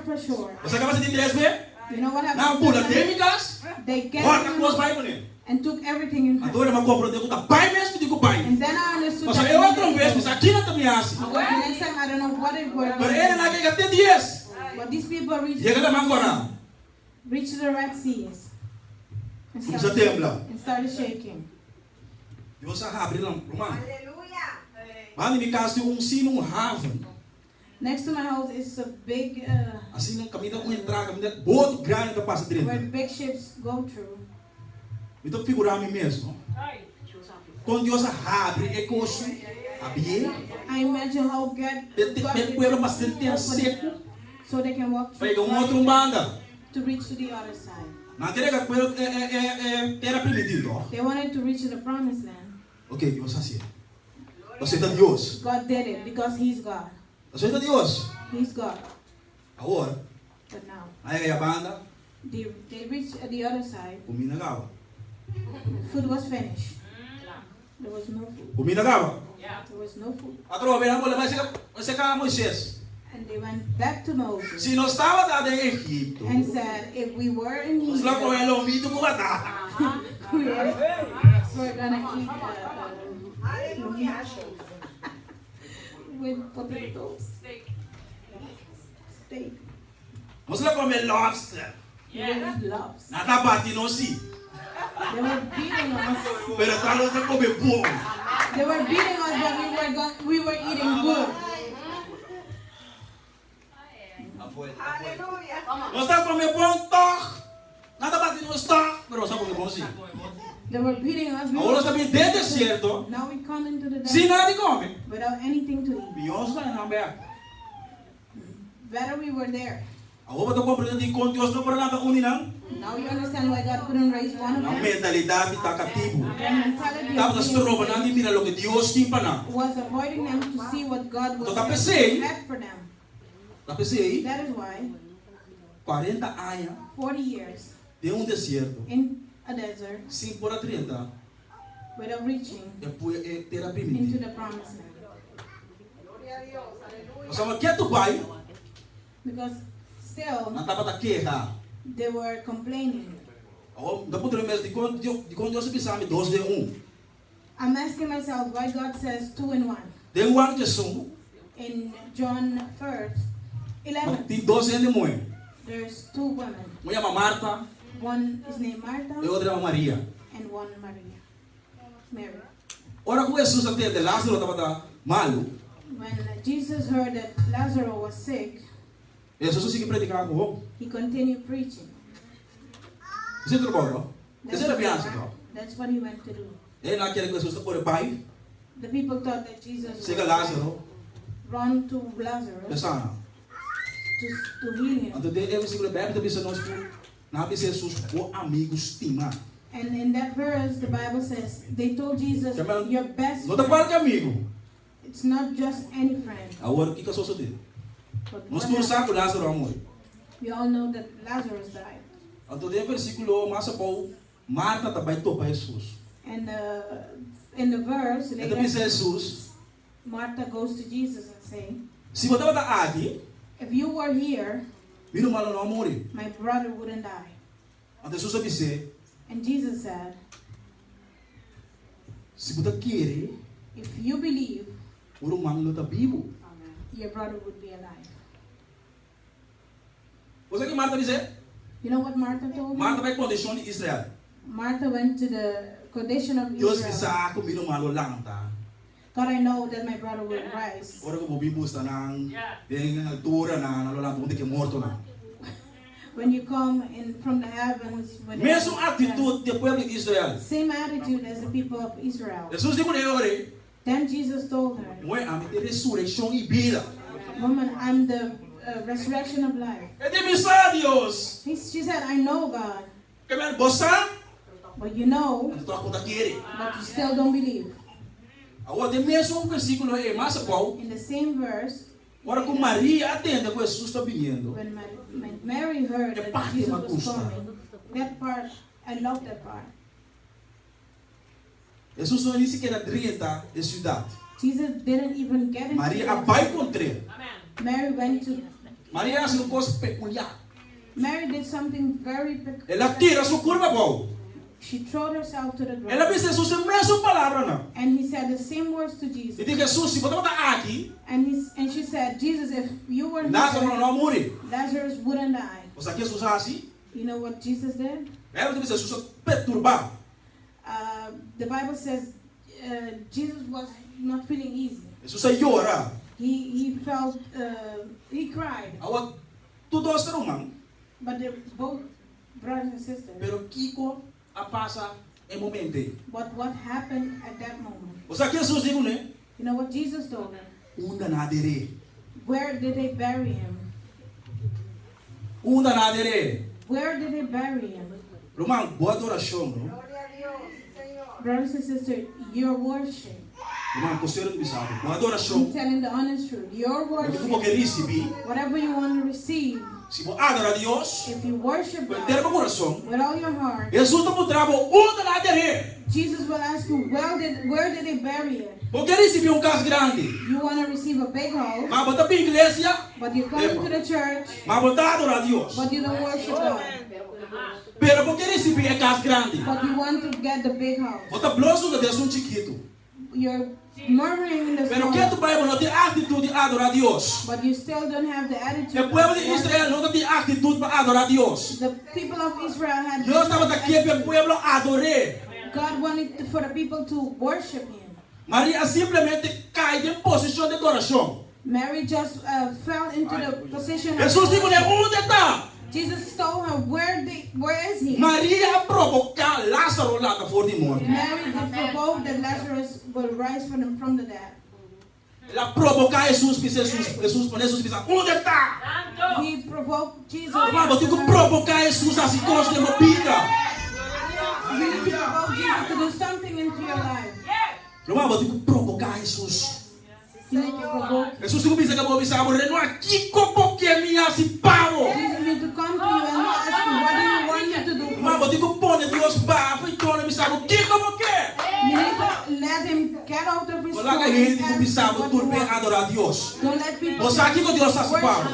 For sure. Você acaba de 3 vezes? You know what Não, happened? pula técnicas. They Corta gathered com os pai bonito. and took everything in hand. Agora eu vou compreender que o pai mesmo digo pai. And then I understood Mas that eu outra vez, mas aqui não também assim. because the next time I don't know what it was. Pero ele não quer até 10. But these people Chega da mangora. reached the Red Seas and Começou a temblar. started shaking. E você abre lá, Romano. Mas me caso sino raven. Next to my house is a big, Assim não caminha com entrada, caminha boto grande que passa where dentro. big ships go through. Então figurar mim mesmo. Quando Deus abre é coxo, abrir. I imagine how God Tem pueblo bastante seco. so they can walk through Pega outro banda. to reach to the other side. Não tem que pueblo era permitido. They wanted to reach to the promised land. Ok, Deus assim. Aceita Deus. God did it because He's God. Aceita Deus. He's God. Agora, But now, aí a banda, they reached the other side. comida gava. Food was finished. There was no food. Comida gava. There was no food. A tropa era bola, vai chegar Moisés. And they went back to Moses Se não estava dado em Egipto, and said, if we were in os lá com Egypt, ele o mito com a data. we're gonna eat with potatoes. Steak. Você vai comer lobster. With loaves. Nada bate não si. They were beating us. Pero tal vez você come bom. They were beating us, but we were eating good. Você vai comer bom toc. Nada bate no stock. Pero você come bom sim. They were beating us. Agora você vem dentro do deserto. Now we come into the Sem desert nada de come. without anything to eat. Beyoncé vai na beira. Better we were there. Agora você compreende que com Deus não para nada unir. Now you understand why God couldn't raise one of A them. mentalidade está cativo. The mentality Estava of se being trova não mira o que Deus tem para nós. was avoiding them to see what God was Então, pensei. had for them. Tá pensei That is why 40 anos 40 years de deserto. in a desert 5 por 30 without reaching depois é terapia. into the promised land. Você quer tu vai? Because still Não estava da queja. they were complaining. Depois do mês de quando Deus pensava 2 de 1. I'm asking myself why God says 2 and 1. De 1 que são, In John 11, tem 12 de mãe. there's 2 women. Uma chama Marta One is named Martha e outra é Maria. and one Maria. Mary. Ora com Jesus até de Lázaro estava malo. When Jesus heard that Lazarus was sick, Jesus seguiu predicando com ele. he continued preaching. Você tudo bom? Você era piança, That's what he went to do. é naquele que Jesus por pai, The people thought that Jesus chega would Lázaro, run to Lazarus pensando. to heal him. Então ele se bebe de nós na Jesus o amigo estima. And in that verse, the Bible says, they told Jesus, Chamando- your best Não tá friend. qualquer amigo. It's not just any friend. Agora o que que sou dele? But Nós what por happened? saco Lázaro amor. We all know that Lazarus died. Então tem versículo mais a pau Marta também topa Jesus. And in the verse, Então diz later, Jesus, Martha goes to Jesus and say, se você está aqui, if you were here, vira malo não morrer. my brother wouldn't die. Então Jesus disse, And Jesus said, se você quer, if you believe, o humano está vivo. your brother would be alive. Você que Marta disse? You know what Martha told Marta him? vai condição de Israel. Martha went to the condition of Deus que Israel. sabe vira malo lanta. God, I know that my brother will rise. Ora que o bibo está na altura na lolanta onde que morto na. When you come in from the heavens, when Mesmo atitude do povo de Israel. same attitude as the people of Israel. Jesus disse ore, Then Jesus told her, não é a minha ressurreição e vida. woman, I'm the resurrection of life. É de missários. She said, I know God, Que me bossa, but you know, não estou a contar que but you still don't believe. agora de mesmo versículo é mais qual. In the same verse, Ora com Maria atende que Jesus está vindo. when Mary heard É that parte Jesus uma was custa. coming, that part, I love that part. Jesus não disse que era direita de cidade. Jesus didn't even get into Maria that. vai contra. Mary went to, Maria faz uma coisa peculiar. Mary did something very Ela tira sua curva boa. She threw herself to the Ela ground. disse Jesus a mesma palavra não. And he said the same words to E Jesus. diz Jesus, se você está aqui, And she said, Jesus, if you were Lázaro here, não morre. Lazarus wouldn't die. Você aqui Jesus assim? You know what Jesus did? Ela disse Jesus perturbar. The Bible says Jesus was not feeling easy. Jesus llora. He felt, he cried. Agora tudo ser humano, But they're both brothers and sisters. pero Kiko a passa em momento. But what happened at that moment? Você aqui Jesus digo né? You know what Jesus told them? Unda na dere. Where did they bury him? Unda na dere. Where did they bury him? Romano, boa adoração, não? Brothers and sisters, your worship. Romano, costeiro do bisado. Boa adoração. I'm telling the honest truth. Your Porque tu worship, pode receber. whatever you want to receive, Se você adora a Deus, if you worship com inteiro God coração, with all your heart, Jesus não mostrava unda na dere. Jesus will ask you, where did they bury it? Porque receber casa grande. You want to receive a big house, Mas botar para a igreja, but you come to the church, mas botar adorar a Deus. but you don't worship God. Pero porque receber casa grande. But you want to get the big house. Bota bloso de Deus chiquito. you're murmuring in the Pero que tu smoke, Bible no tiene actitud de adorar a Dios. but you still don't have the attitude. El pueblo of de worship. Israel no tiene actitud para adorar a Dios. The people of Israel had. Dios estaba aquí para el pueblo adoré. God wanted for the people to worship Him. María simplemente cae en posición de adoración. Mary just fell into the position of. Jesús dijo, ¿dónde está? Jesus told her, where is He? María provoca Lázaro lá for de morte. Mary did provoke that Lazarus will rise from the dead. Ela provoca Jesus, Jesus pensa, onde está? He provoked Jesus. Irmão, tem que provocar Jesus assim como nós temos vida. You need to provoke Jesus to do something into your life. Irmão, tem que provocar Jesus. You need to provoke. Jesus não pensa que eu vou pensar, não aqui como que me assim paro. Jesus need to come to you and ask you, what do you want me to do? Irmão, tem que pôr Deus para e torna me sabe o que como que. You need to let Him get out of His Olha que a gente tem que pensar, vou tudo bem adorar a Deus. Don't let people. Você aqui com Deus está se paro.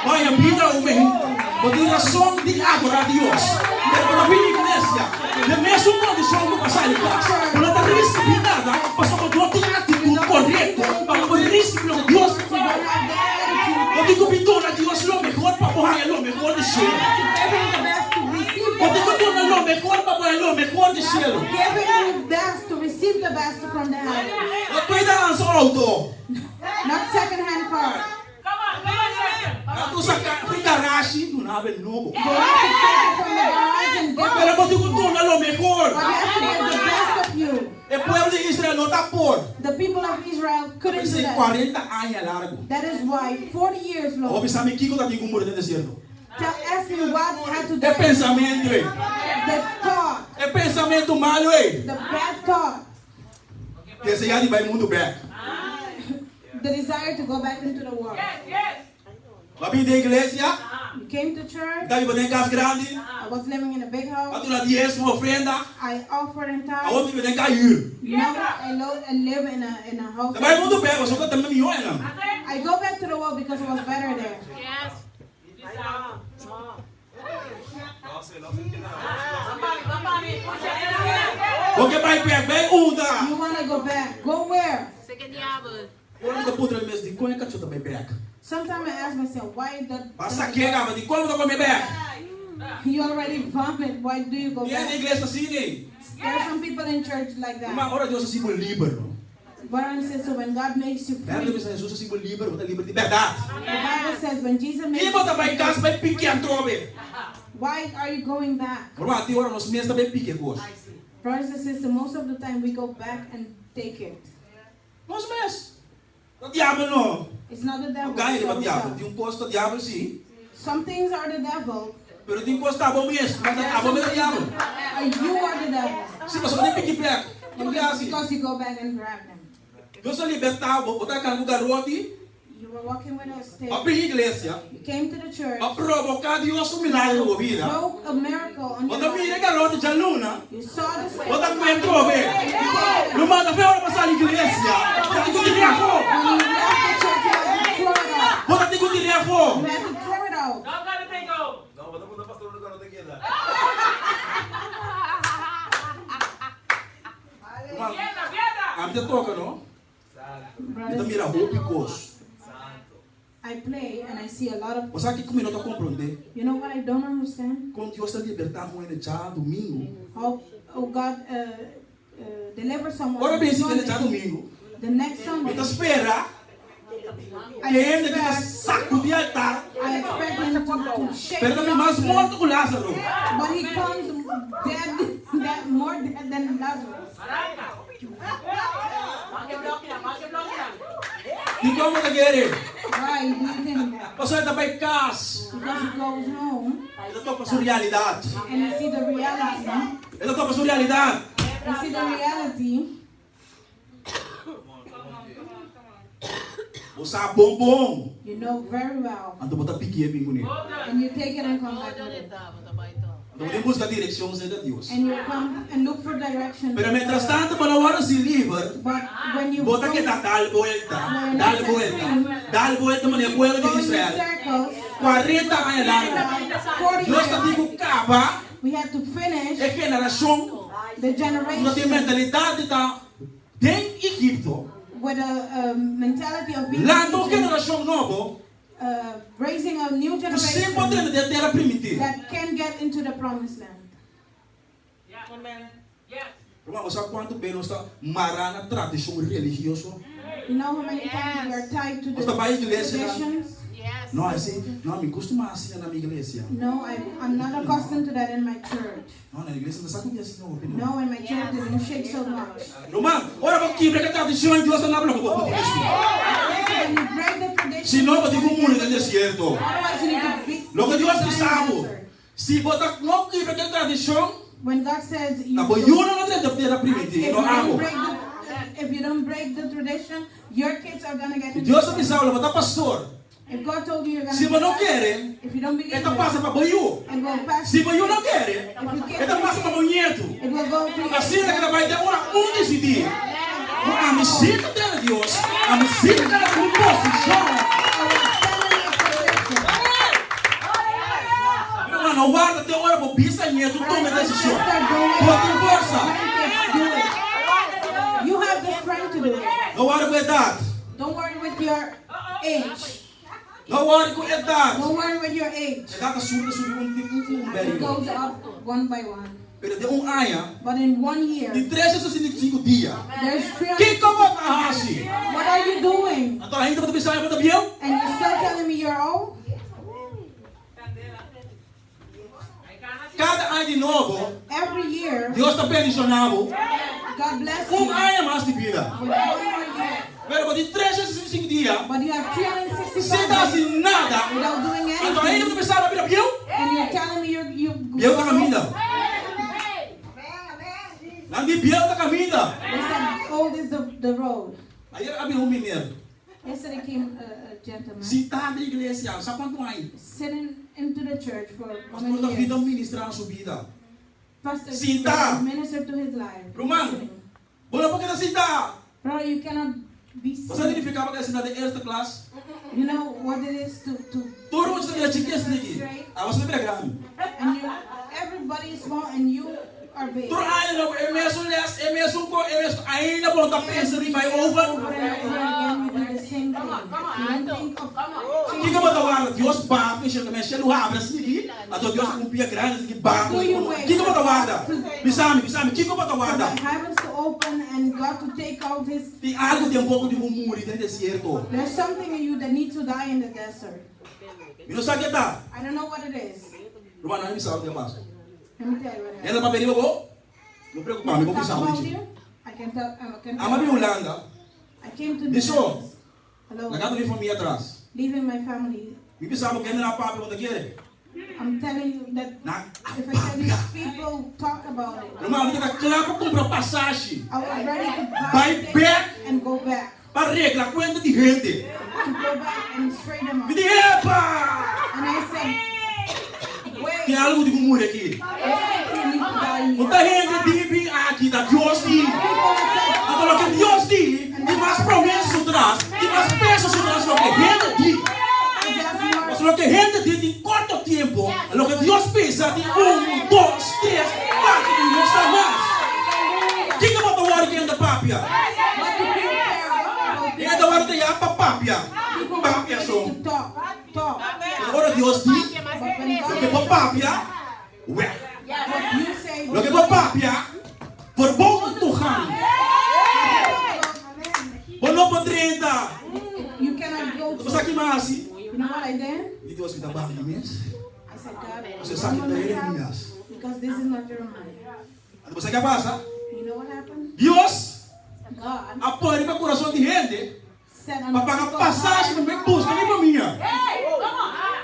Vai a vida o mesmo. Vou ter razão de adorar a Deus. Quando eu vim à igreja, na mesma condição que eu passei em casa, eu não tenho recebido nada, mas eu não tenho atitude correta para poder receber o que Deus me fala. Eu tenho que pedir a Deus o melhor para poder o melhor de ser. Eu tenho que pedir o melhor para poder o melhor de ser. Give Him the best to receive the best from the heavens. Eu estou indo a auto. Not second-hand car. Eu estou sacando em garagem, não há novo. They have to take it from the garage and give Pero it. eu tenho que tornar o melhor. But you have to give the best of you. O povo de Israel não está por. The people of Israel couldn't do Esse that. 40 anos largo. That is why 40 years Vou long. pensar, me que está aqui com o muro no deserto. Ask me what had to do. É pensamento, hein? The thought, É pensamento malo, hein? the bad thought, Que se já vai mundo back. the desire to go back into the world. Vai vir da igreja, You came to church. daí vai ter casa grande, I was living in a big vai house. ter lá diezmo, ofrenda, I offered in a time. outra vai ter cair. Now I live in a house. Vai mundo back, você está também melhor, não? I go back to the world because it was better there. Yes. Porque vai back, vai unda. You want to go back? Go where? Second diabo. Eu não estou podendo mesmo de como é que eu também back. Sometimes I ask myself, why Passa aqui, cara, de como eu estou back. you already vomit? Why do you go E é na back? igreja assim, né? There are some people in church like Uma that. hora Deus assim por livre. Brother and sister, when God makes you Lembra free, que Jesus assim por livre, você livre de verdade. the Bible says when Jesus makes E you bota vai em casa, free, vai piquear trove. why are you going back? Por uma hora nós mesmos também pique coisa. Brothers and sisters, most of the time we go back and take it. Nós mesmos. O diabo não. It's not the devil. O ganho it's para o diabo. ourselves. Tem posto do diabo sim. Some things are the devil. Pero tem posto a bom mesmo. Mas a bom mesmo é o diabo. You are the devil. Se você não pique back, não é assim. Because you go back and grab them. Eu sou libertado, vou botar aquele garoto e You were walking with us. abrir a igreja. You came to the church. A provocar Deus um milagre na vida. Broke a miracle on your Bota life. mira garoto de aluna. You saw the Bota Satan. com ele trove. Não manda ver hora passar na igreja. Bota tem que tirar When fogo. you left the church, you had to throw it out. Bota tem que tirar fogo. You had to throw it out. A minha toca, não? Então Brothers, mira roupa e coisa. I play and I see a lot of. Você aqui comigo não está compreendendo. You know what I don't understand? Quando Deus está libertando ele já domingo. How God delivers someone. Ora bem, se on ele já Sunday. domingo. The next Sunday, Então espera. I Que ele que expect, saco de altar. I expect him to shake Espera the também mais altar. morto que Lázaro. But he comes dead, more dead than Lazarus. E como você quer? Why do you think that? Você também casa. Because he goes home Ele topa sua realidade. and you see the reality. Ele topa sua realidade. You see the reality. Você é bom. You know very well. Então bota pique e pingo nele. And you take it and come back with it. Então você busca a direção de Deus. And you come and look for direction. Pero mientras tanto, para hora se livre. But when you Bota que go, está dar volta. Dar volta. Dar volta, mas é o povo go de in Israel. circles, 40 anos largo. 40 Deus está years, digo cava. we had to finish É geração. the Não tem generation. mentalidade da Tem Egipto, with a mentality of being lá no Egypt, geração nova, raising a new sem generation poder de terra primitiva. that can get into the promised land. Irmão, sabe quanto bem nós estamos marando a tradição religiosa? You know how many times we are tied to the Nós vai à igreja, traditions? Yes. não assim, não me costuma assim na minha igreja. No, I'm not accustomed to that in my church. Não, na igreja não sabe o que é assim, não. No, in my church they don't shake so much. Irmão, ora vou quebrar a tradição e Deus não abre o copo disso. When you break the tradition, Se não, vou dizer o mundo é deserto. otherwise you need to be. Logo Deus que design sabe. an answer. Se botar não quebrar a tradição, When God says you a boiuna não tem de terra primitiva, não amo. if you don't break the tradition, your kids are gonna get into Deus trouble. avisou, botar pastor. If God told you you're gonna Se be você não pastor, quer, if you don't believe então it, passa para boiú. it will pass. Se boiú não quer, If you can't então passa para believe bonito. it, it will go to Assim é que ela vai demorar decidir. A mesita de Deus, a mesita da composição. Não guarda até hora para bisa nieto, toma decisão. Bota força. You have the strength to do it. Não guarda com idade. Don't worry with your age. Não guarda com idade. Don't worry with your age. Idade subiu um It período. goes up one by one. Pero de ano, But in 1 year, de 365 dias. there's Quem 300. como a assim? What are you doing? Então ainda para pensar para Deus? And you're still telling me you're old? Cada ano de novo, Every year, Deus está pensionado. God bless you with Ano mais de vida. 1 more year. Pero de 365 dias, But you have sem 365 dar days assim nada. without doing Então ainda anything. para pensar para Deus? And you're telling me you Deus está caminhando. Não de Deus está caminhando. They said old is the road. Aí abriu mineiro. Yesterday came a gentleman Se está na igreja, sabe quanto mais? sitting into the church for Mas many quando a vida years. ministrar a sua vida. Pastor Sita. ministered to his life. Romano. Bora porque assim está. Bro, you cannot be Você seen. verificava que a cidade de esta classe? You know what it is to Todo mundo sabia que esse daqui. Ah, você não é grande. and you everybody is small and you are big. Todo ano, é mesmo, ainda bom, tá pensando em vai over. Over and over again, you do the same thing. You don't think of O que eu vou dar? Deus bate, enche também, enche o abre assim aqui. A tua Deus com pia grande, assim que bate. O que eu vou dar? Bisame, o que eu vou for dar? the heavens to open and God to take out his. Tem algo de pouco de murmúrio dentro desse deserto. There's something in you that needs to die in the desert. E não sabe o que tá? I don't know what it is. Romano, não me sabe o que passa. Let me tell you what happened. Ela para pedir vou? Não preocupar, me vou Talk pensar about muito. you? I can tell. I can Ama tell. mi Holanda, I came to Disso. the Hello. nagado ni família atrás. Leaving my family. Me pensava que ainda na papo quando quer. I'm telling you that Na if I tell you, people talk about it. Romano, não tá claro para comprar passagem. I was ready to Buy buy tickets back. and go back. Para regla conta de gente. To go back and straight them Me up. diz, epa! And I said, Tem wait, algo de murmúrio aqui. there's something you need to die here. Muita gente diz aqui da Deus diz. Agora que Deus diz, tem mais promessas atrás, tem mais peças atrás do que gente diz. Mas lo que gente diz em curto tempo, lo que Deus pensa de 1, 2, 3, 4 e não está mais. Quem que vai tomar aqui ainda papia? E ainda vai ter a papia. Papia só. Talk. Agora Deus diz, But when lo que God, vai papia, ué. what you say, Lo que vai papia, for bom tu hand. Bono pa 30. you cannot go Tapos aqui mais assim. You know what I did? E Deus me dá barra de mês. I said, God, Você I sabe don't que want daí to é have- minhas. because this is not your money. Depois aqui passa. You know what happened? Deus God apoia para o coração de gente. said on Para the pagar people's passagem no heart, meio busca, nem para minha.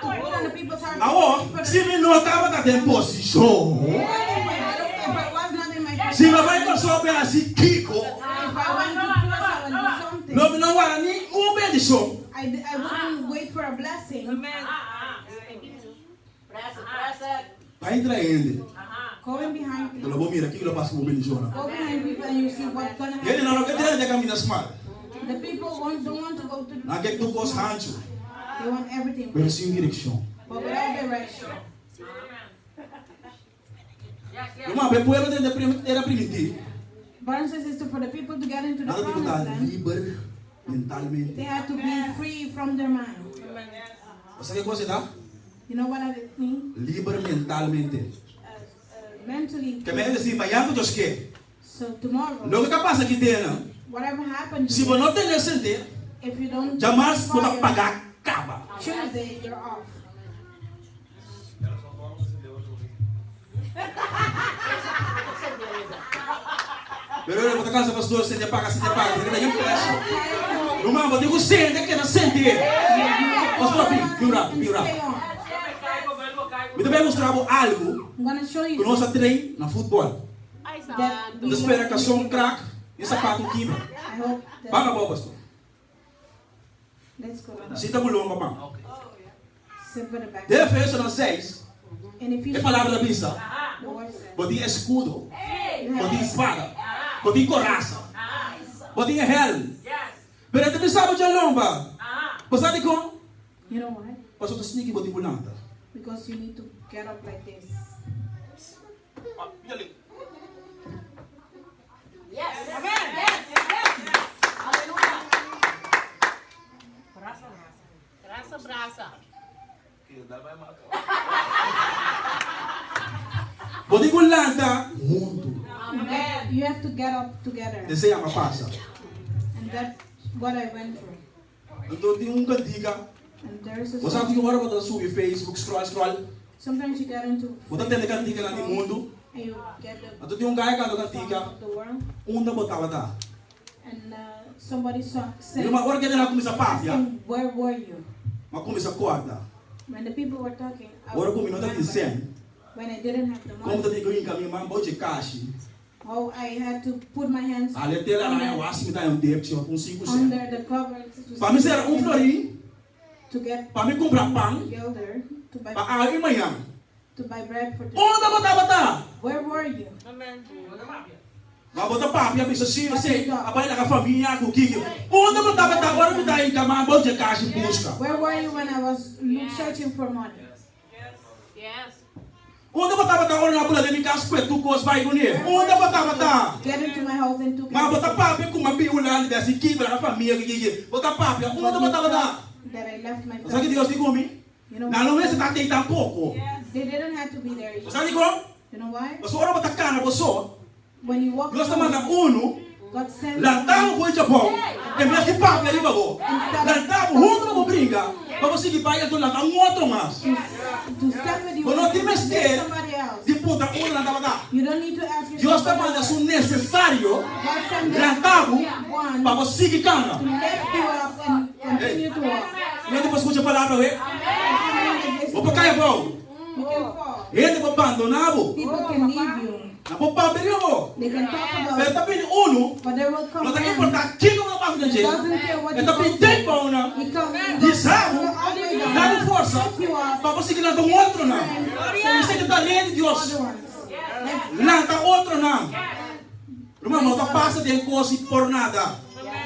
to put on the people's heart. Na hora, se me notava da posição. If I was not in my Se me vai passar bem assim, Kiko. if I went to church, I would do something. Não era nem bendição. I wouldn't wait for a blessing. Vai entrar ainda. Going behind Eu people. vou mirar aqui que eu passo com bendição. Go behind people and you see what's gonna Ele happen. não quer ter caminho smart. The people don't want to go to Não quer que tu fosse rancho. they want everything. Mas sem direção. But without direction. Irmão, o povo era primitivo. Brothers and sisters, for the people to get into the Nada tipo promised tá land, livre mentalmente. they had to be free from their mind. Você quer coisa tá? You know what I mean? Livre mentalmente. Mentally. Que me diz, mas já que Deus quer. So tomorrow, Logo que passa aqui dentro, whatever happens, se você não tem esse sentido, if you don't jamais pode fire, pagar acaba. Tuesday, you're off. Pero eu vou casa pastor, você te paga, porque daí eu começo. Irmão, vou dizer sente que não sente. Pastor, piura. Stay on. Eu também mostrar algo I'm gonna show que you nós treino na futebol. that we Espera que só crack e sapato químico. I hope that, Vamos lá, pastor. let's go. Sinta com longa, mamãe. Sit for the back. Defesa nas 6. And if you É palavra da Bíblia. the word says, Botem escudo, you have botem espada, botem coraça, botem helm. Pero também sabe de lomba. Você sabe como? you know what? Pastor, tu sneaky botem bulanta. Because you need to get up like this. Braça. Botem bulanta junto. You have to get up together. Esse é uma passa. And that's what I went through. Então tem cantiga. And there's a Você sabe que agora você subir Facebook, scroll. sometimes you get into Você tem cantiga lá no mundo. and you get the Então tem cara que song cantiga. of the world. Onde botava tá? And somebody said, E uma hora que ela começa a pátia, asking, where were you? mas começa a corda. When the people were talking, I Agora was como não está remember dizendo, when I didn't have the como money, está tem que encaminhar uma boa de caixa. how I had to put my hands A letra lá é o assim que um débito com 5%. under the covers Para mim será florim, to get para mim comprar pão, gilder, to buy para a manhã. bread for the Onde botava tá? Where were you? Mas botar papo, a pessoa sim, você, a pai da família, com o que? Onde botava tá? Agora me dá em cama, boa de caixa e busca. Where were you when I was searching for money? Yes. Onde botava tá? Agora na pula de minha casa, que tu coisa vai unir. Onde botava tá? Get into my house and took Mas botar everything papo com uma biula, desse que para a família, que botar papo, onde botava tá? that I left my Sabe que Deus tem comigo? You know, Não é se tá tem pouco. they didn't have to be there. Sabe como? You know why? Você ora botar cara, você. When you walk Deus está home, mandando uno. God sent Lantavo foi Japão. É mesmo que papo ali bago. Lantavo junto não brinca. Para você que vai então lantavo outro mais. to step with you Quando and tem mais get somebody else. de puta uno lantavo tá. You don't need to ask Deus yourself. está mandando o necessário. God sent Lantavo one para você que cana. to lift you up and continue to walk. Não depois escuta a palavra, ué. Vou para cá, bro. You can fall. Ele vai abandonar. People can leave you. Não vou para abrir, bro. They can talk Mas about it, também uno. but there will come Não tem time. importar quem não vai fazer It jeito. doesn't care what É you também go tem through. para uma. He comes and E goes sabe, all the way down. dá força Lift you up. para você que não tem outro não. Você que está lendo de Deus. Other ones. Não está outro não. Irmão, não está passando de coisa por nada.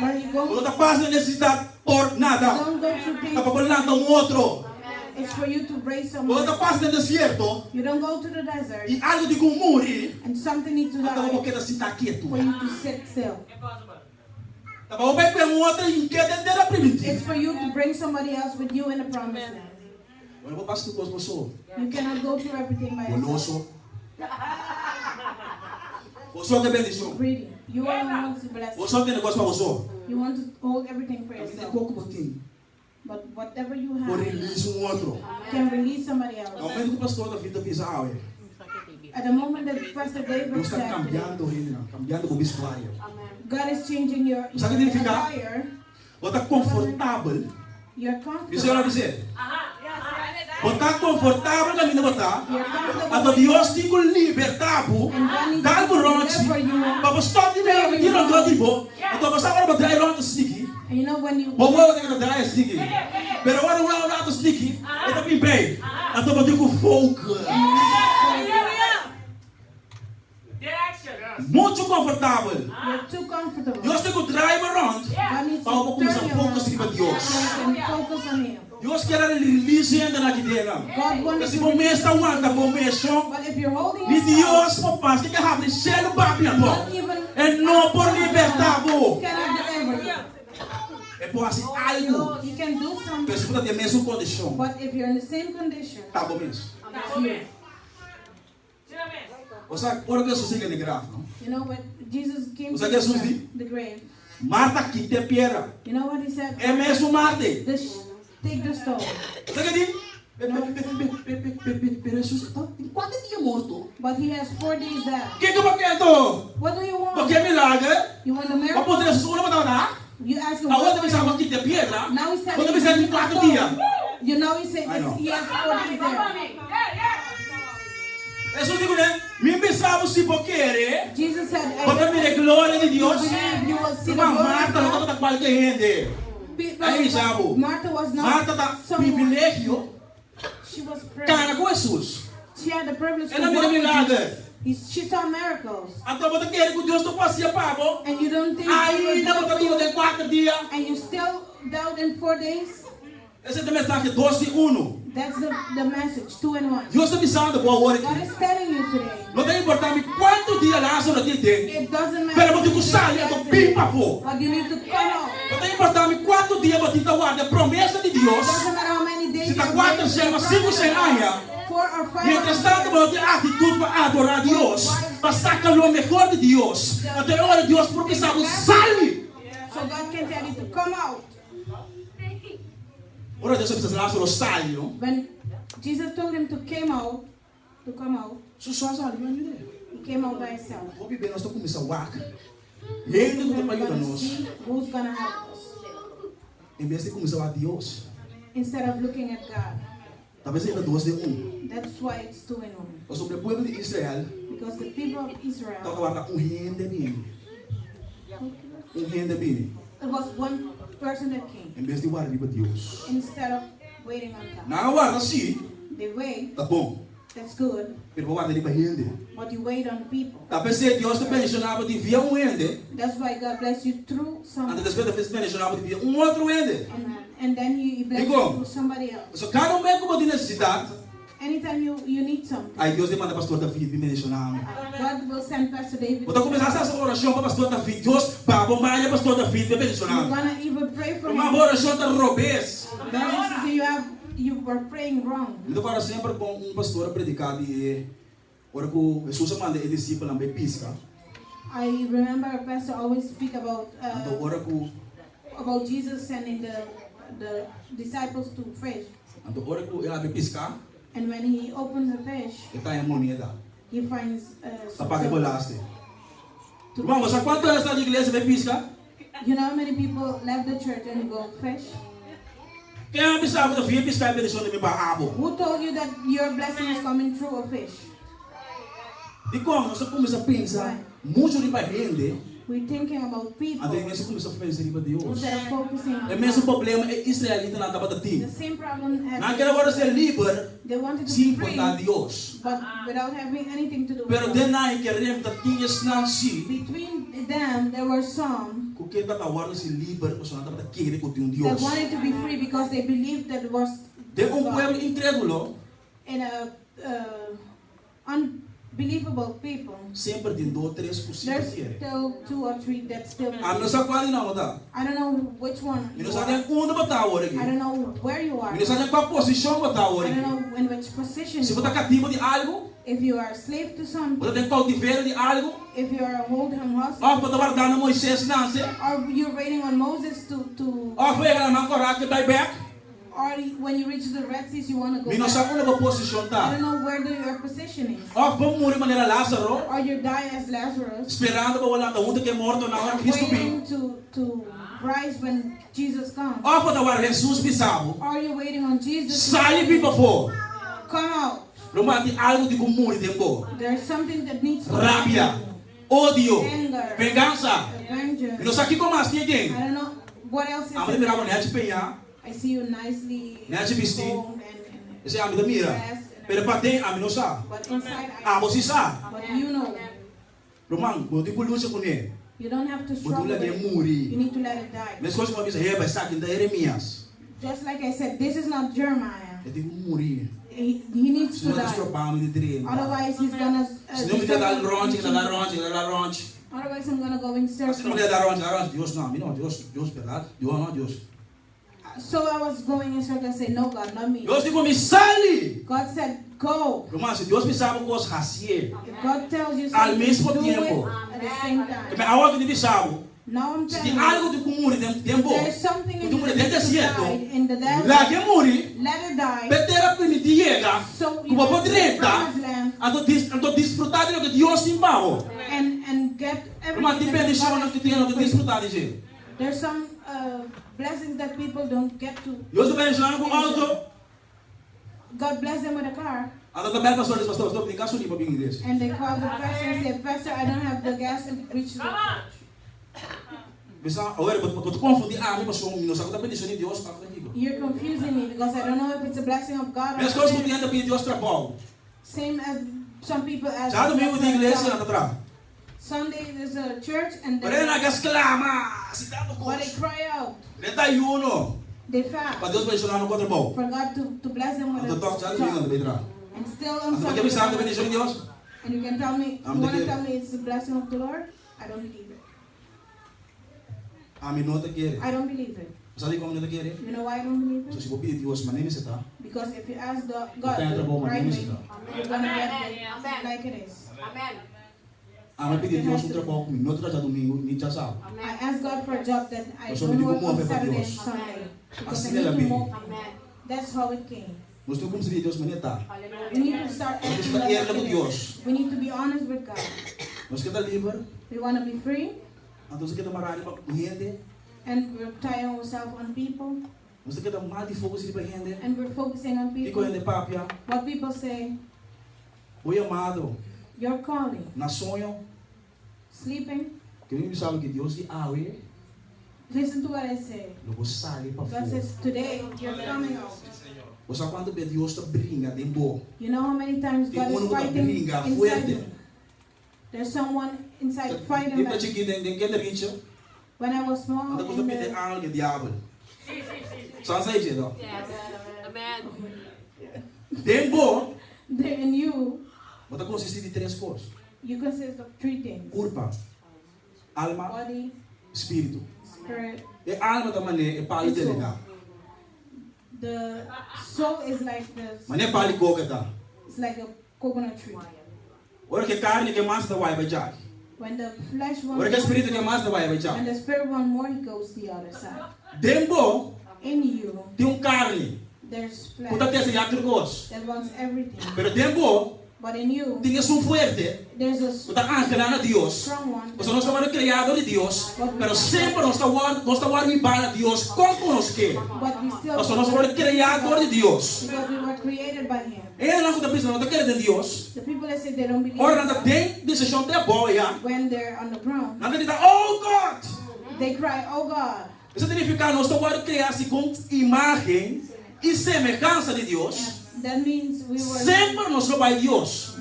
Where you Não go, está passando de necessidade por nada. don't go through Está things. para lá um outro. It's for you to raise Não está someone. passando de deserto. You don't go to the desert E algo de como morrer. and something needs to Está para happen porque está sentar quieto. for you to sit still. Está para ver que outro e que é primitivo. It's for you to bring somebody else with you in the promised land. Eu não vou passar coisa para você. You cannot go through everything by yourself. Goloso. Você tem bendição. Greedy. You are the ones to bless. Você tem negócio para você. You want to hold everything for A vida é yourself. pouco botinho. But whatever you Por have release outro. can release somebody No else. momento que o pastor da vida pisar, At the moment that Pastor David Deus está said, cambiando ele, cambiando o vestuário. God is changing your Sabe o que significa? attire, Você está confortável. you're Isso é o que eu comfortable. dizer. Você está confortável na vida botar. You're Ato comfortable. Deus te com libertado. Dá o ronte. Para você estar de meio que não dá de boa. Então você agora vai trair ronte sticky. And you know when you Bom, eu tenho que trair sticky. Pero agora o lado sticky. Eu também bem. Então você com fogo. Muito confortável. confortável. You're too comfortable. Deus tem que drive around. God needs Para to começar turn a you focus around em Deus. so you can focus on Him. Deus quer release ainda na dela. God wanted Kasi to bom mês release tá you. wanda bom mês só. But if you're holding Ni yourself, Deus papas que abre céu babia bom. not even É não por libertar bom. cannot deliver you. É por assim algo. He can do something, Pessoa tem a mesma condição. but if you're in the same condition, Tá bom mesmo. it's you. Você ora que Jesus siga de gráfico. You know what? Jesus came Você to quer Jesus the grave. Marta que te piedra. You know what he said? É mesmo Marta. Take the stone. Você quer dizer? Jesus está em 4 dias morto. But he has 4 days there. O que eu quero? What do you want? Porque é milagre. You want a Para miracle? poder Jesus uma matar. You ask him. A outra what vez do you estava want? aqui de piedra. Now he's telling Quando you você tem take the 4 dias. stone. You know he said I know. he has 4 days there. Jesus digo, né? Me pensava se por querer. Jesus said, Para me a glória de Deus. believe you will see the Uma glory Marta não of está qualquer gente. God. Aí, sabe? Martha was not Marta está someone. privilégio. She was Cara privileged. com Jesus. She had the privilege to Ela mira walk with milagre. Jesus. She saw miracles. Então você quer que Deus não passe a pago. And you don't think Aí it não was está good for tudo you, em 4 dias. and you still doubt in 4 days? Esse é a mensagem 12:1. That's the message, 2 and 1. Deus está avisando boa hora God aqui. is telling you today. Não tem importância quantos dias Lázaro te tem. It doesn't matter. Pero você tem que sair do pipa for. But you need to come out. Não tem importância quantos dias você está guardando a promessa de It Deus. doesn't matter how many days Se está you're 4 waiting semanas, for 5 semanas. 4 or 5 Mientras tanto, você tem atitude para adorar a Deus. Para sacar o melhor de Deus. Até a hora Deus propiciar sai. So God can tell you to come out. Ora Deus precisa Lázaro sai, não? When Jesus told him to come out, Só sai, não é? he came out by himself. Vou beber, nós estamos começando a waka. Gente que está We're para ajudar gonna nós. see who's gonna help us. Em vez de começar a Deus. Instead of looking at God. Talvez ainda 2-1. That's why it's 2 and 1. Sobre o povo de Israel, Because the people of está Israel, guardando gente bem. Gente bem. it was one person that came. Em vez de guardar para Deus. Instead of waiting on God. Não guarda sim, They wait, tá bom. that's good. Pero guarda para gente. But you wait on people. Talvez se Deus te pensionava de via gente. That's why God bless you through Antes someone. de pensionava de via outro gente. And then he bless you Igual. through somebody else. So, cada um como de necessidade, Anytime you need something, aí Deus demanda pastor David me mencionar. God will send Pastor David. Vou começar essa oração para pastor David. Deus, para bombar pastor David me You're mencionar. gonna even pray for Uma him. oração da robês. Because you were praying wrong. Então, para sempre, com pastor a predicar de ora que Jesus manda ele discípulo também pisca. I remember a pastor always speak Então, about ora que Jesus sending the disciples to fish. Então, ora que ele abre piscar, And when he opens the fish, está em moneda. he finds Está paga por laste. to Irmão, você quanto é essa igreja de pisca? You know how many people left the church and go fish? Quem avisava da filha piscar e bendição de meu barrabo? Who told you that your blessing is coming through a fish? E como nós começamos a pensar muito de gente, We're thinking about people até nós começamos a pensar em Deus. instead of focusing on É mesmo God. problema é israelita na daba da The ti. same problem Não as quero agora ser livre, they wanted to sim be free, contar Deus. but without having anything to do with Pero God. denai queremos da tinha não si. Between them, there were some Porque está agora ser livre, o senhor está querendo com um that Deus. wanted to be free because they believed that it was De um God. povo incrédulo, And unbelievable people. sempre tem 2 ou 3 possíveis There's querer. still 2 or 3 that still A believe. nossa quase não está. I don't know which one E you nós are. sabemos onde botar agora I aqui. don't know where you are. E nós sabemos qual posição botar agora I don't aqui. know in which position Se you você está are. cativo de algo, If you are a slave to something, você tem cautiveiro de algo, if you are a holding hostage, ou você está guardando Moisés não sei. or you're waiting on Moses to Ou foi aquela mão coragem que vai back. or when you reach the Red Sea, you want to go E nós back. sabemos onde a posição I está. don't know where your position is. Ou vamos morrer de maneira Lázaro, Or you die as Lazarus, esperando para olhar da onde que é morto na hora que Cristo waiting vem. to rise when Jesus comes. Ou você está Jesus pisado. Or you're waiting on Jesus to Sai de para fora. come out. Romati algo de como de tempo. There's something that needs to Rabia, happen. ódio, Anger, vingança. E vengeance. nós aqui como assim I quem? don't know what else A is mãe it. mirava nete penha, I see you nicely nete vestir. combed Esse é a minha mira. dressed and Pero para ter a mim não sabe. but inside Ah, você sabe. but you know Romang, kung di ko lusa ko niya, You don't have to kung struggle lagi with it. muri. You need to let it die. Mas coisas que eu heba sa akin da Jeremias. Just like I said, this is not Jeremiah. E di ko muri. He needs to Senão die. destrobamos de direita. Otherwise, he's gonna. Se não me quer dar ronche, dar ronche. Otherwise, I'm gonna go in Se não me circles. quer dar ronche, Deus não, não, Deus, verdade? Deus não, Deus. So I was going in circles and say, no, God, not me. Deus digo, me sale. God said, go. Romang, se Deus me sabe que eu fazer, If God tells you Al something, mesmo do tempo. it at the same que time. me awa que me sabe, Now I'm se telling tem you, algo de kumuri tempo, there's something in tu you muri that dentro needs to certo, die in the lá desert. que muri, Let it die. betera para me diega, So you como can pode go to the renta, promised land ando desfrutar de lo que Deus te embargo. and get Romang, everything. depende that se God não has que tenha que prepared. desfrutar de gente. There's some blessings that people don't get to. Deus vai ensinar com auto, God bless them with a car, ando também pastor, tem gasolina para vir igreja. and they call the pastor and say, Pastor, I don't have the gas to reach the church. Bisa, agora eu confundir a mim pastor, não sabe da bendição de Deus para comigo. You're confusing me because I don't know if it's a blessing of God or Minhas coisas não not. tem a pedir Deus trabalho. Same as some people ask. Já domingo de igreja anda God. atrás. Sunday there's a church and Porém na they, exclama, se dá no but they curso. cry out, Leta ayuno. they Para fast Deus vai ensinar no contrabom. for God to bless them with Ando a toque já domingo job. anda entrar. And still on Ando que pensar da Sunday, bendição de Deus. and you can tell me, I'm you want the to kid. tell me it's the blessing of the Lord? I don't believe it. A mim não te quer. I don't believe it. Sabe como não te quer? You know why I don't believe So it? se você pedir Deus, mas nem se tá. Because if you ask God Tem the trabalho, mas right nem way, se tá. you're gonna get it like it is. A mim pedir Deus trabalho comigo, não trazer domingo, nem já sabe. I ask God for a job that I Mas só don't me digo work como on é para Saturday and Deus. Sunday. Because I Assim need ela to vem. move. That's how it came. Nós temos como se Deus, mas nem tá. We need to start Nós asking temos que ir com God. Deus. We need to be honest with God. Nós queremos livre. We want to be free, Então você quer marcar para gente. and we're tying ourselves on people, Você quer mais de fogo para gente. and we're focusing on Fico people. gente papia. What people say, O amado, you're calling, na sonho, sleeping. que eu sabe que Deus de awe, Listen to what I say. logo sale para God fora. says, today you're coming out. Você quando vê Deus te brinca, tem bom. You know how many times God is fighting inside me? There's someone inside fighting Tem para back. chiquito, tem que rico. When I was small, Anda custa in pedir the, ángel que diabo. Só sai de lá. Tem bom, there in you, mas consiste de três coisas: you consist of three things: culpa, alma, body, espírito. spirit. E alma também é para de legal. The soul is like this. Mas nem para coca tá. It's like a coconut tree. Ora que carne que mais da vai para já. When the flesh wants Ora que espírito que more, mais da vai para já. when the spirit wants more, he goes the other side. Tem bom, In you, tem carne. there's Puta flesh ter outro coisa. that wants everything. Pero tem bom, But in you, tem um forte. there's a Puta ancla na Deus. strong one. Nós não somos criados de Deus, pero sempre nós estamos para Deus como nós quer. But we still, Nós somos criados de Deus. because we were created by him. E nós estamos pensando, não queremos de Deus. The people that say they don't believe Ora, in não God, tem decisão de boa, já. when they're on the ground, Não tem oh God. they cry, oh God. Isso significa nós estamos criados com imagem e semelhança de Deus. That means we were Sempre nós vamos a Deus.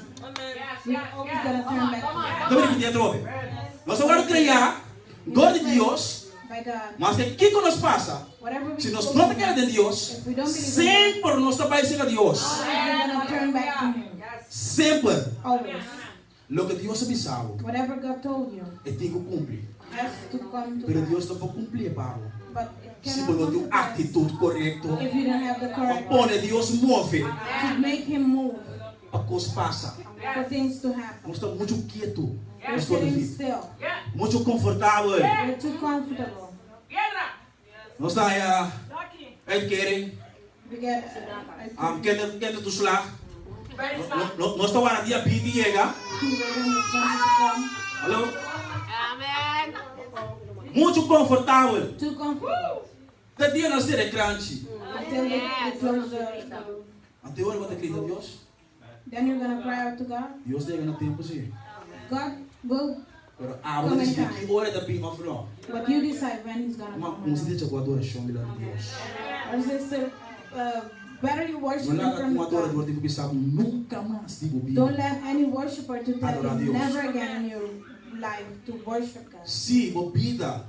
we're always gonna turn back to God. Deve repetir de novo. Nós estamos criados dor de Deus, By God. mas o que nos passa? Whatever we Se nós go não through, queremos de Deus, if we don't believe in sempre nós estamos a Deus. God, we're gonna turn back to him. Sempre. Always. Lo que Deus avisou, Whatever God told you é tem que cumprir. has to come to Pero pass. Deus não pode cumprir, Paulo. But it Se cannot você não come tem to pass atitude correta, if you don't have the correct pone Deus move, to make him move, a coisa passa. for things to happen. Nós estamos muito quietos. We're Nós estamos sitting still. muito confortável. We're too comfortable. Nós estamos aí, querem, We get querem do slag. Nós estamos na dia 20 chega. Alô? Muito confortável. too comfortable Até dia nós teremos crunch. until they close the. Até hora você acredita Deus? Then you're gonna cry out to God. Deus deve no tempo sim. God will, Pero você decide que hora da bem of não. but you decide when He's gonna Uma come. considera com adoração de Deus. Or sister, better you worship Não Him nada from com adorador God. tem que pensar nunca mais digo bem. Don't let any worshiper to tell Adorar you Deus. never again in your life to worship God. Se a vida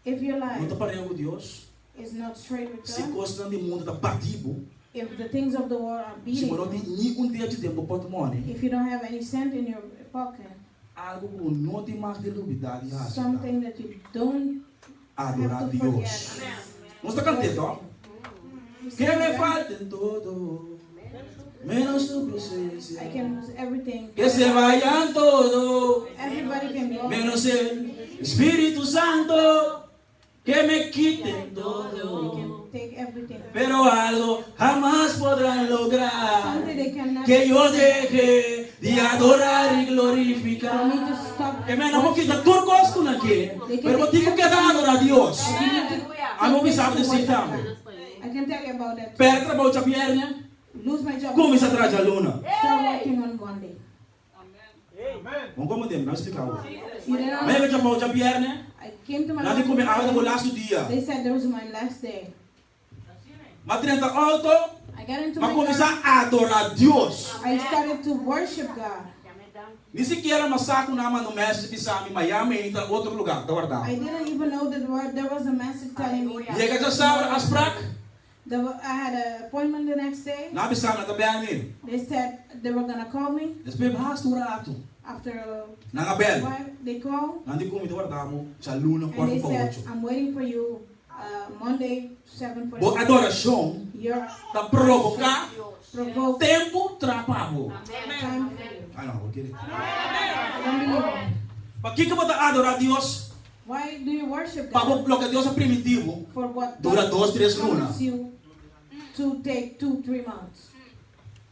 If your não life está pareando com Deus, is not straight with se God, coisas do mundo está batido, if the things of the world are se beating não tem you, nenhum dia de tempo para money, if you don't have any cent in your pocket, algo que não tem mais de dúvida de something that you don't adorar have to Deus. forget. Nós está cantando, ó. Que me falta em todo, menos tu presencia. I can lose everything. Que se vayan todo, Everybody can go. menos el Espíritu Santo. Que me quiten You todo. can take everything. Pero algo jamás podrán lograr. Something they cannot Que yo deje de adorar y for glorificar. me to stop. Que me não quita tudo gosto aqui. Pero eu tenho que dar adorar a Deus. A não me sabe dizer também. I can tell you about that. Per trabalho de perna, Lose my job. começa a trazer a luna. Start working on Monday. Vamos como não explicar o. You know, Mas eu trabalho de perna, I came to my não tem como água do last dia. They said that was my last day. Mas 30 alto, I got into mas my car. começar a adorar a Deus. I started to worship God. Nem sequer uma saco na mão no mestre de Sami, Miami, em outro lugar, da verdade. I didn't even know that there was a message telling me that. Chega já sabe as prac, I had an appointment the next day. na bisama também ali. They said they were gonna call me Depois basta o rato. after a Na Abel, while. They called não tem como da verdade, sa luna and they 4 para said, 8. "I'm waiting for you Monday 7 for Boa adoração, your da provocar provoke tempo trapavo. time for you." Ah não, vou querer. I don't believe it. Para que você adorar a Deus? Why do you worship Para God? o que Deus é primitivo, For what dura God 2, 3 lunas. promised you to take 2-3 months.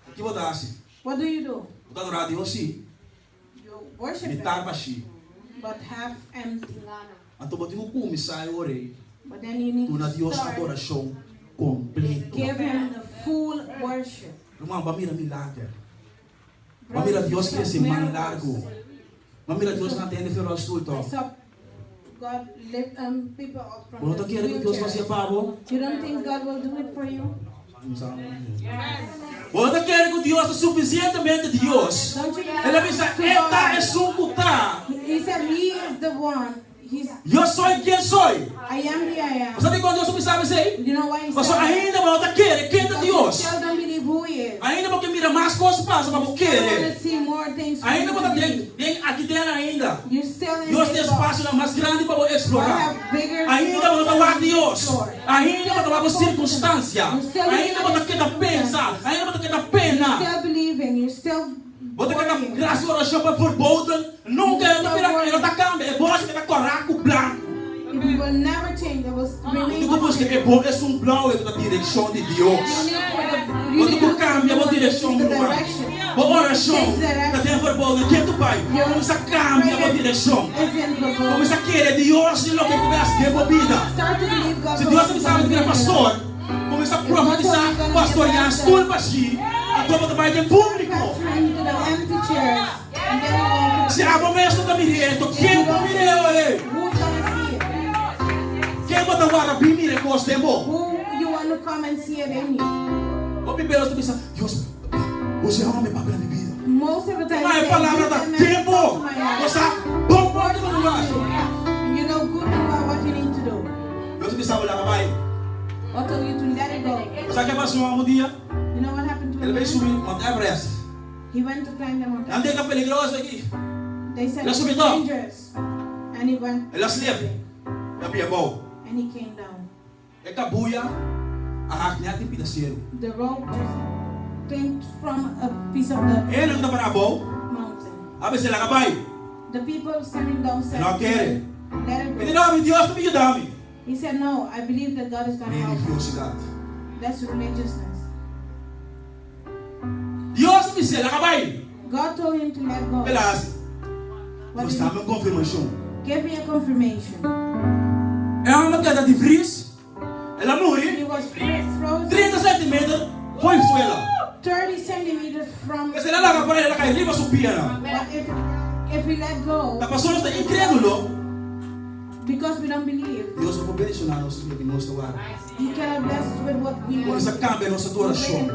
O que você assim? What do you do? Você adorar a Deus sim, You worship mitar Him, baixi. but half empty. Então você tem que começar a orar, But then you need tu na to Deus start. adoração completa. Give Him the full worship. Irmão, vai mirar milagre. Vai mirar Deus que esse man largo. Vai mirar Deus na tenda feroz tudo. I saw God lift people up from Quando the tu quer que Deus faça wheelchair. pavo, You don't think God will do it for you? quando tu quer que Deus é suficientemente Deus, Don't you ele pensa, esta é sucuta. He said He is the one. Eu sou quem sou. I am the I am. Sabe quando Deus pensava assim? You know why He Mas said that? ainda você quer, quem é Because Deus? you still don't believe who He is. Ainda você mira mais coisas passam para você You want querer. to see more things. for Ainda you to você believe. tem aqui dentro ainda. You still in Deus tem this espaço box. mais grande para você I explorar. have bigger Ainda você vai a Deus. Lord. Ainda você vai a circunstância. Ainda você quer pensar. Ainda você quer pena. Still believing. You're still Você quer worrying. graça e oração para verboden. Nunca é da pira que está câmbio. É bom que está coraco branco. It will never change. It will remain E depois que é bom, é um blau é da direção de Deus. Quando tu cambia a direção do lugar. A oração que tem verboden. Que tu vai? Começa a cambiar a direção. Começa a querer Deus e logo que começa a vida. Start to believe God. Se Deus me sabe que é pastor, começa a profetizar, pastorear as tulpas aqui, a tua vai ter público. Into the empty chairs. And then you walk Se a promessa da mireto, quem vai mirer? Who's gonna see it? Quem vai dar a bimire com os tempo? Who you want to come and see it in you? O primeiro você pensa, Deus, você ama me pagar minha vida. Most of the time, Mas a palavra dá tempo. Você bom pode no lugar. and you know good and well what you need to do. Deus me sabe lá vai. What told you to let it go? Sabe o que passou um dia? You know what happened to Ele him? veio subir Monte Everest. He went to climb the mountain. Andei com peligroso aqui. They said Ele it's subiu. dangerous. And he went. Ele asleep. Eu via bom. And he came down. É cabuia. A haknya tem pedaceiro. The rope just came from a piece of the Ele não está para bom. mountain. A ver se ela vai. The people standing down said, Não quer. let it Ele go. não me Deus me ajuda. He said, no, I believe that God is going to help you. Religiosidade. That's religiousness. Deus me disse, ela vai. God told him to let go. Pelas. What Nós did estamos em confirmação. Give me a confirmation. É uma queda de frizz. Ela He morre. was frozen 30 centímetros. Foi isso ela. 30 centimeters from. Porque se ela vai, ela cai riba subiana. But if we let go, A pessoa está incrédulo. because we don't believe, Deus vai bendicionar nós que nós agora. He cannot bless us with what we Por want. isso cambia nossa adoração.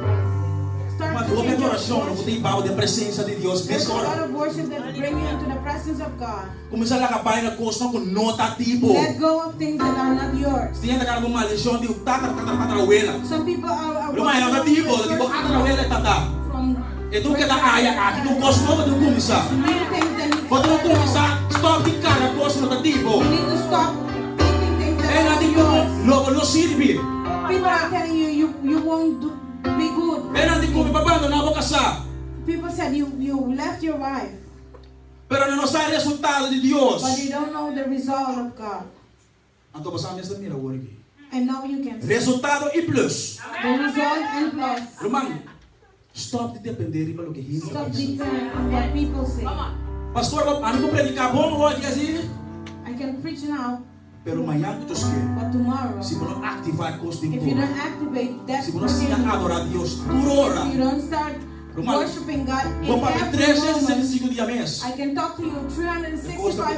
start Mas to houve change your adoração, não worship. tem power da presença de Deus. There's Nessa a lot hora, of worship that bring you into the presence of God. começar a acabar na costa com nota tipo. Let go of things that are not yours. Tem que com uma lição de tatarabuela. Some people are Lumaya na tipo, tipo tatarabuela tata. from Itu kita kaya aqui no costa não pode começar. many things that need Quando não to let go. começar, stop de cara costa no tipo. You need to stop thinking things that É are na not tipo, yours. não sirve. People are telling you you won't be good. É na tipo, babando na boca sa. People said you left your wife, Pero não sai resultado de Deus. but you don't know the result of God. Anto basa esta mira word aqui. And now you can see Resultado e plus. the result and plus. Lumang, stop de depender de pelo que rindo. Stop depending on what people say. Pastor, ano ko predicar bom hoje assim? I can preach now, Pero amanhã tu que but tomorrow, se não ativar costa de if you don't activate that, se não se within you, adorar Deus por hora. if you don't start Romano, worshiping God in Vou para every 365 moment, dias mês. I can talk to you Costa 365 days, começar a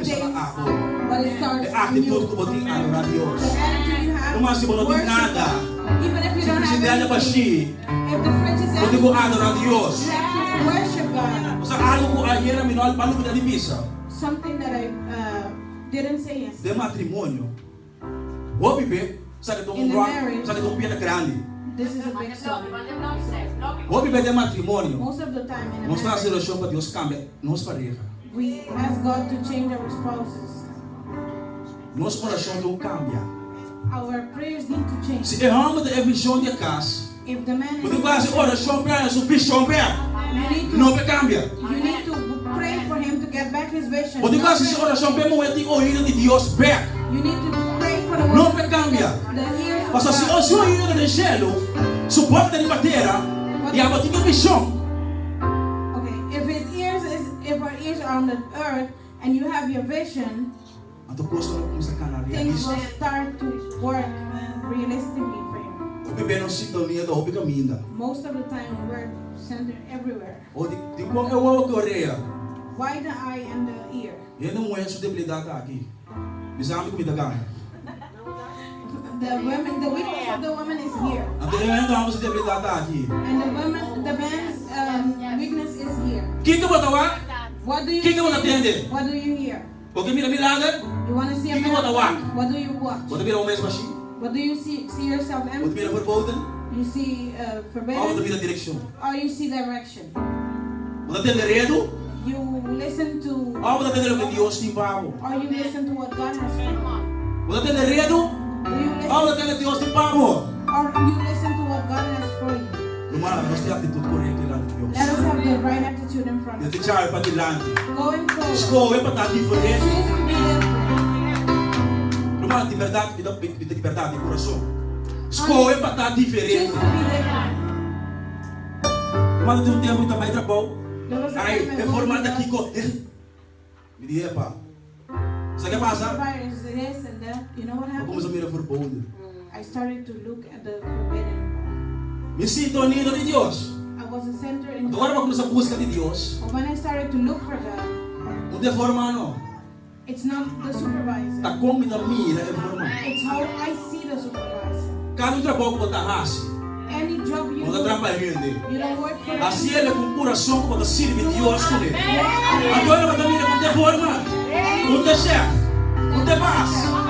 but it starts É from atitude you. que você tem a adorar Deus. The attitude you have, Mas se você não tem worship nada, God. Even if you se don't você der have a baixi, anything, if the fridge is você empty, tem que adorar Deus. you have to worship God. Você algo que a era menor para não de pisa. Something that I didn't say yesterday. De matrimônio. O bebê, sabe que In the marriage, sabe que um piada grande. This is a big story. O bebê de matrimônio. Most of the time in a Nós estamos marriage, relação para Deus cambia, nós pareja. we ask God to change our spouses. Nossa oração não cambia. Our prayers need to change. Se erramos de visão de casa, If the man is você quase oração para a visão para you need to não cambia. you need to pray for him to get back his vision. Você Not quase se pray- oração para mover o ouvido de Deus back. You need to pray for the Não word me cambia. the ears of Mas se God. o seu ouvido de cielo, suporta de bateria, e a bateria visão. Okay, if our ears are on the earth and you have your vision, Então coisa não começa a calar. things will start to work realistically for you. O bebê não se sintonia da outra caminha. Most of the time we're centered everywhere. Ou de qual é o Coreia? Why the eye and the ear? E não é sua debilidade aqui. Bisami comida ganha. The weakness of the woman is here, Então eu não sua debilidade aqui. and the man's weakness is here. Quem que bota lá? What do you Quem que bota see? atende? What do you hear? Porque mira mirada, You want to see a Quem que bota lá? miracle? What do you watch? bota mira o mesmo assim. What do you see? See yourself Bota empty? mira por boten, You see ou bota forbidden, mira direção. or you see direction? Bota atende redo, You listen to, ou bota atende o que Deus tem para. or you listen to what God has for you? Bota atende redo, Do you ou listen, bota atende o que Deus tem para. or you listen to what God has for you? Lumana, nós temos atitude correta diante de Let Deus. us have the right attitude in front of Desde us. chave para diante. Going forward, Escolha para estar diferente. choose to be different. Lumana, de verdade, de verdade, de coração. Escolha para estar Choose diferente. to be different. Lumana, tem um tempo também tá bom. There was a Aí, time I é worked formado with aqui com. Me diz, pá. Sabe o que passa? providers, this and that. You know what Eu começo a happened? mirar por bonde. I started to look at the forbidden. Me sinto unido de Deus. I was a center in. Então agora vou começar a busca de Deus. But when I started to look for God, Não tem forma, não. it's not the supervisor. Tá como me dá mira, é forma. It's how I see the supervisor. Cada trabalho que você faz, Any job you você do, trabalha. you don't work for Assim them. ele com o coração que você serve Deus com ele. Agora você mira com tem forma. Não tem chefe. Não tem base. Not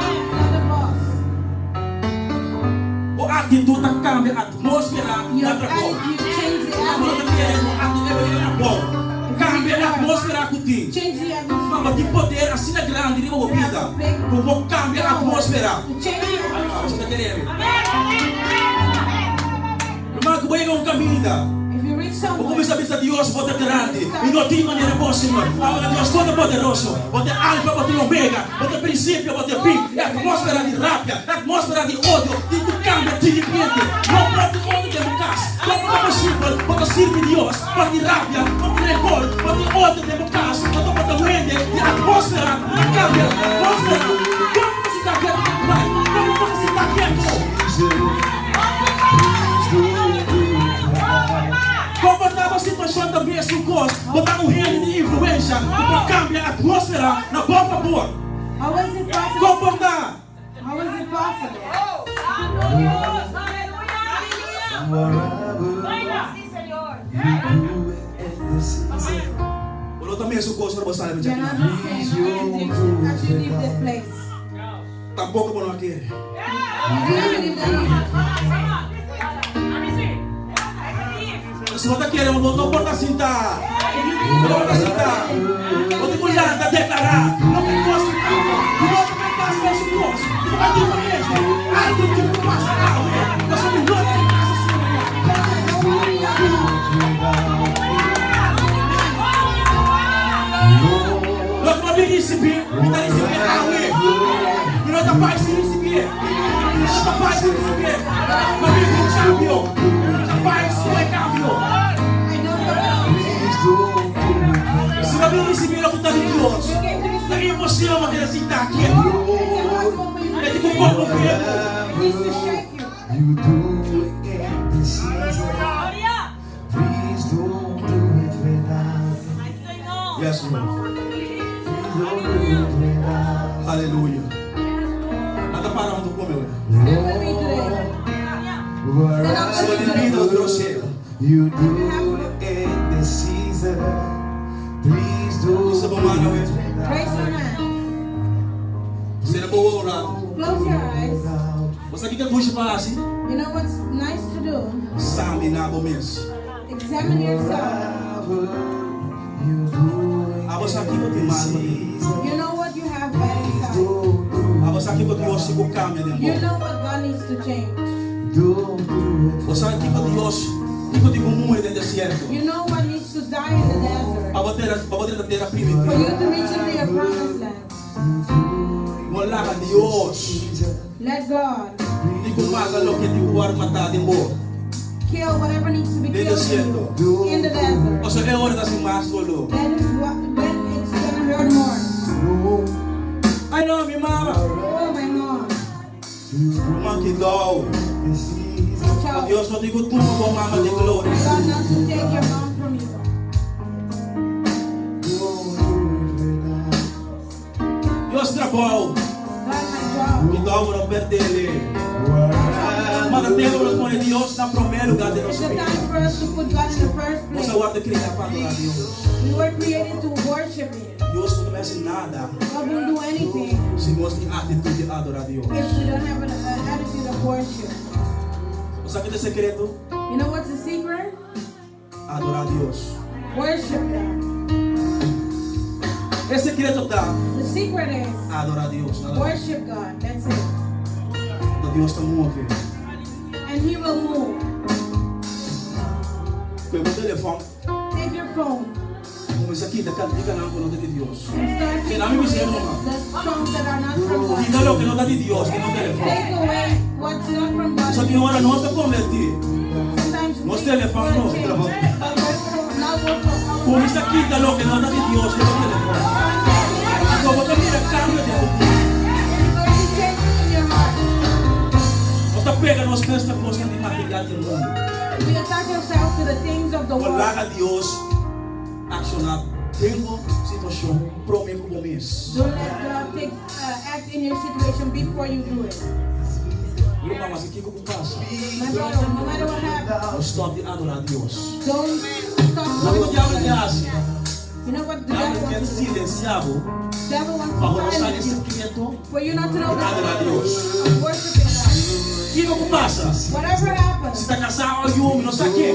the boss. A atitude cambia, a atmosfera Your da trabalho. attitude change the Agora você atmosphere. mira com a atitude cambia a atmosfera que tem. Change the atmosphere. Mas de poder assim é grande, de uma vida. Como cambia a atmosfera. To change the atmosphere. Você está querendo? Irmão, que vai um caminho. If you reach Vou somewhere, começar a pensar Deus pode grande. E não tem maneira boa, Senhor. Agora Deus todo poderoso. Pode alfa, pode omega. Pode princípio, pode fim. É a atmosfera de rápia. É a atmosfera de ódio. E tu cambia, te repente. Não pode ódio de casa. Não pode ser, pode servir Deus. Pode rápia, pode record, pode ódio de casa. Pode wende. E a atmosfera cambia. A atmosfera. Como você está quieto, Pai? Como você está quieto? Comportava a situação também assim coisa, botar um reino de influência, para cambiar a atmosfera na boa favor. how is it possible? Comportar. How is it possible? botar a You're not the same as you leave this place. Tampoco por no quiere. You never leave that alone. Se não quiere, não pode sentar. Não pode sentar. Não tem como nada declarar. Não tem coisa que não. Não tem casa para esse coisa. Não vai ter família. Ah, não tem que passar. Nós somos dois em casa assim. Nós não vamos receber. Está recebendo a ué. E nós não vamos receber. Nós não vamos receber. Mas vem com o champion. Nós não vamos campeão. Se não vem receber o que está de Deus, não é emoção uma coisa assim, está aqui. É tipo um pouco You do it in the season. Please don't do it without. Yes, Lord. Please don't do it without. Aleluia. Nada parando com meu. You do it in the season. Please do Isso é bom, mano. Raise your hand. Você é bom orado. Close your eyes. Você quer que eu faça assim? You know what's nice to do? Examinar o mês. Examine yourself. You do it A você aqui que eu tenho mais. You know what you have by inside. A você aqui que eu tenho sigo caminho de You amor. know what God needs to change. Você aqui que eu tenho que eu tenho muito dentro do deserto. You know what needs to die in the desert. Para poder ter a For primitiva. you to reach into your promised land. Olá, Deus. Let God Di ko magalo que di war mata de mo. kill whatever needs to be Dentro killed desierto. in you in the desert. O sea, é hora da sin más solo. That is what when it's gonna hurt more. I know mi mama. Oh my mom. Monkey dog. Child, Dios no digo tú como mama de gloria. God wants to take your mom from you. Dios trabalho. God, my Que job. dog não perdele. Mas temos com Deus na primeiro lugar de It's nossa a vida. time for us to put God in the first Você place. vai criar para adorar Deus. We were created to worship Him. Deus não merece nada God won't do anything se nós temos atitude de adorar Deus. if we don't have an attitude of worship. Você sabe o segredo? You know what's the secret? Adorar Deus. Worship God. O segredo tá The secret is adorar Deus. Nada mais. worship God. That's it. Então Deus está movendo. And He will move. Pega o telefone. Take your phone Começa aqui, daqui a não com de Deus. and start Que não me taking dizendo, away mano. the songs that are not from God. Quita lo que não dá de Deus, que não telefone. Take away what's not from God. Só que hora nós está convertir. Sometimes Nós we telefone não. will change, but we're not working. Começa aqui, quita lo que não dá de Deus, que não telefone. Então, você mira, cambia de atitude. Nós está pegando nós nesta coisa de material do mundo. We attach ourselves to the things of the world. Olhar a Deus, acionar tempo, situação, prometo com mês. Don't let God take, act in your situation before you do it. Meu irmão, mas o que que passa? My brother, no matter what happens, Não stop de adorar a Deus. don't stop Sabe o que o worshiping. diabo faz? You know what the O diabo devil quer wants to do? silenciar-o The devil wants para to lançar silence esse you. secreto. For you not to know the Adorar a secret Deus. of worshiping God. O que que passa? Whatever Se happens, está casado ou homem, não sei o quê.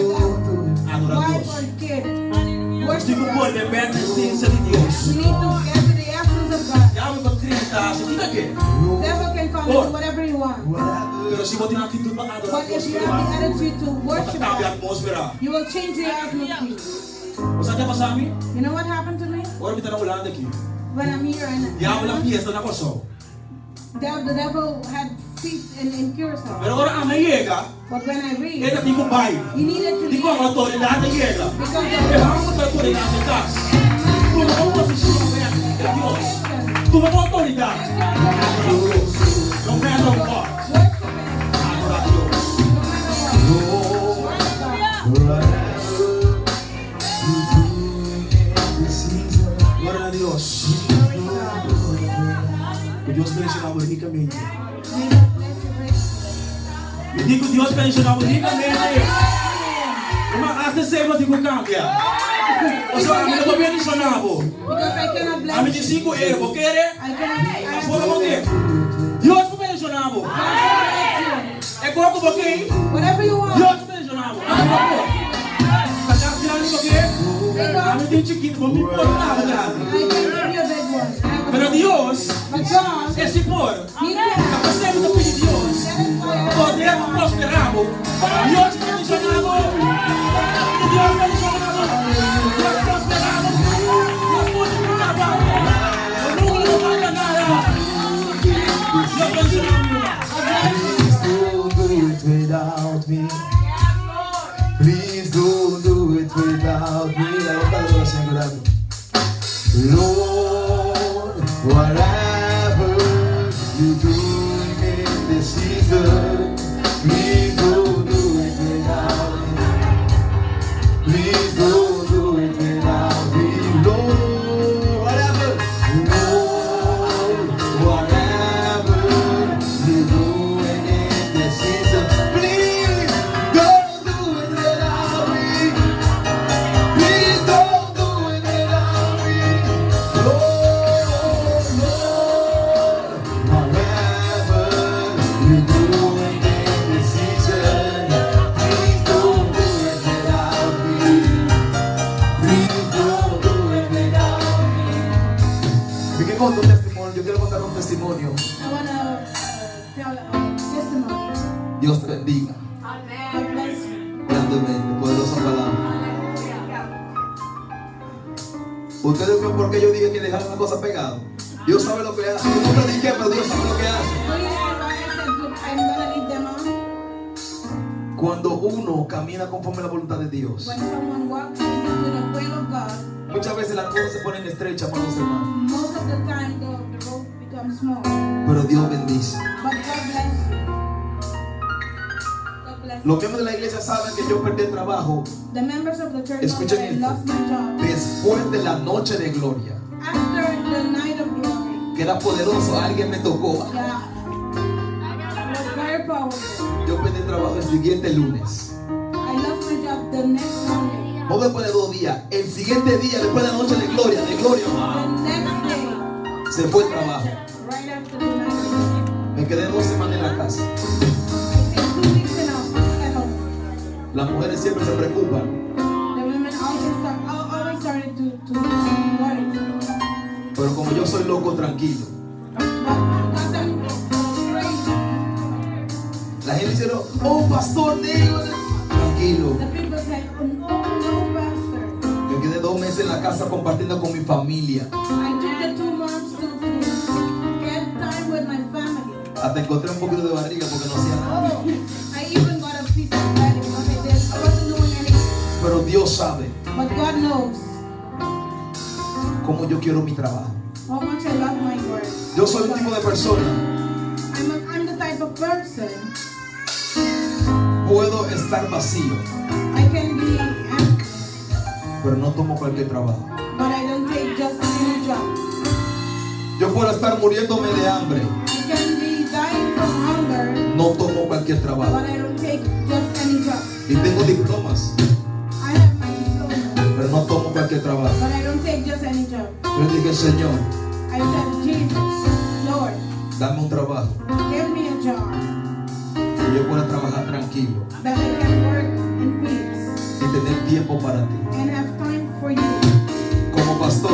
Adorar a wife Deus. or kid, Nós worship temos que pôr God. de perto a essência de Deus. We need to get to the essence of God. Diabo vai acreditar, você fica aqui. The devil can come and do whatever he wants. Mas se você tem atitude para adorar a But Deus, if you have the attitude to worship cambia a God, atmosfera. you will change the atmosphere. Você quer passar a mim? You know what happened to me? Agora me está olhando aqui. When I'm here Diabo na and fiesta na coção. the devil had feast in Curacao. Mas agora a mim chega, But when I ele read, tem que pai. you needed to Tem como a leave autoridade chega. because Eu of amo a autoridade de casa. Tu não pode assistir a Deus. Tu não pode autoridade. Não é não pode. Adorar a Deus. Glória a Deus. Que Deus me ensinava ricamente. Me digo Deus me ensinava ricamente. Irmã, hasta sempre eu digo cambia. O sea, a mí no me viene sonado. Because I cannot A bless mí you. de 5 euros, ¿quiere? I cannot. Fue como que Dios me mencionaba. Es como que Whatever you want. Dios me mencionaba. A mí de chiquito, no me importa nada grande. I can give you a big one. Pero Dios But God, es por He la can. presencia de Dios. Podemos prosperamos. Dios me mencionaba. Dios me mencionaba. Dios prosperamos. Dios multiplicaba. Nunca nos falta nada. Dios mencionaba. Please don't do it without me. Please don't do it without me. La boca de los asegurados. Lord, whatever you do in this season, please don't do it without me. Please don't do it without me. Lord, whatever. Lord, whatever you do in this season, please don't do it without me. Please don't do it without me. Lord, Lord, whatever you do in this season, please don't do it without me. Please don't do it without me. ¿Qué conto un testimonio? Yo quiero contar un testimonio. I want to tell a testimony. Dios te bendiga God bless you. grandemente, poderosa palabra. Ustedes ven por qué yo dije que dejar una cosa pegada. Dios sabe lo que hace. Yo no prediqué, pero Dios sabe lo que hace. Do you know why I said I'm gonna leave them on? Cuando uno camina conforme a la voluntad de Dios, When someone walks into the will of God, muchas veces las cosas se ponen estrechas para los hermanos. most of the time the road becomes small. Pero Dios bendice. But God bless you. God bless you. Los miembros de la iglesia saben que yo perdí el trabajo The members of the church know Escuchen that I esto. lost my job. después de la noche de gloria. After the night of glory, Que era poderoso, alguien me tocó. yeah, it was very powerful. Yo perdí el trabajo el siguiente lunes. I lost my job the next Monday. No después de 2 días. El siguiente día, después de la noche de gloria, The next day, se fue el trabajo. right after the night of glory, Me quedé 2 semanas en la casa. I stayed 2 weeks at home. Las mujeres siempre se preocupan. The women always started to worry. Pero como yo soy loco, tranquilo. But because I'm crazy, La gente dice, oh, pastor, negro. Tranquilo. the people said, oh no, pastor. Me quedé 2 meses en la casa compartiendo con mi familia. I took the 2 months to get time with my family. Hasta encontré un poquito de barriga porque no hacía nada. Oh, I even got a piece of bread because I wasn't doing anything. Pero Dios sabe But God knows cómo yo quiero mi trabajo. how much I love my work. Yo soy un tipo de persona. I'm the type of person. Puedo estar vacío, I can be empty, pero no tomo cualquier trabajo. but I don't take just any job. Yo puedo estar muriéndome de hambre. I can be dying from hunger, No tomo cualquier but trabajo. I don't take just any job. Y tengo diplomas, I have my diploma, pero no tomo cualquier trabajo. but I don't take just any job. Yo le dije, Señor, I said, Jesus, Lord, dame un trabajo give me a job que yo pueda trabajar tranquilo that I can work in peace y tener tiempo para ti. and have time for you. Como pastor,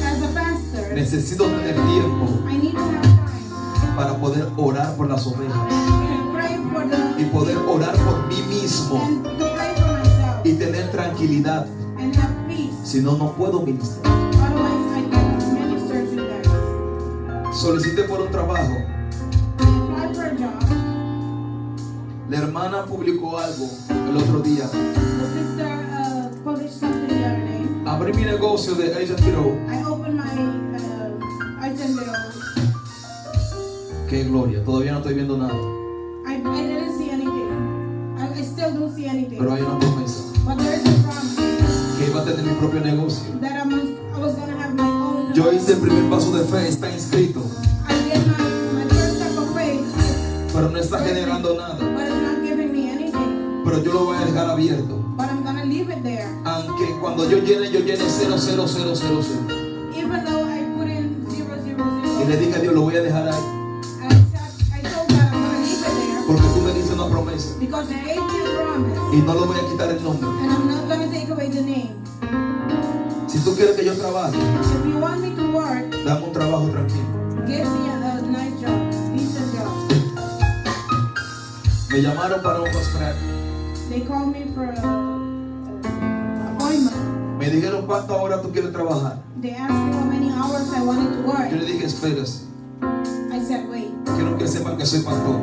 As a pastor, necesito tener tiempo I need to have time para poder orar por las ovejas to pray for y the poder orar por mí mismo and to pray for myself y tener tranquilidad. and have peace. Si no, no puedo ministrar. Otherwise, I can minister to you guys. Solicité por un trabajo. I applied for a job. La hermana publicó algo el otro día. The sister published something the other day. Abrí mi negocio de Agent Hero. I opened my item bill. Qué gloria, todavía no estoy viendo nada. I didn't see anything. I still don't see anything. Pero hay una promesa But there is a promise que iba a tener mi propio negocio. that I was going to have my own. Yo hice el primer paso de fe, está inscrito, I did my first step of faith, pero no está generando nada. but it's not giving me anything. Pero yo lo voy a dejar abierto. But I'm going to leave it there. Aunque cuando yo llene 00000. Even though I put in 000, Y le dije a Dios, lo voy a dejar ahí. I told God I'm going to leave it there Porque tú me dices una promesa. because you gave me a promise, Y no le voy a quitar el nombre. and I'm not going to take away the name. Si tú quieres que yo trabaje, If you want me to work, dame un trabajo tranquilo. give me a nice job, decent job. Me llamaron para un hospital. They called me for a appointment. Me dijeron cuántas horas tú quieres trabajar. They asked me how many hours I wanted to Yo work. le dije, espérese. I said, wait, Quiero que sepan que soy pastor.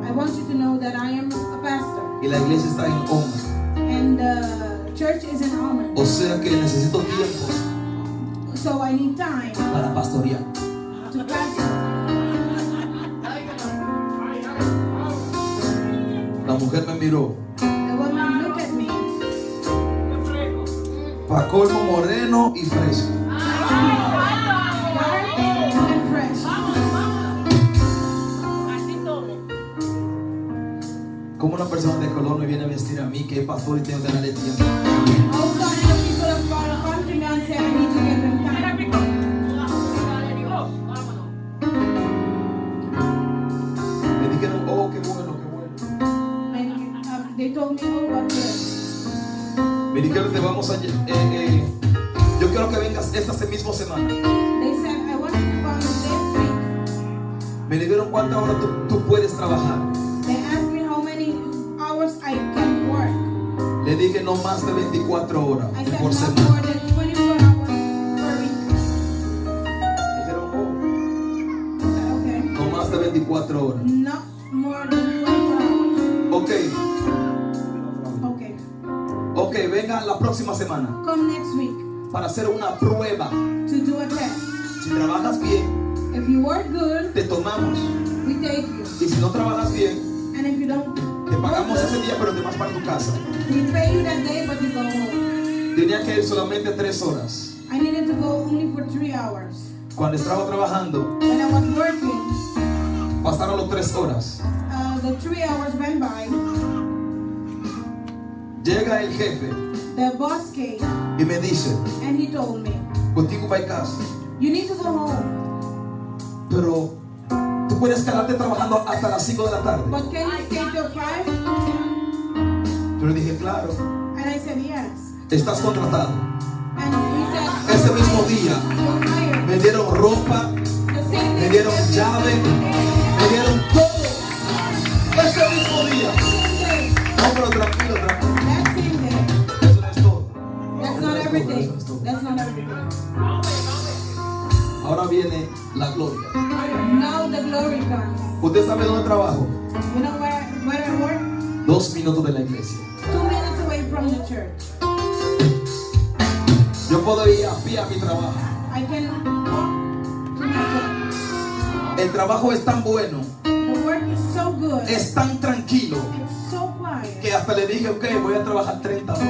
I want you to know that I am a pastor, Y la iglesia está en Oma. and the church is in Almond. O sea que necesito tiempo So I need time para pastorear. to pastor. La mujer me miró. The woman looked at me. Pa' colmo moreno y fresco. Dark and fresh. Así tomo. Como una persona de color me viene a vestir a mí, que es pastor y tengo que darle tiempo. Also, the people of God come to me and say, I need to give them time. Me dijeron, oh, qué bueno, qué bueno. And they told me, oh, what good. Me dijeron, te vamos a... yo quiero que vengas esta misma semana. They said, I want you to come this week. Me dijeron, ¿cuántas horas tú puedes trabajar? They asked me how many hours I can work. Le dije, no más de 24 horas I said, por not semana. more than 24 hours per week. Dijeron, oh, I said, okay. no más de 24 horas. Not more than 24 hours. Ok, Okay. ok, venga la próxima semana Come next week para hacer una prueba. to do a test. Si trabajas bien, If you work good, te tomamos. we take you. Y si no trabajas bien, And if you don't, te pagamos ese día, pero te vas para tu casa. we pay you that day, but you go home. Tenía que ir solamente 3 horas. I needed to go only for 3 hours. Cuando estaba trabajando, When I was working, pasaron las 3 horas. the 3 hours went by. Llega el jefe The boss came y me dice, and he told me, contigo va a casa. you need to go home. Pero tú puedes quedarte trabajando hasta las 5 de la tarde. But can you stay till 5? Yo le dije, claro, And I said, yes. estás contratado. And he said, Ese mismo día you're hired. me dieron ropa, The same me day. dieron llave, me dieron todo. Ese mismo día. No, pero tranquilo, tranquilo. That same day. Eso no es todo. That's Eso not no es every todo, day. eso no es todo. That's not every day. Ahora viene la gloria. Now the glory comes. ¿Usted sabe dónde trabajo? You know where I work? 2 minutos de la iglesia. 2 minutes away from the church. Yo puedo ir a pie a mi trabajo. I can walk to my job. El trabajo es tan bueno, The work is so good. es tan tranquilo, It's so quiet. que hasta le dije, ok, voy a trabajar 30 horas. I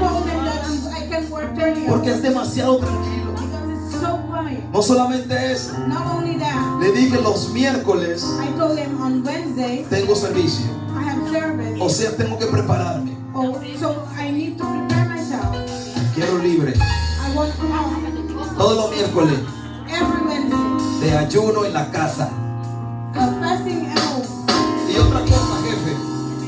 told them that I can work 30 hours. Porque es demasiado tranquilo. Because it's so quiet. No solamente eso, Not only that, le dije los miércoles I told them on Wednesdays tengo servicio. I have service. O sea, tengo que prepararme. Oh, so I need to prepare myself. Quiero libre. I want to off Todos los miércoles every Wednesday. de ayuno en la casa. Fasting at home. Y otra cosa, jefe,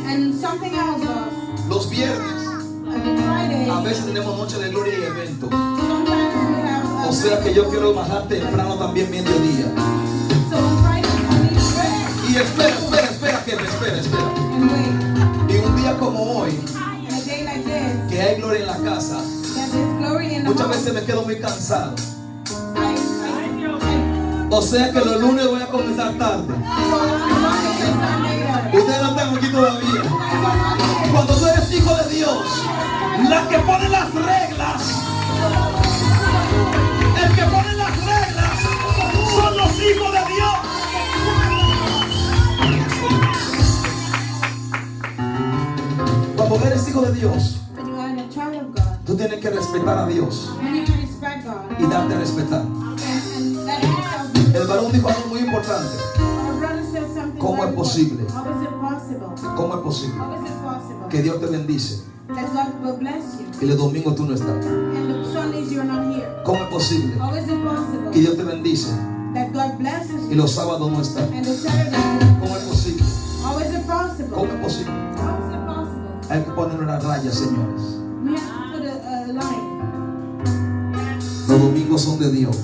And something else was los viernes Friday. a veces tenemos noche de gloria y evento. Sometimes we have. O sea que yo quiero bajar temprano también mediodía. So on Fridays I need to pray Y espera, jefe, espera. and wait. Y un día como hoy, And a day like this, que hay gloria en la casa, that there's glory in the muchas house. veces me quedo muy cansado. I O sea que los lunes voy a comenzar tarde. so on Monday I start later. Ustedes no están aquí todavía. Cuando tú eres hijo de Dios, la que pone las reglas, el que pone las reglas son los hijos de Dios. Cuando eres hijo de Dios, When you are a child of God, tú tienes que respetar a Dios you need to respect God y darte a respetar. and let yourself be. El varón dijo algo muy importante. Our brother said something ¿Cómo very es posible? important. How is it possible? ¿Cómo es posible How is it possible que Dios te bendice that God will bless you. Y los domingos tú no estás. And the Sundays you're not here. ¿Cómo es posible How is it que possible Dios te bendice that God blesses y you los sábados no estás? and the Saturdays? ¿Cómo es posible? How is it possible? ¿Cómo es posible? How is it possible? Hay que poner una raya, señores. We have to put a line. Los domingos son de Dios.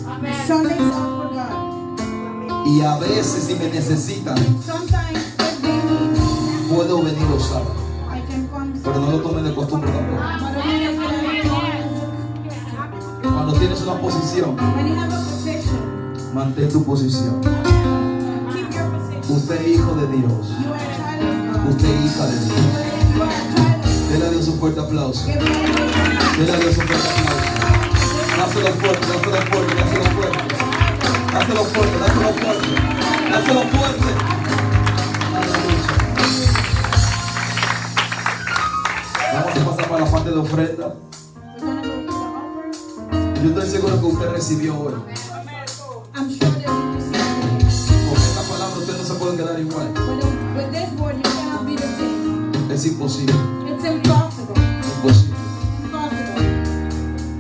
Sundays are for God. Y a veces si me necesitan, Sometimes if they need me, puedo venir los sábados. I can come. Pero no lo tomen de costumbre tampoco. But don't take it as Cuando tienes una posición, when you have a position, mantén tu posición. keep your position. Usted es hijo de Dios. You are a child of God. Usted es hija de Dios. You are a child of God. Dele a Dios un fuerte aplauso. Give God a Dele a Dios un fuerte aplauso. Dáselo fuerte, dáselo fuerte, dáselo fuerte. Dáselo fuerte, dáselo fuerte. Dáselo fuerte. Aleluya. Vamos a pasar para la parte de ofrenda. We're gonna go to the offering. Yo estoy seguro que usted recibió hoy. I'm sure that you received it. Con esta palabra usted no se puede quedar igual. With this word, you cannot be the same. Es imposible. It's impossible. Imposible. Impossible.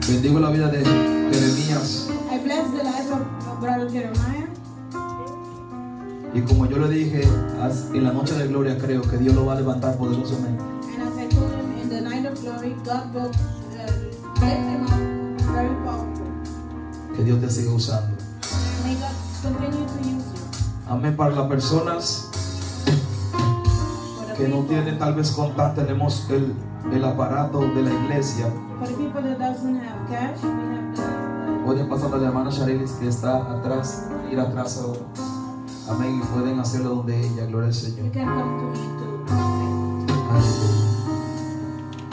Bendigo la vida de Jeremías. I bless the life of Brother Jeremiah. Y como yo le dije en la noche de gloria, creo que Dios lo va a levantar poderosamente. And as I told him, in the night of glory, God will lift him up very powerful. Que Dios te siga usando. May God continue to use you. Amén. Para las personas For the que no people- tienen tal vez contar, tenemos el aparato de la iglesia. For the people that doesn't have cash, we have the Pueden pasar a la hermana Sharilis que está atrás, ir atrás ahora. Amén. Y pueden hacerlo donde ella. Gloria al you Señor. can come to me to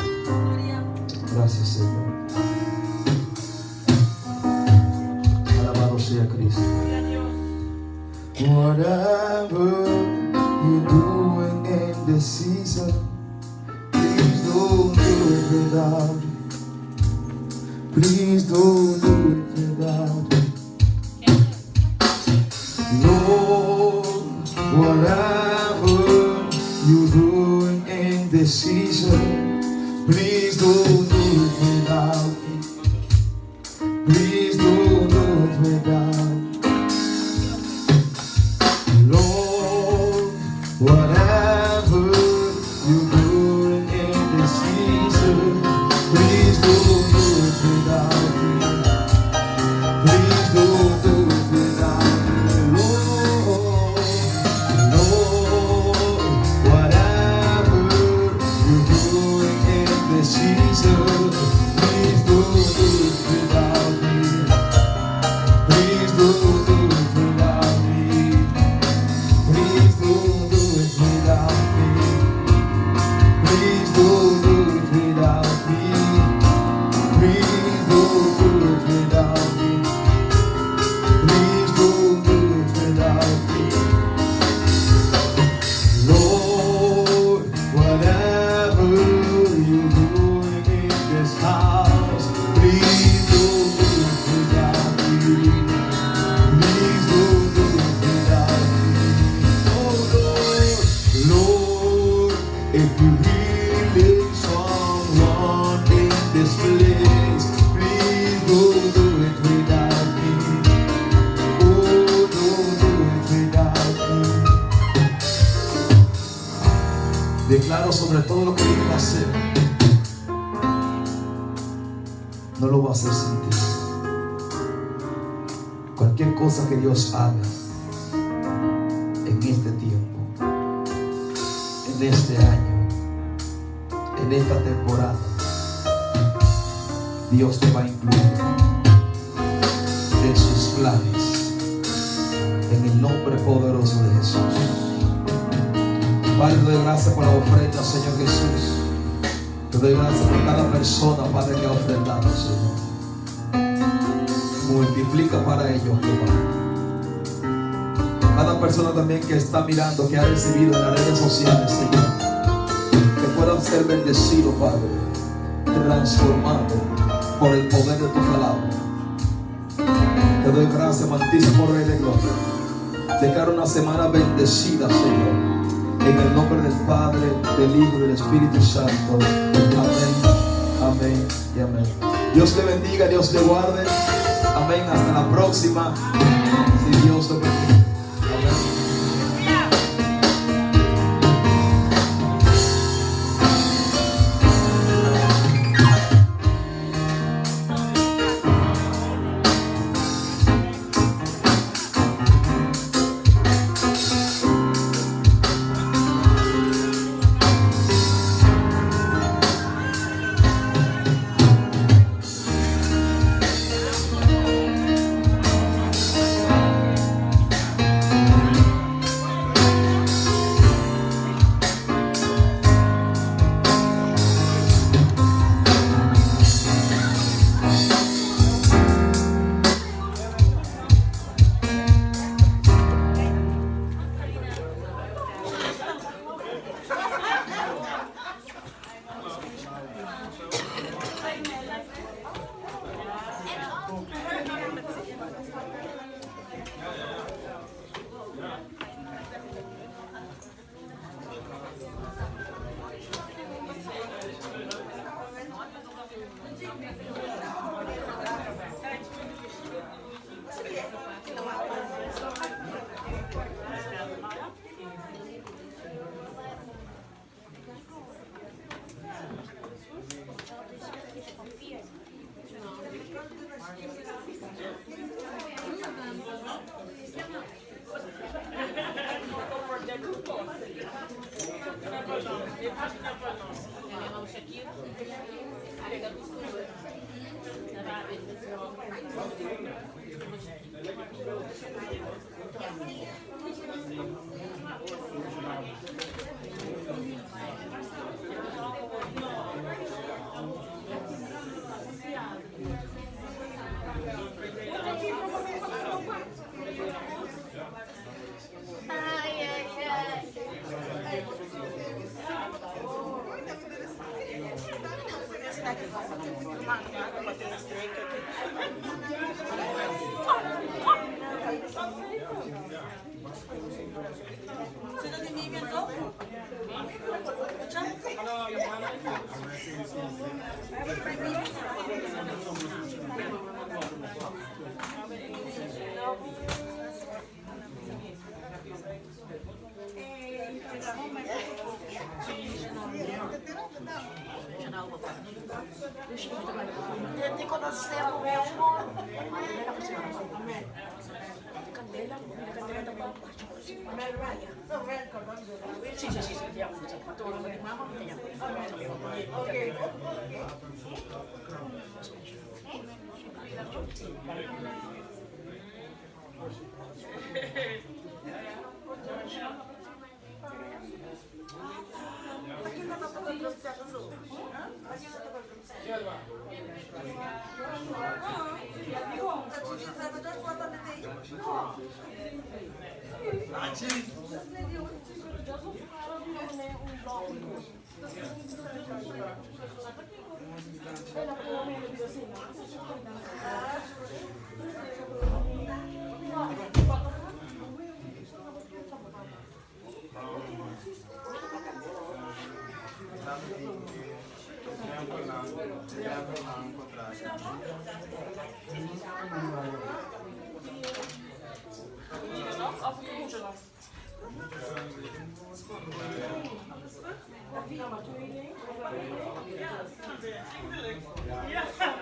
Aleluya. Gracias, Señor. Alabado sea Cristo. Whatever you're doing in this season, please don't do it without me. Please don't do it without me. Lord, whatever you're doing in this season, please don't do it without me. Please don't do it without me. Lord, whatever you're doing in this season, please don't do it without me. Please don't do it without me. Lord, whatever you're doing in this season, please don't do it without me. Please don't do it without me. Please don't do it without me. Please don't do it without me. Please don't do it without me. Please don't do it without me. Lord, whatever you're doing in this house, please don't do it without me. Please don't do it without me. Oh Lord, if you healing someone in this place, please don't do it without me. Oh, don't do it without me. Declaro sobre todo lo que Dios va a hacer. No lo va a hacer sin ti. Cualquier cosa que Dios haga en este tiempo, en este año, en esta temporada, Dios te va a incluir en sus planes, en el nombre poderoso de Jesús. Padre, te doy gracias por la ofrenda, Señor Jesús. Te doy gracias por cada persona, Padre, que ha ofrendado, Señor. Multiplica para ellos, Jehová. Cada persona también que está mirando, que ha recibido en las redes sociales, Señor, que puedan ser bendecidos, Padre, transformados por el poder de tu palabra. Te doy gracias, amantísimo Rey de Gloria. Declaro una semana bendecida, Señor. En el nombre del Padre, del Hijo y del Espíritu Santo. Amén, amén y amén. Dios le bendiga, Dios le guarde. Amén, hasta la próxima. Si Dios lo permite. Amén. Ti conoscevo, meu amor. Candela, sì, sì, sì, andiamo, fatto una di mamma, ok. Ja.